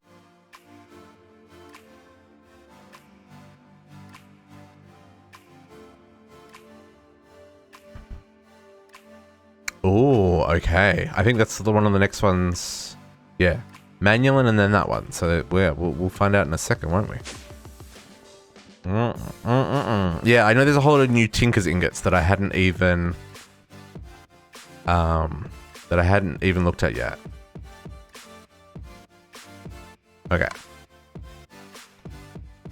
Oh, okay. I think that's the one on the next one's. Yeah, Manuelin and then that one. So yeah, we'll find out in a second, won't we? Yeah, I know there's a whole lot of new Tinker's ingots that I hadn't even looked at yet. Okay.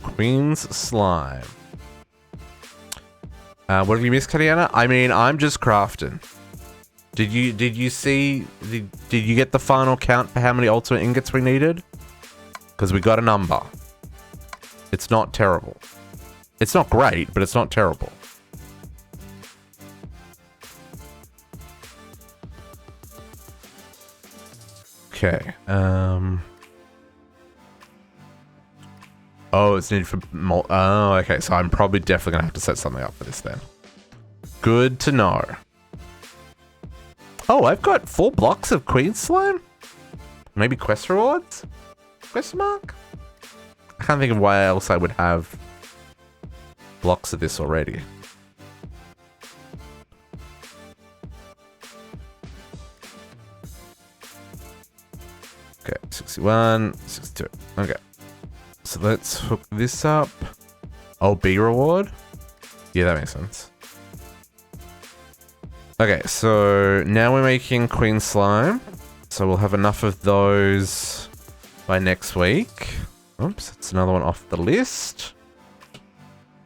Queen's slime. What have you missed, Katiana? I mean, I'm just crafting. Did you see? Did you get the final count for how many ultimate ingots we needed? Because we got a number. It's not terrible. It's not great, but it's not terrible. Okay. Oh, it's needed for oh, okay. So I'm probably definitely gonna have to set something up for this then. Good to know. Oh, I've got 4 blocks of queen slime? Maybe quest rewards? Question mark? I can't think of why else I would have blocks of this already. Okay, 61, 62. Okay. So let's hook this up. Oh, B reward? Yeah, that makes sense. Okay, so now we're making queen slime. So we'll have enough of those by next week. Oops, that's another one off the list.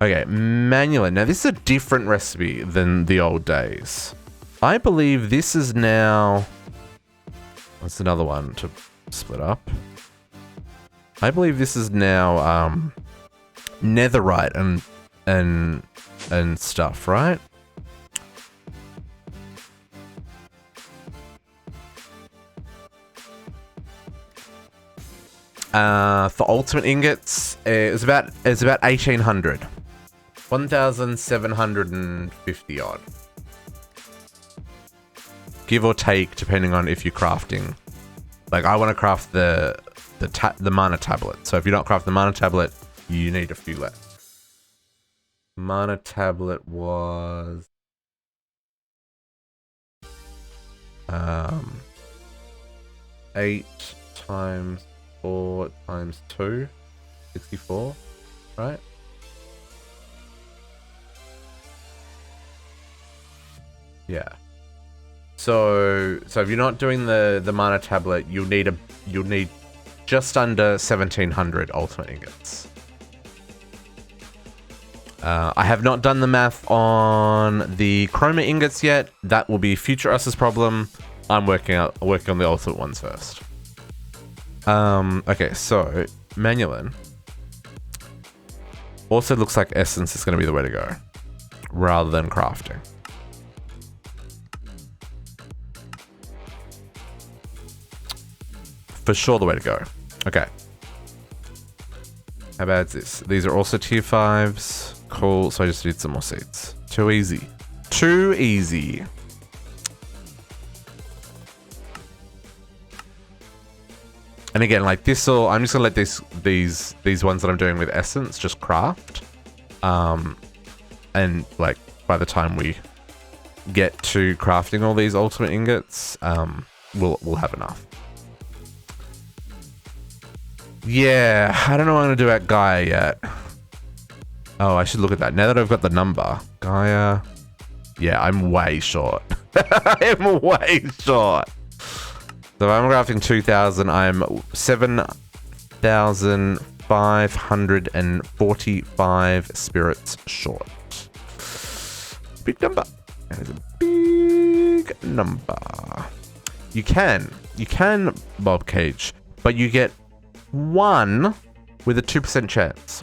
Okay, manually. Now this is a different recipe than the old days. I believe this is now... That's another one to split up. I believe this is now netherite and stuff, right? For ultimate ingots, it's about 1800, 1750 odd, give or take, depending on if you're crafting. Like I want to craft the mana tablet. So if you don't craft the mana tablet, you need a few left. Mana tablet was 8 times 4 times 2, 64, right? Yeah. So if you're not doing the mana tablet, you'll need just under 1700 ultimate ingots. I have not done the math on the Chroma ingots yet. That will be future us's problem. I'm working on the ultimate ones first. Okay, so Manulin also looks like essence is going to be the way to go, rather than crafting. For sure, the way to go. Okay. How bad is this? These are also tier 5s. Cool. So I just need some more seeds. Too easy. Too easy. And again, like this, I'm just gonna let these ones that I'm doing with essence just craft. And like by the time we get to crafting all these ultimate ingots, we'll have enough. Yeah, I don't know what I'm gonna do at Gaia yet. Oh, I should look at that. Now that I've got the number. Gaia. Yeah, I'm way short. I'm way short. So if I'm crafting 2,000, I'm 7,545 spirits short. Big number. That is a big number. You can Bob Cage, but you get 1 with a 2% chance.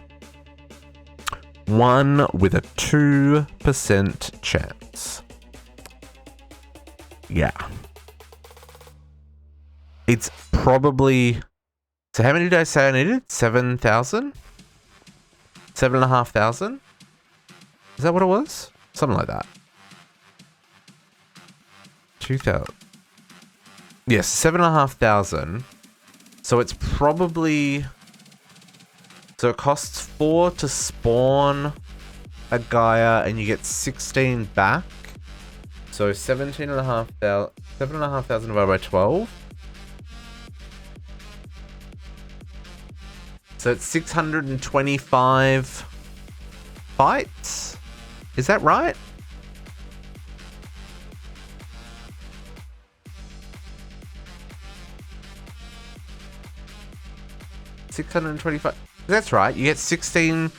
1 with a 2% chance. Yeah. It's probably... So how many did I say I needed? 7,000? 7,500? Is that what it was? Something like that. 2,000. Yes, 7,500. So it's probably... So it costs 4 to spawn a Gaia and you get 16 back. So 7,500 divided by 12. So it's 625 fights? Is that right? $625. That's right. You get 16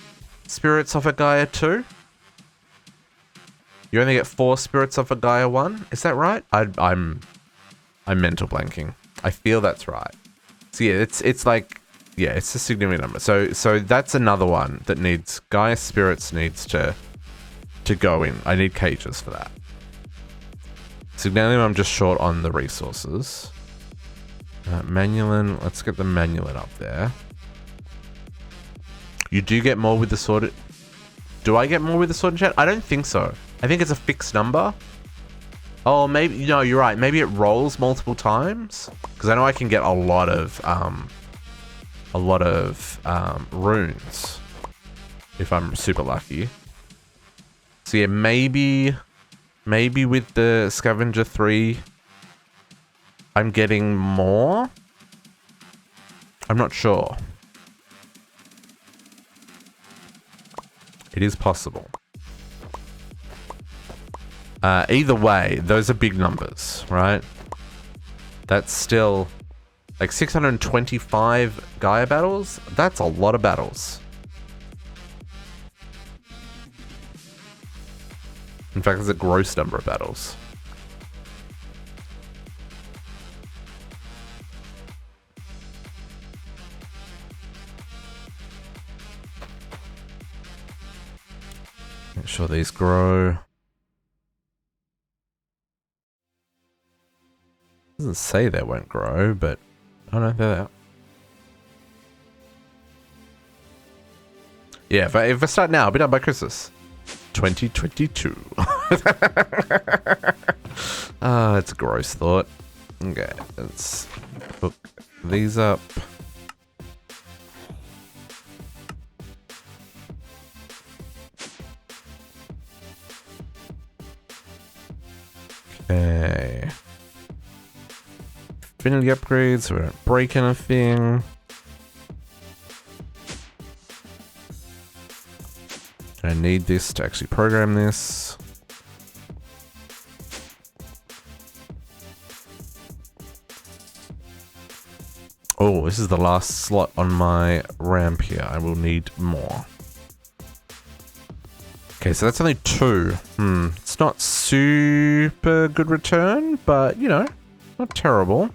spirits off a Gaia 2. You only get 4 spirits off a Gaia 1. Is that right? I'm mental blanking. I feel that's right. So yeah, it's like, yeah, it's a significant number. So that's another one that needs Gaia spirits needs to go in. I need cages for that. Signalium, I'm just short on the resources. Manulin, let's get the Manulin up there. You do get more with the sword. Do I get more with the sword in chat? I don't think so. I think it's a fixed number. Oh, maybe, no, you're right. Maybe it rolls multiple times. Because I know I can get a lot of runes if I'm super lucky. So yeah, maybe with the Scavenger 3, I'm getting more. I'm not sure. It is possible. Either way, those are big numbers, right? That's still like 625 Gaia battles. That's a lot of battles. In fact, it's a gross number of battles. Make sure these grow. Doesn't say they won't grow, but I don't know, they're there. Yeah, if I start now, I'll be done by Christmas. 2022. Ah, it's a gross thought. Okay, let's hook these up. Okay. Infinity upgrades, so we don't break anything. I need this to actually program this. Oh, this is the last slot on my ramp here. I will need more. Okay, so that's only 2. It's not super good return, but, you know, not terrible.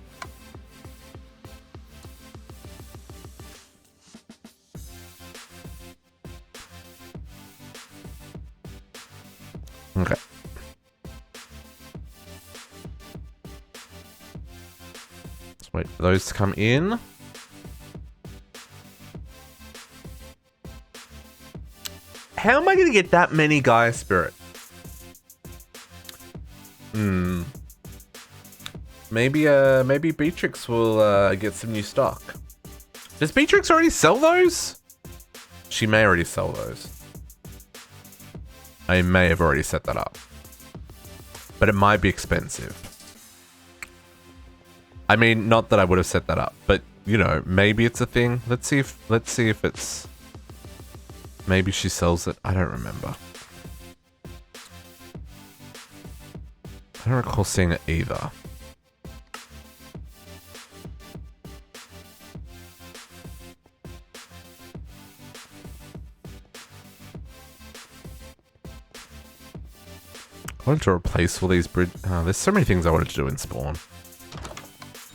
Okay. Let's wait for those to come in. How am I going to get that many Gaia Spirit? Maybe Beatrix will get some new stock. Does Beatrix already sell those? She may already sell those. I may have already set that up. But it might be expensive. I mean, not that I would have set that up, but you know, maybe it's a thing. Let's see if it's... Maybe she sells it. I don't remember. I don't recall seeing it either. I wanted to replace all these bridge... Oh, there's so many things I wanted to do in Spawn.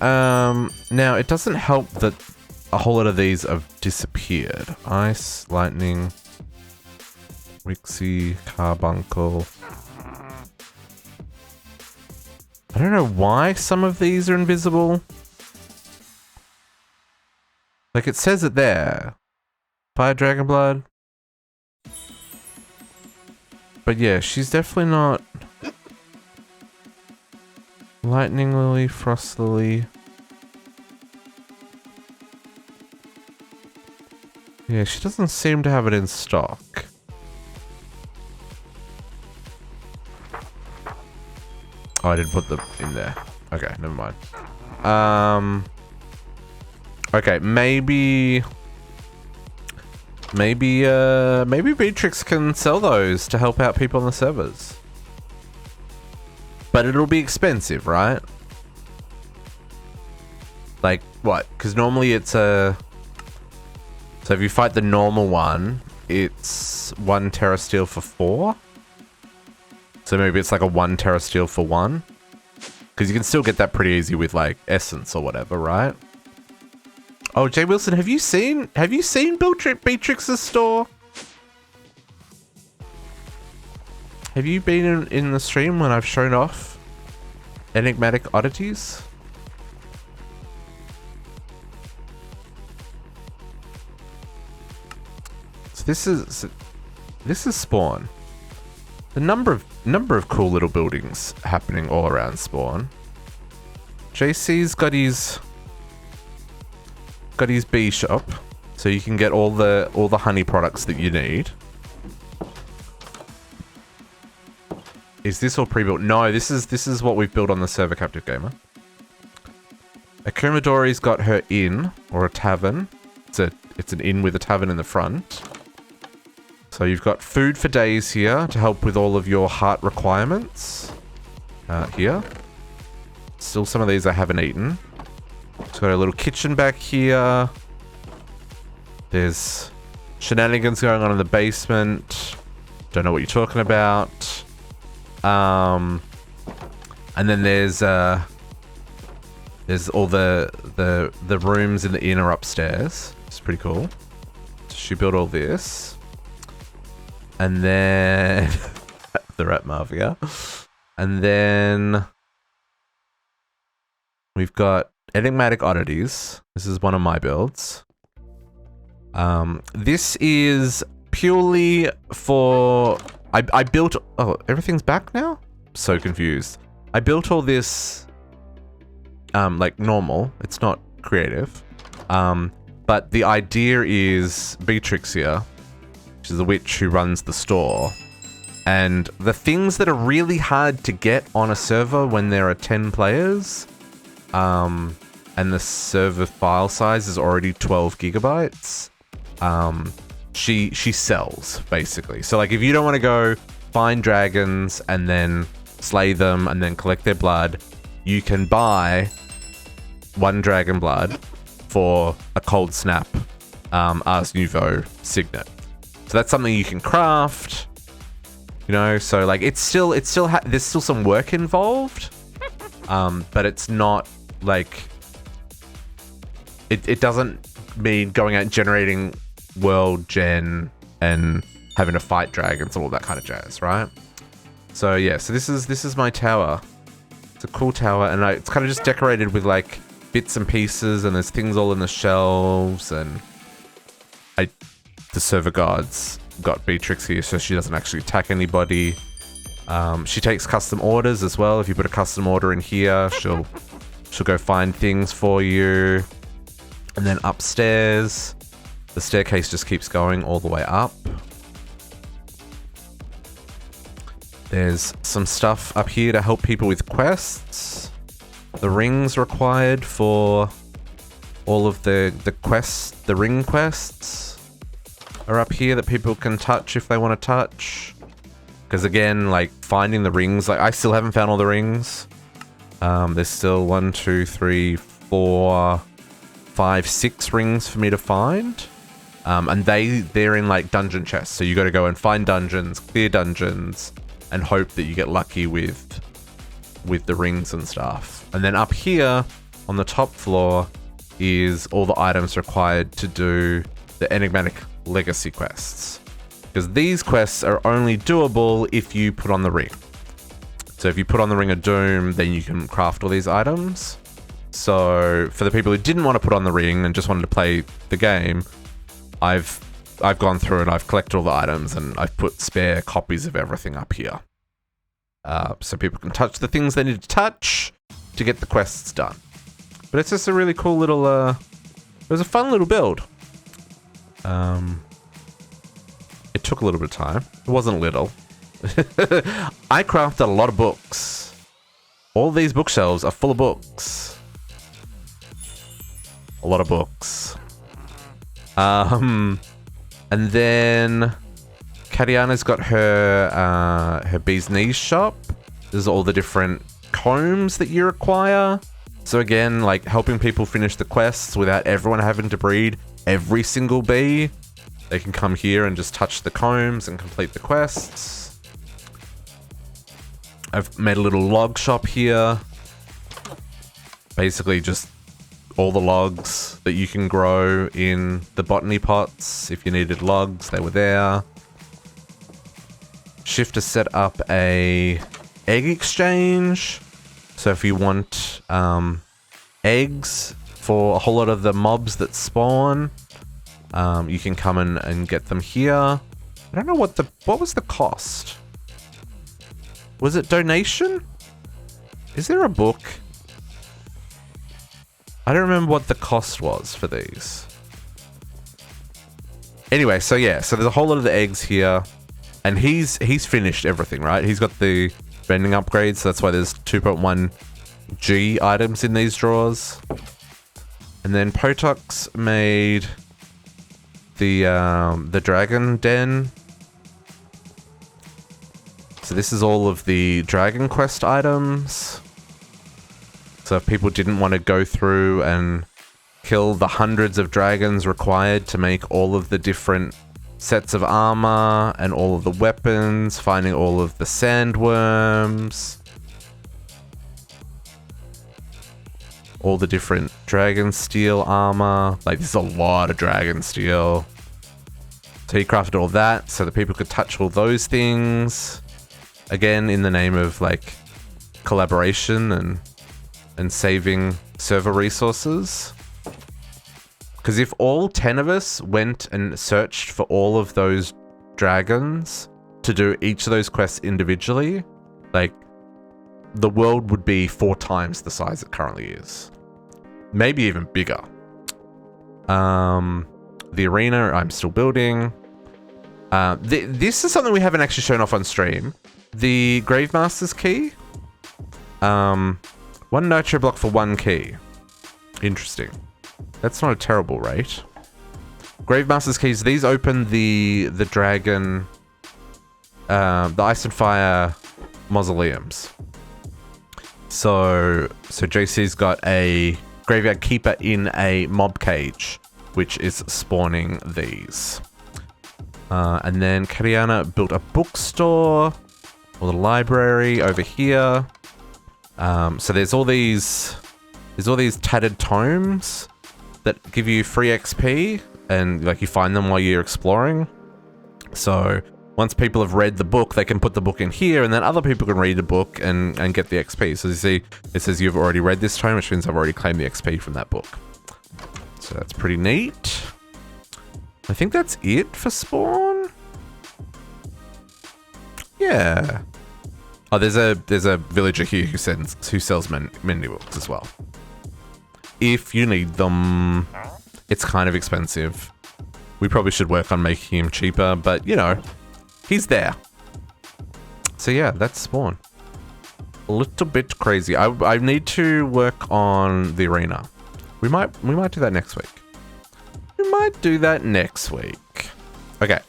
Now, it doesn't help that a whole lot of these have disappeared. Ice, lightning, Rixie, Carbuncle. I don't know why some of these are invisible. Like, it says it there. Fire Dragon Blood. But yeah, she's definitely not... Lightning Lily, Frost Lily. Yeah, she doesn't seem to have it in stock. Oh, I didn't put them in there. Okay, never mind. Okay, maybe Beatrix can sell those to help out people on the servers. But it'll be expensive, right? Like, what? Because normally it's a... So if you fight the normal one, it's 1 Terra Steel for 4. So maybe it's like a 1 Terra Steel for 1. Because you can still get that pretty easy with like Essence or whatever, right? Oh, Jay Wilson, have you seen Beatrix's store? Have you been in the stream when I've shown off enigmatic oddities? So this is Spawn. The number of cool little buildings happening all around Spawn. JC's got his bee shop, so you can get all the honey products that you need. Is this all pre-built? No, this is what we've built on the server, Captive Gamer. Akuma Dori's got her inn, or a tavern. It's an inn with a tavern in the front. So you've got food for days here to help with all of your heart requirements. Here. Still some of these I haven't eaten. It's got a little kitchen back here. There's shenanigans going on in the basement. Don't know what you're talking about. And then there's all the rooms in the inn are upstairs. It's pretty cool. So she built all this. And then the rat mafia. And then we've got enigmatic oddities. This is one of my builds. This is purely for... I built... Oh, everything's back now? So confused. I built all this like normal. It's not creative. But the idea is Beatrix here, which is the witch who runs the store. And the things that are really hard to get on a server when there are 10 players, and the server file size is already 12 gigabytes, she sells, basically. So, like, if you don't want to go find dragons and then slay them and then collect their blood, you can buy 1 dragon blood for a cold snap Ars Nouveau signet. So that's something you can craft. You know, so like there's still some work involved, but it's not like it doesn't mean going out and generating world gen and having to fight dragons and all that kind of jazz, right? So yeah, so this is my tower. It's a cool tower, and it's kind of just decorated with like bits and pieces, and there's things all in the shelves, and the server guards got Beatrix here so she doesn't actually attack anybody. She takes custom orders as well. If you put a custom order in here, she'll go find things for you. And then upstairs, the staircase just keeps going all the way up. There's some stuff up here to help people with quests. The rings required for all of the quests, the ring quests, are up here that people can touch if they want to touch. Because again, like finding the rings, like I still haven't found all the rings. There's still 1, 2, 3, 4, 5, 6 rings for me to find. And they're in like dungeon chests. So you got to go and find dungeons, clear dungeons, and hope that you get lucky with the rings and stuff. And then up here on the top floor is all the items required to do the enigmatic legacy quests, because these quests are only doable if you put on the ring. So if you put on the Ring of Doom, then you can craft all these items. So for the people who didn't want to put on the ring and just wanted to play the game, I've gone through and I've collected all the items, and I've put spare copies of everything up here, so people can touch the things they need to touch to get the quests done. But it's just a really cool little it was a fun little build. It took a little bit of time. It wasn't little. I crafted a lot of books. All these bookshelves are full of books. A lot of books. And then Katiana's got her bee's knees shop. There's all the different combs that you require. So again, like helping people finish the quests without everyone having to breed every single bee. They can come here and just touch the combs and complete the quests. I've made a little log shop here. Basically just all the logs that you can grow in the botany pots. If you needed logs, they were there. Shifter set up a egg exchange. So if you want eggs for a whole lot of the mobs that spawn, you can come in and get them here. I don't know what was the cost? Was it donation? Is there a book? I don't remember what the cost was for these. Anyway, so yeah, so there's a whole lot of the eggs here, and he's finished everything, right? He's got the vending upgrades, so that's why there's 2.1 G items in these drawers. And then Potox made the dragon den So this is all of the Dragon Quest items. So if people didn't want to go through and kill the hundreds of dragons required to make all of the different sets of armor and all of the weapons, finding all of the sandworms, all the different dragon steel armor. Like, there's a lot of dragon steel. So he crafted all that so that people could touch all those things. Again, in the name of like collaboration and saving server resources. Because if all 10 of us went and searched for all of those dragons to do each of those quests individually, like, the world would be 4 times the size it currently is. Maybe even bigger. The arena I'm still building. This is something we haven't actually shown off on stream. The Gravemasters Key. 1 nitro block for 1 key. Interesting. That's not a terrible rate. Gravemasters Keys, these open the dragon, the Ice and Fire mausoleums. So JC's got a Graveyard Keeper in a mob cage, which is spawning these. And then Kariana built a bookstore, or the library over here. So there's all these tattered tomes that give you free XP, and like you find them while you're exploring. So once people have read the book, they can put the book in here, and then other people can read the book and get the XP. So you see, it says you've already read this tome, which means I've already claimed the XP from that book. So that's pretty neat. I think that's it for spawn. Yeah. Oh, there's a villager here who sells menu books as well. If you need them, it's kind of expensive. We probably should work on making him cheaper, but you know, he's there. So yeah, that's spawn. A little bit crazy. I need to work on the arena. We might do that next week. Okay.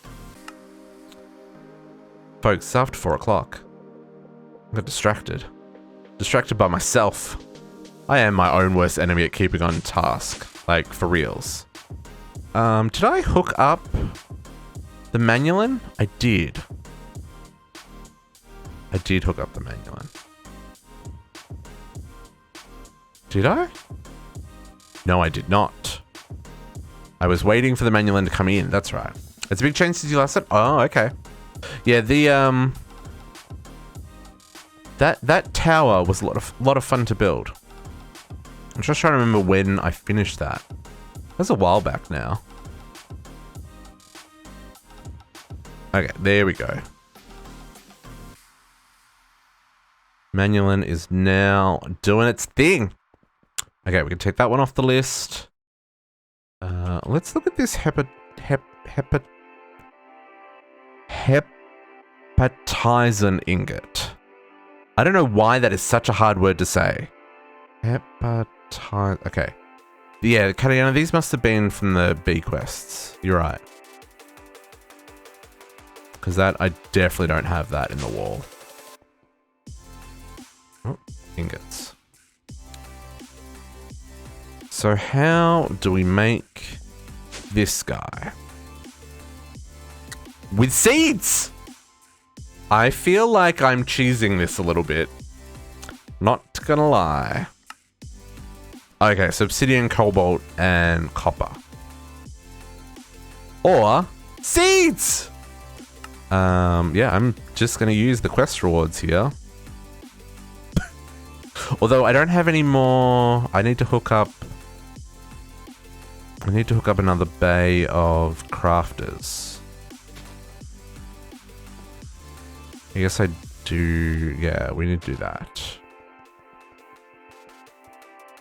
Folks, it's after 4 o'clock. I got distracted. Distracted by myself. I am my own worst enemy at keeping on task. Like, for reals. Did I hook up the Manulin? I did. I did hook up the Manulin. Did I? No, I did not. I was waiting for the Manulin to come in. That's right. It's a big change since you last said. Oh, okay. Yeah, the that tower was a lot of fun to build. I'm just trying to remember when I finished that. That's a while back now. Okay, there we go. Manulin is now doing its thing. Okay, we can take that one off the list. Let's look at this hepatizen ingot. I don't know why that is such a hard word to say. Okay. Yeah, Kariana, these must have been from the B quests. You're right. Because that, I definitely don't have that in the wall. Oh, ingots. So how do we make this guy? With seeds! I feel like I'm cheesing this a little bit. Not gonna lie. Okay, so obsidian, cobalt, and copper. Or seeds! Yeah, I'm just gonna use the quest rewards here. Although I don't have any more. I need to hook up another bay of crafters. I guess I do. Yeah, we need to do that.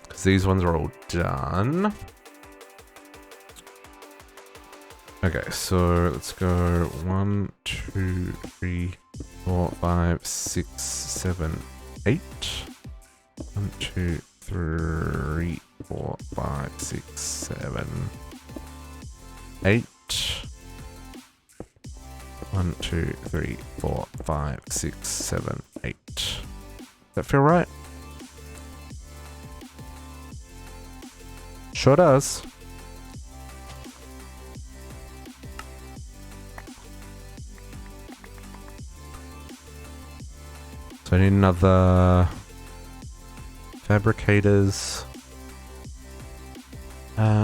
Because these ones are all done. Okay, so let's go 1, 2, 3, 4, 5, 6, 7, 8. 1, 2, 3, 4, 5, 6, 7, 8. 1, 2, 3, 4, 5, 6, 7, 8. Does that feel right? Sure does. So I need another fabricators.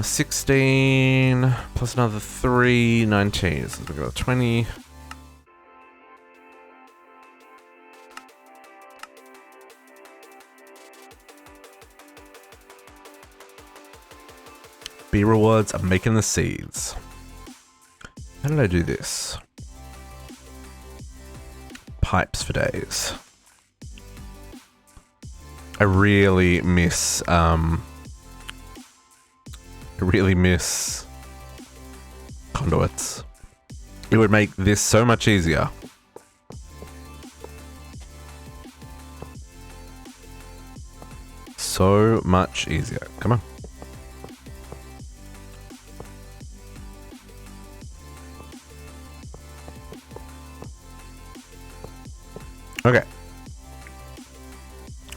16 plus another 3, 19. So we've got 20. B rewards, I'm making the seeds. How did I do this? Pipes for days. I really miss conduits. It would make this so much easier. So much easier. Come on. Okay.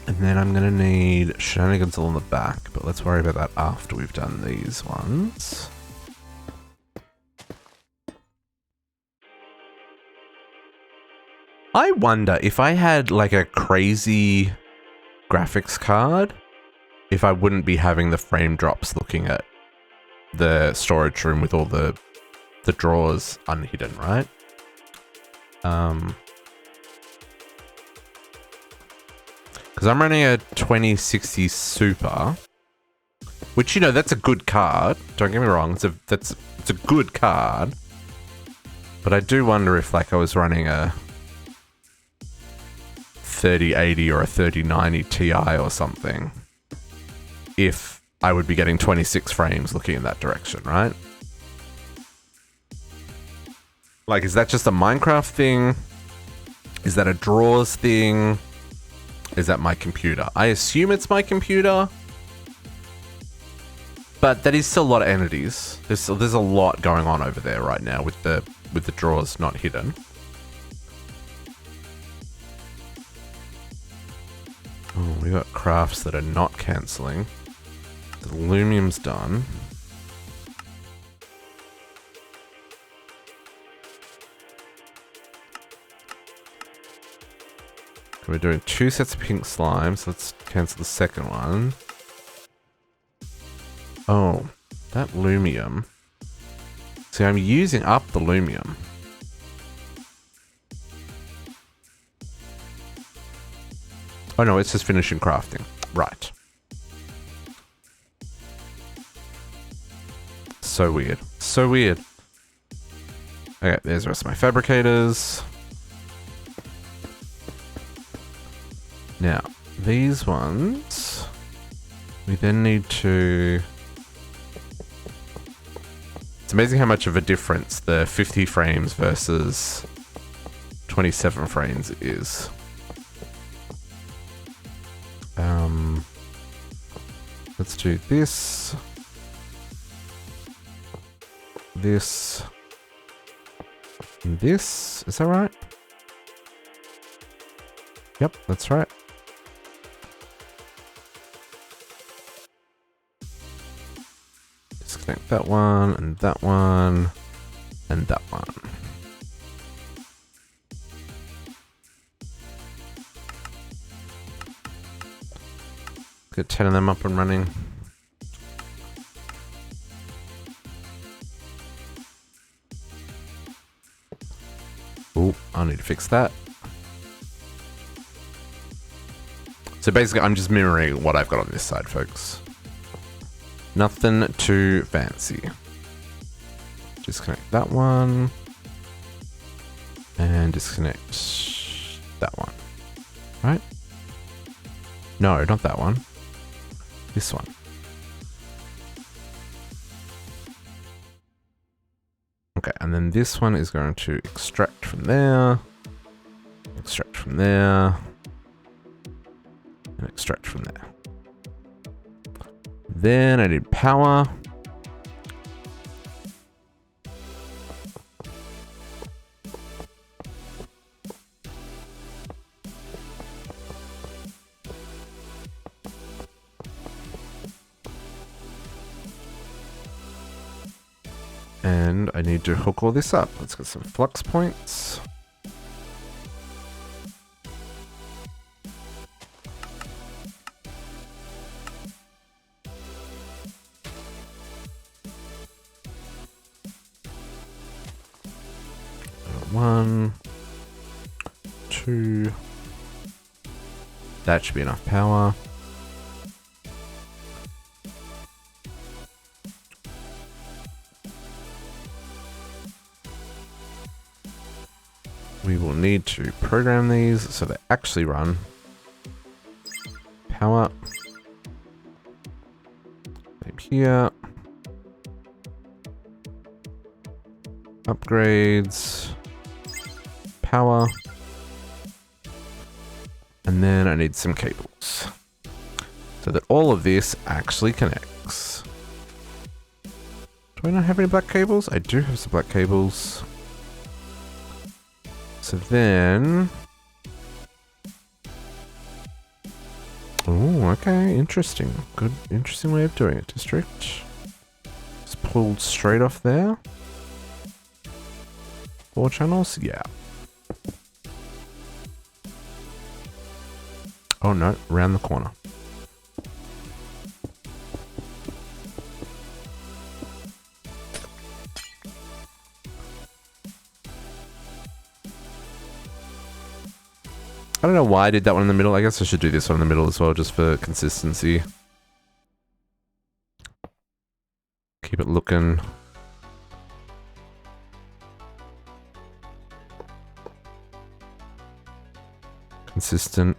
And then I'm going to need shenanigans along the back, but let's worry about that after we've done these ones. I wonder if I had like a crazy graphics card, if I wouldn't be having the frame drops looking at the storage room with all the drawers unhidden, right? Because I'm running a 2060 Super, which, you know, that's a good card. Don't get me wrong, it's a good card. But I do wonder if, like, I was running a 3080 or a 3090 Ti or something, if I would be getting 26 frames looking in that direction, right? Like, is that just a Minecraft thing? Is that a drawers thing? Is that my computer? I assume it's my computer, but that is still a lot of entities. There's a lot going on over there right now with the drawers not hidden. Oh, we got crafts that are not cancelling. The aluminum's done. We're doing 2 sets of pink slimes. Let's cancel the second one. Oh, that lumium. See, I'm using up the lumium. Oh no, it's just finishing crafting. Right. So weird. So weird. Okay, there's the rest of my fabricators. Now, these ones, we then need to... It's amazing how much of a difference the 50 frames versus 27 frames is. Let's do this. This. And this. Is that right? Yep, that's right. Disconnect that one, and that one, and that one. Get 10 of them up and running. Oh, I need to fix that. So basically, I'm just mirroring what I've got on this side, folks. Nothing too fancy. Disconnect that one. And disconnect that one. Right? No, not that one. This one. Okay, and then this one is going to extract from there. Extract from there. And extract from there. Then I need power. And I need to hook all this up. Let's get some flux points. One, two. That should be enough power. We will need to program these so they actually run. Power. Same here. Upgrades. Power. And then I need some cables so that all of this actually connects. Do I not have any black cables? I do have some black cables. So then... Oh, okay, interesting. Good, interesting way of doing it. District. Just pulled straight off there. 4 channels? Yeah. Oh no, round the corner. I don't know why I did that one in the middle. I guess I should do this one in the middle as well, just for consistency. Keep it looking. Consistent.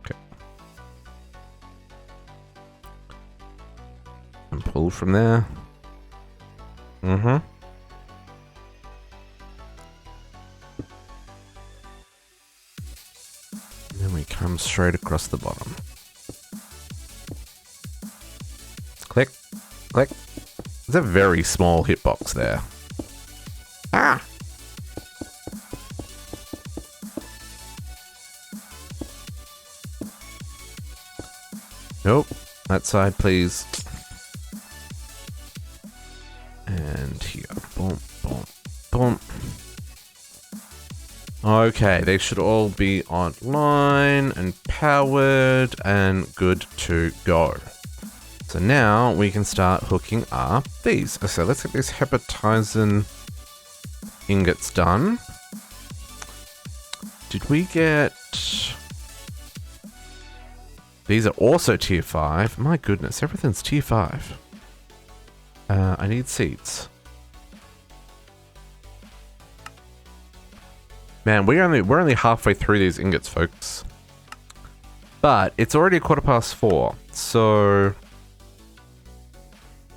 Okay. And pull from there. Mm-hmm. And then we come straight across the bottom. Click. Click. There's a very small hitbox there. Ah! Nope. That side, please. And here. Boom, boom, boom. Okay, they should all be online and powered and good to go. So now we can start hooking up these. So let's get these hepatizen ingots done. Did we get... These are also tier 5. My goodness, everything's tier 5. I need seeds. Man, we're only halfway through these ingots, folks. But it's already 4:15, so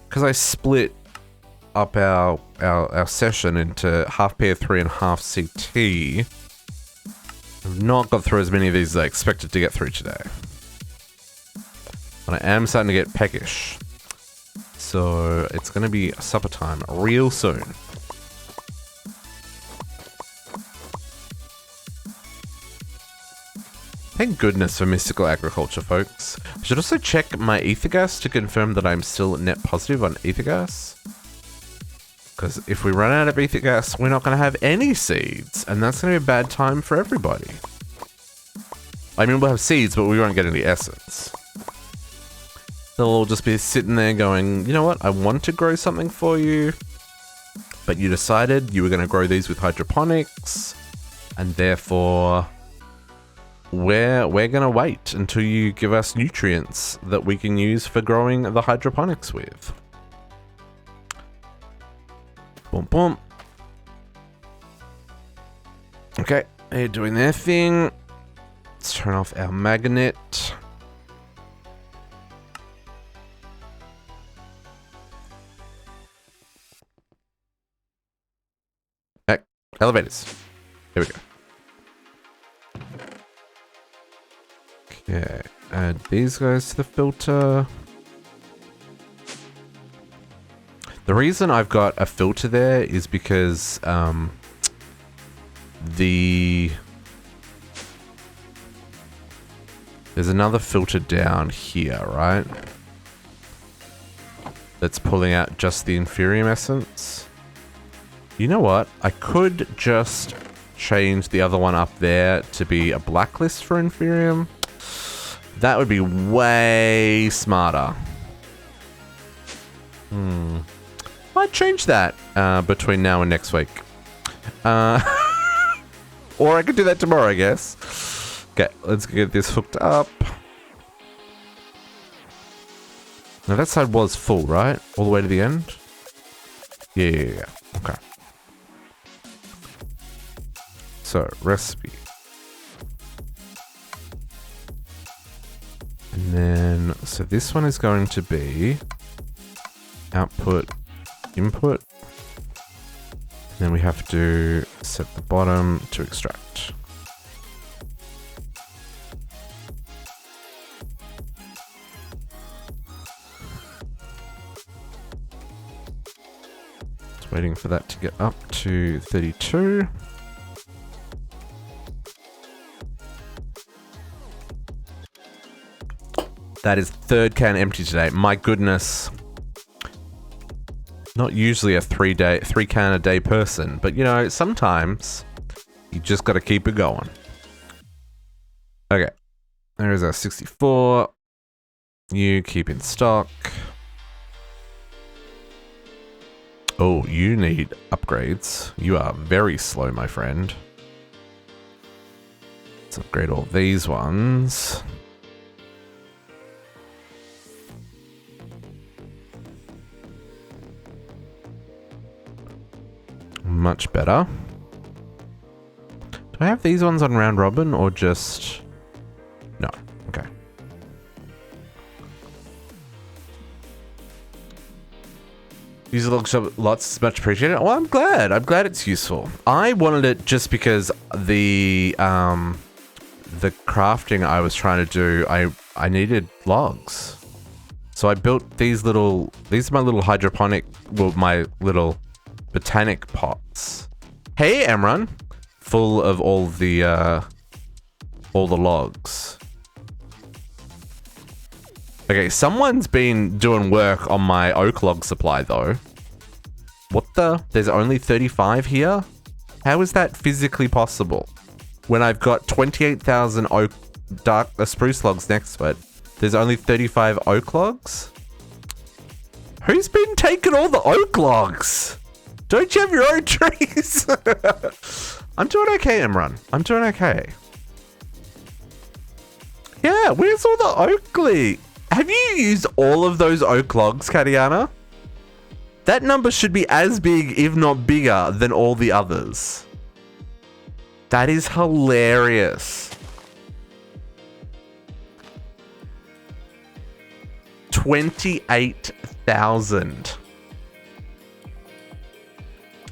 because I split up our session into half PR3 and half CT, I've not got through as many of these as I expected to get through today. But I am starting to get peckish. So it's going to be supper time real soon. Thank goodness for mystical agriculture, folks. I should also check my ether gas to confirm that I'm still net positive on ether gas. Because if we run out of ether gas, we're not going to have any seeds. And that's going to be a bad time for everybody. I mean, we'll have seeds, but we won't get any essence. They'll all just be sitting there going, you know what, I want to grow something for you, but you decided you were going to grow these with hydroponics, and therefore we're going to wait until you give us nutrients that we can use for growing the hydroponics with. Boom, boom. Okay, they're doing their thing. Let's turn off our magnet. Elevators. Here we go. Okay, add these guys to the filter. The reason I've got a filter there is because there's another filter down here, right? that's pulling out just the Inferium essence. You know what? I could just change the other one up there to be a blacklist for Inferium. That would be way smarter. Might change that between now and next week. Or I could do that tomorrow, I guess. Okay, let's get this hooked up. Now that side was full, right? All the way to the end? Yeah. Okay. So, recipe. And then, so this one is going to be output, input. And then we have to set the bottom to extract. Just waiting for that to get up to 32. That is third can empty today. My goodness. Not usually a three can a day person, but you know, sometimes you just got to keep it going. Okay. There is our 64. You keep in stock. Oh, you need upgrades. You are very slow, my friend. Let's upgrade all these ones. Much better. Do I have these ones on round robin or just... No. Okay. Use the log shop lots, much appreciated. Well, I'm glad. I'm glad it's useful. I wanted it just because the crafting I was trying to do, I needed logs. So I built these are my little hydroponic, well, my little botanic pots. Hey, Emran. Full of all the logs. Okay, someone's been doing work on my oak log supply, though. What the? There's only 35 here? How is that physically possible? When I've got 28,000 oak spruce logs next to it, there's only 35 oak logs? Who's been taking all the oak logs? Don't you have your own trees? I'm doing okay, Imran. I'm doing okay. Yeah, where's all the oak leaves? Have you used all of those oak logs, Katiana? That number should be as big, if not bigger, than all the others. That is hilarious. 28,000.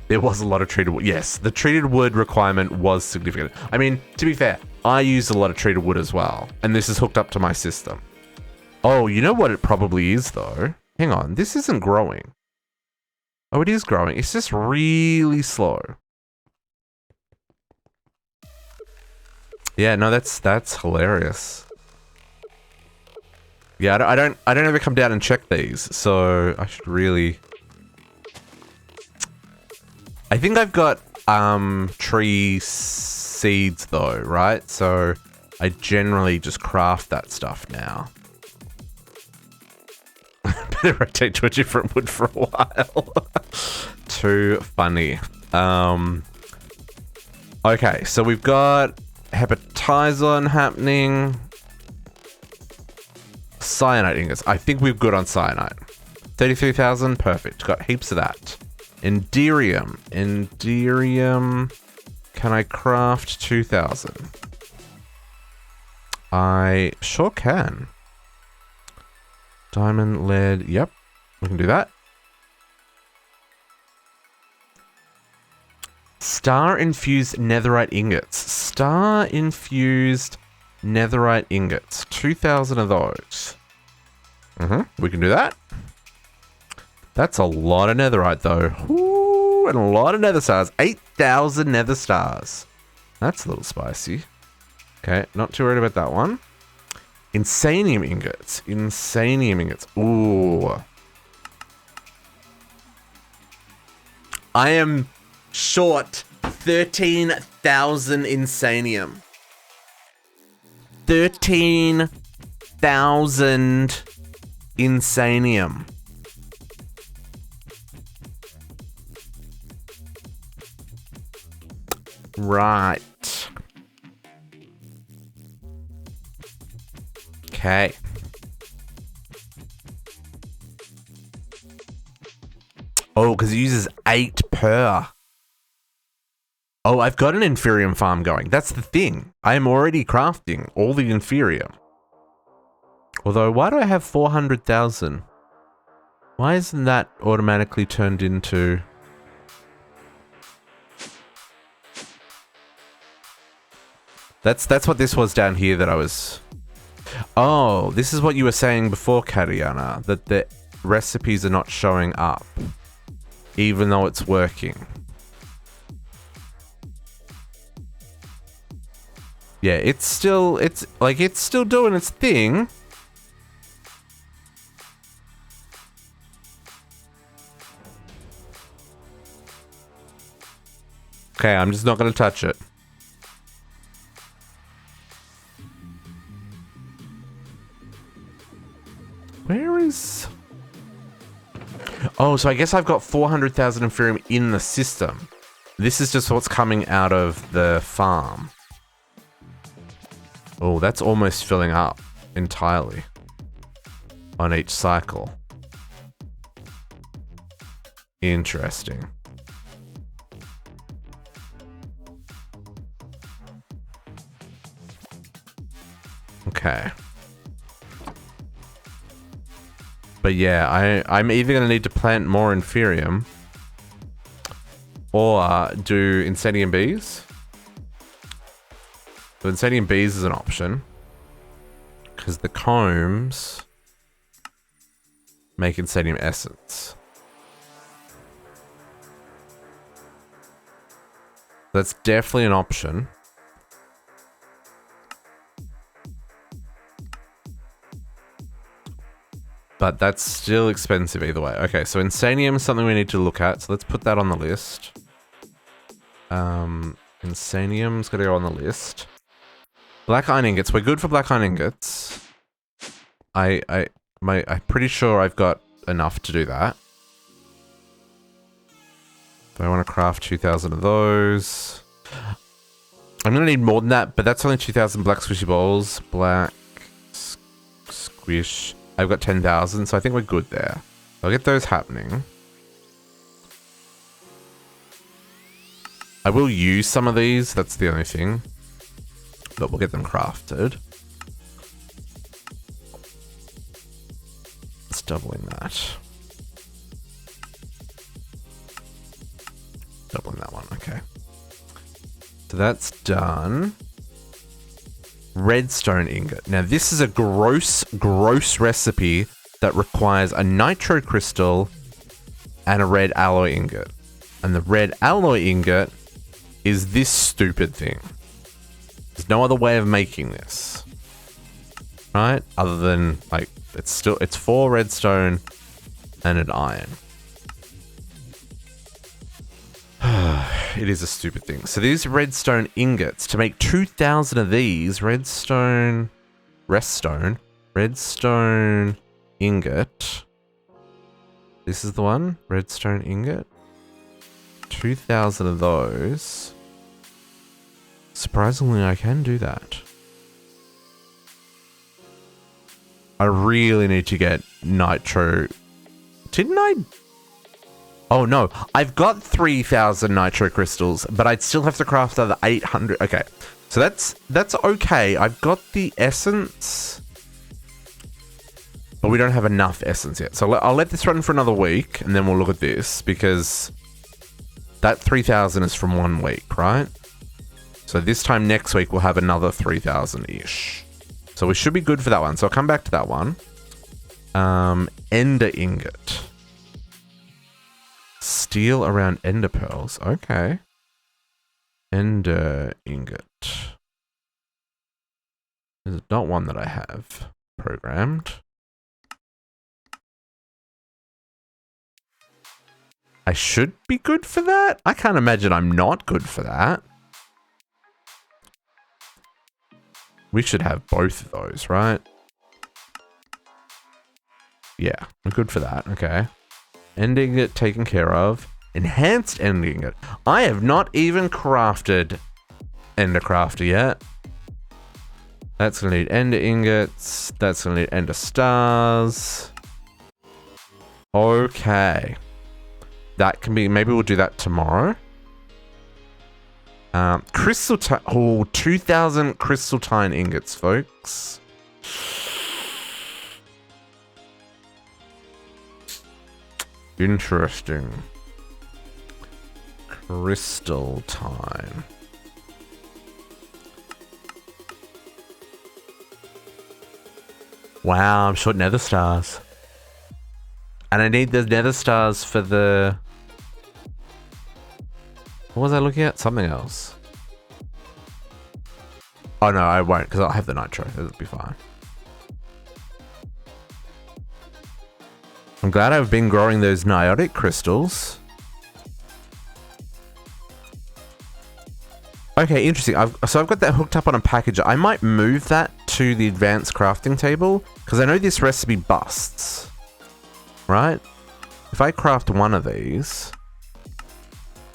There was a lot of treated wood. Yes, the treated wood requirement was significant. I mean, to be fair, I used a lot of treated wood as well. And this is hooked up to my system. Oh, you know what it probably is, though? Hang on, this isn't growing. Oh, it is growing. It's just really slow. Yeah, no, that's hilarious. Yeah, I don't ever come down and check these, so I should really... I think I've got tree seeds though, right? So I generally just craft that stuff now. Better rotate to a different wood for a while. Too funny. Okay, so we've got hepatizon happening. Cyanide ingots. I think we're good on cyanide. 33,000, perfect. Got heaps of that. Enderium. Enderium. Can I craft 2,000? I sure can. Diamond, lead. Yep, we can do that. Star-infused netherite ingots. Star-infused netherite ingots. 2,000 of those. We can do that. That's a lot of netherite, though. Ooh, and a lot of nether stars. 8,000 nether stars. That's a little spicy. Okay, not too worried about that one. Insanium ingots. Insanium ingots. Ooh. I am short 13,000 insanium. 13,000 insanium. Right. Okay. Oh, because it uses 8 per. Oh, I've got an inferium farm going. That's the thing. I am already crafting all the inferium. Although, why do I have 400,000? Why isn't that automatically turned into... That's what this was down here that I was... Oh, this is what you were saying before, Kariana, that the recipes are not showing up, even though it's working. Yeah, it's still doing its thing. Okay, I'm just not going to touch it. Where is... Oh, so I guess I've got 400,000 inferium in the system. This is just what's coming out of the farm. Oh, that's almost filling up entirely on each cycle. Interesting. Okay. But yeah, I'm either going to need to plant more inferium or do Insanium Bees. So Insanium Bees is an option because the combs make Insanium Essence. That's definitely an option. But that's still expensive either way. Okay, so Insanium is something we need to look at. So let's put that on the list. Insanium's got to go on the list. Black iron ingots. We're good for black iron ingots. I'm pretty sure I've got enough to do that. Do I want to craft 2,000 of those? I'm going to need more than that, but that's only 2,000 black squishy balls. Black squish. I've got 10,000, so I think we're good there. I'll get those happening. I will use some of these, that's the only thing. But we'll get them crafted. It's doubling that. Doubling that one, okay. So that's done. Redstone ingot. Now this is a gross recipe that requires a nitro crystal and a red alloy ingot. And the red alloy ingot is this stupid thing. There's no other way of making this. Right? Other than, like, it's 4 redstone and an iron. It is a stupid thing. So these redstone ingots, to make 2,000 of these, redstone ingot. This is the one, redstone ingot. 2,000 of those. Surprisingly, I can do that. I really need to get nitro. Didn't I? Oh no, I've got 3,000 nitro crystals, but I'd still have to craft another 800. Okay, so that's okay. I've got the essence, but we don't have enough essence yet. So I'll let this run for another week, and then we'll look at this, because that 3,000 is from 1 week, right? So this time next week, we'll have another 3,000-ish. So we should be good for that one. So I'll come back to that one. Ender ingot. Steel around ender pearls. Okay. Ender ingot. This is not one that I have programmed. I should be good for that. I can't imagine I'm not good for that. We should have both of those, right? Yeah, I'm good for that. Okay. Ending it taken care of. Enhanced ending it. I have not even crafted Ender Crafter yet. That's going to need Ender Ingots. That's going to need Ender Stars. Okay. That can be... Maybe we'll do that tomorrow. Crystal... Oh, 2,000 Crystaltine Ingots, folks. Interesting. Crystaltine. Wow, I'm short nether stars. And I need the nether stars for the... What was I looking at? Something else. Oh no, I won't, because I'll have the nitro. That'll be fine. I'm glad I've been growing those niotic crystals. Okay, interesting. So I've got that hooked up on a package. I might move that to the advanced crafting table, because I know this recipe busts. Right? If I craft one of these,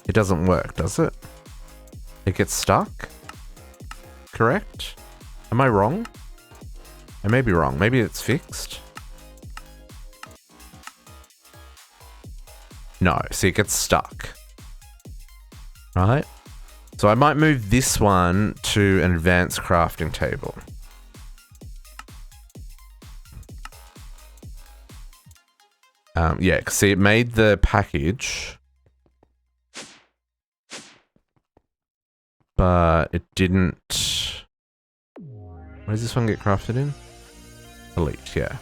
it doesn't work, does it? It gets stuck? Correct? Am I wrong? I may be wrong. Maybe it's fixed. No, see, it gets stuck. Right? So I might move this one to an advanced crafting table. Yeah, see, it made the package, but it didn't... Where does this one get crafted in? Elite, yeah.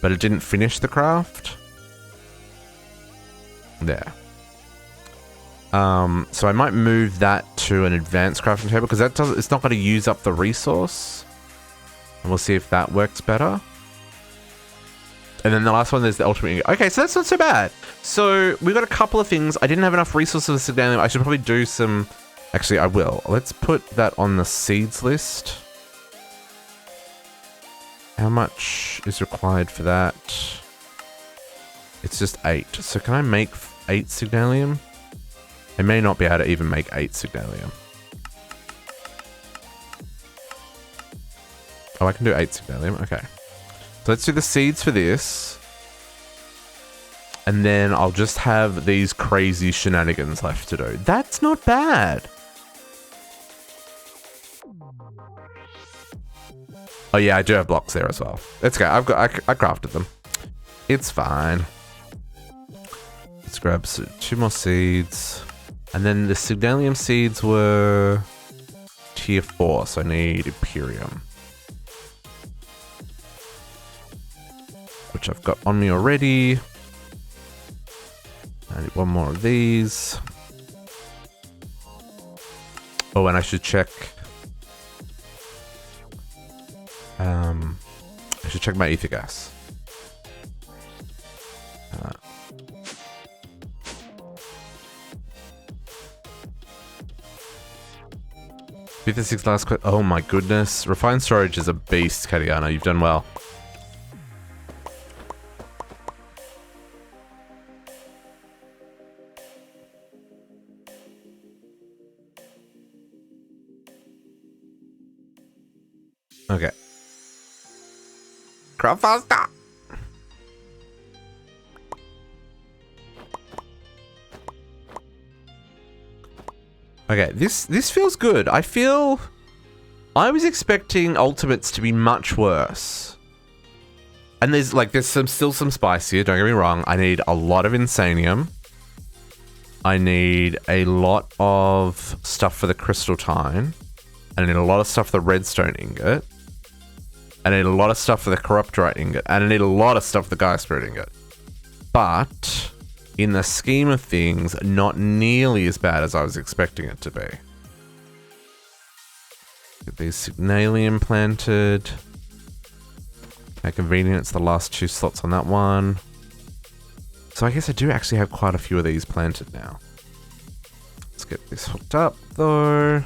But it didn't finish the craft. There. So I might move that to an advanced crafting table, because that doesn't... It's not going to use up the resource. And we'll see if that works better. And then the last one, there's the ultimate ingot. Okay, so that's not so bad. So we got a couple of things. I didn't have enough resources to sit down. I should probably do some... Actually, I will. Let's put that on the seeds list. How much is required for that? It's just 8. So can I make 8 Signalium? I may not be able to even make 8 Signalium. Oh, I can do 8 Signalium. Okay. So let's do the seeds for this. And then I'll just have these crazy shenanigans left to do. That's not bad. Oh yeah, I do have blocks there as well. Let's go. I crafted them. It's fine. Let's grab 2 more seeds. And then the Signalium seeds were tier 4, so I need Imperium. Which I've got on me already. I need 1 more of these. Oh, and I should check. I should check my ether gas. 56 last quit. Oh my goodness. Refined storage is a beast, Katiana. You've done well. Okay. Craft faster! Okay, this feels good. I was expecting ultimates to be much worse. And there's still some spice here, don't get me wrong. I need a lot of Insanium. I need a lot of stuff for the Crystaltine. I need a lot of stuff for the Redstone Ingot. I need a lot of stuff for the Corruptorite Ingot. And I need a lot of stuff for the Gaia Spirit Ingot. But in the scheme of things, not nearly as bad as I was expecting it to be. Get these Signalium planted. How convenient, it's the last 2 slots on that one. So I guess I do actually have quite a few of these planted now. Let's get this hooked up though.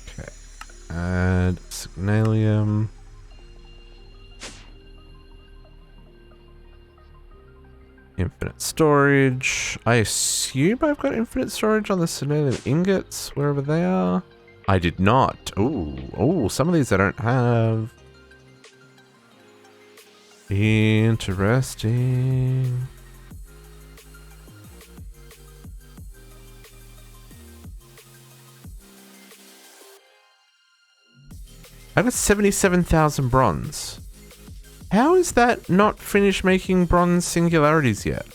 Okay. Add signalium. Infinite storage. I assume I've got infinite storage on the signalium ingots, wherever they are. I did not. Oh, some of these I don't have. Interesting. I got 77,000 bronze. How is that not finished making bronze singularities yet?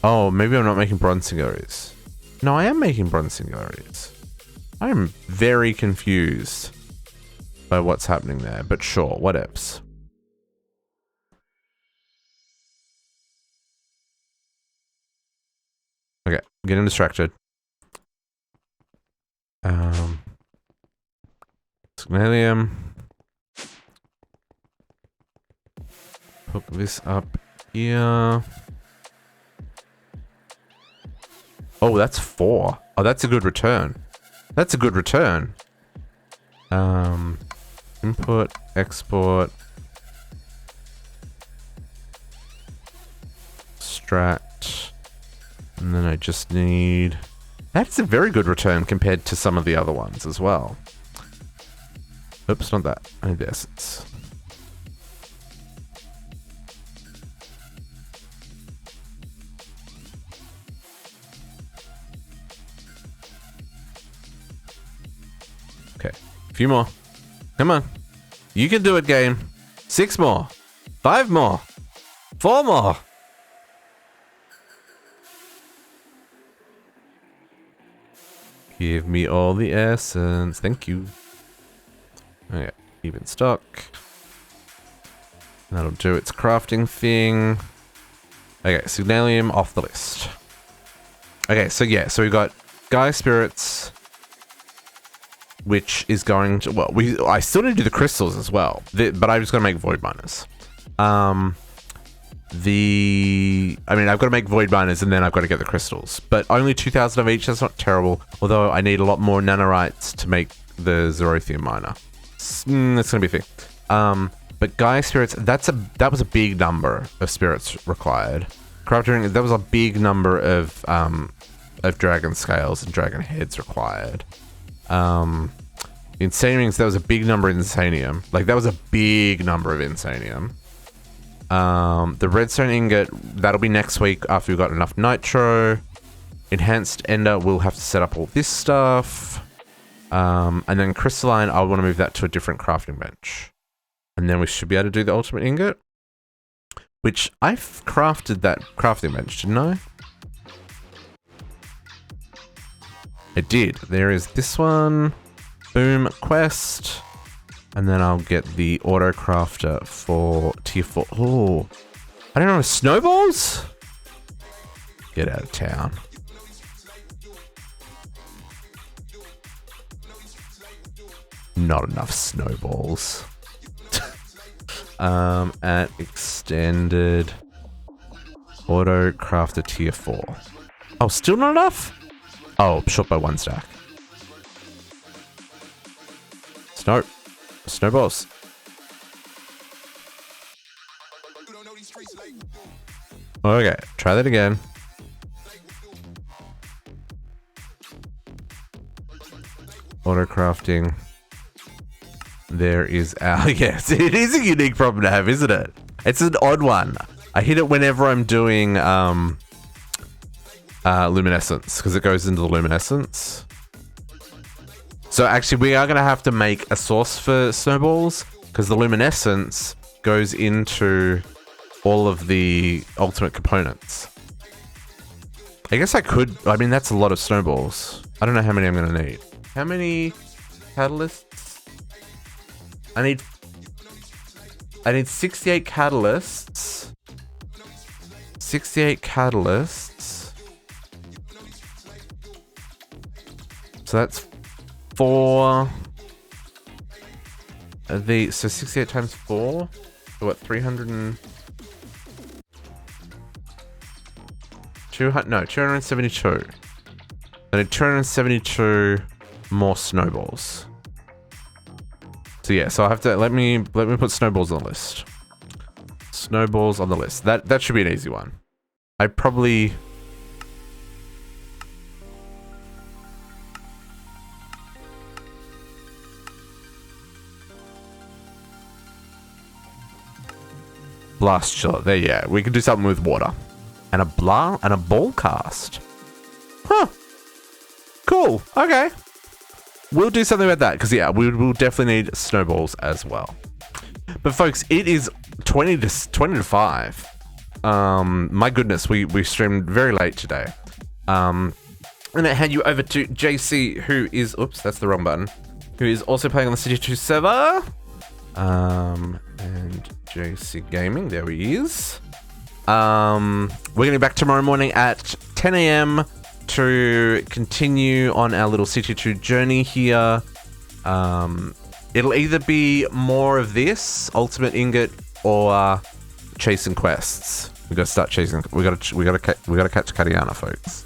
Oh, maybe I'm not making bronze singularities. No, I am making bronze singularities. I am very confused by what's happening there, but sure, whatevs. Okay, getting distracted. Signalium. Hook this up here. Oh, that's 4. Oh, that's a good return. That's a good return. Import, export, extract, and then I just need... That's a very good return compared to some of the other ones as well. Oops, not that. I need the essence. Okay, a few more. Come on. You can do it, game. 6 more. 5 more. 4 more. Give me all the essence. Thank you. Okay, even stock. That'll do its crafting thing. Okay, signalium off the list. Okay, so yeah, so we got Gaia Spirits, which is going to, well, I still need to do the crystals as well, but I'm just going to make void miners. I mean, I've got to make void miners and then I've got to get the crystals, but only 2,000 of each. That's not terrible. Although I need a lot more nanorites to make the Zoroastrian miner. That's going to be a thing. But Gaia Spirits, that was a big number of spirits required. Crafting, that was a big number of dragon scales and dragon heads required. Insaniums, that was a big number of insanium. Like, that was a big number of insanium. The redstone ingot, that'll be next week after we've got enough nitro. Enhanced ender, we'll have to set up all this stuff. And then crystalline, I want to move that to a different crafting bench. And then we should be able to do the ultimate ingot. Which, I've crafted that crafting bench, didn't I? I did. There is this one. Boom, quest. And then I'll get the auto crafter for tier 4. Oh, I don't know, snowballs? Get out of town. Not enough snowballs. At extended auto crafter tier 4. Oh, still not enough? Oh, short by 1 stack. Snowballs. Okay, try that again. Auto crafting. There is our... Yes, it is a unique problem to have, isn't it? It's an odd one. I hit it whenever I'm doing luminescence, because it goes into the luminescence. So actually, we are going to have to make a source for snowballs, because the luminescence goes into all of the ultimate components. I guess I could... I mean, that's a lot of snowballs. I don't know how many I'm going to need. How many catalysts? I need 68 catalysts. 68 catalysts. So that's 4. So 68 times 4? So what, 300 and... 200, no, 272. I need 272 more snowballs. So yeah, so I have to let me put snowballs on the list. Snowballs on the list. That should be an easy one. I probably blast chiller. There, yeah, we could do something with water and a ball cast. Huh. Cool. Okay. We'll do something about that because yeah, we'll definitely need snowballs as well. But folks, it is 20 to 5. My goodness, we streamed very late today. I'm gonna hand you over to JC, who is that's the wrong button. Who is also playing on the City 2 server. And JC Gaming, there he is. We're gonna be back tomorrow morning at 10 a.m. to continue on our little City 2 journey here. It'll either be more of this ultimate ingot or chasing quests. We gotta start chasing. We gotta catch Katiana, folks.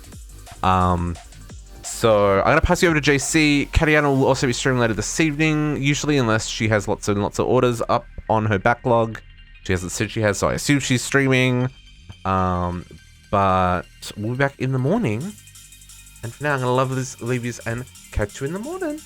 So I'm gonna pass you over to JC. Katiana will also be streaming later this evening, usually, unless she has lots and lots of orders up on her backlog. She hasn't said she has, so I assume she's streaming. But we'll be back in the morning. And for now, I'm gonna leave you and catch you in the morning.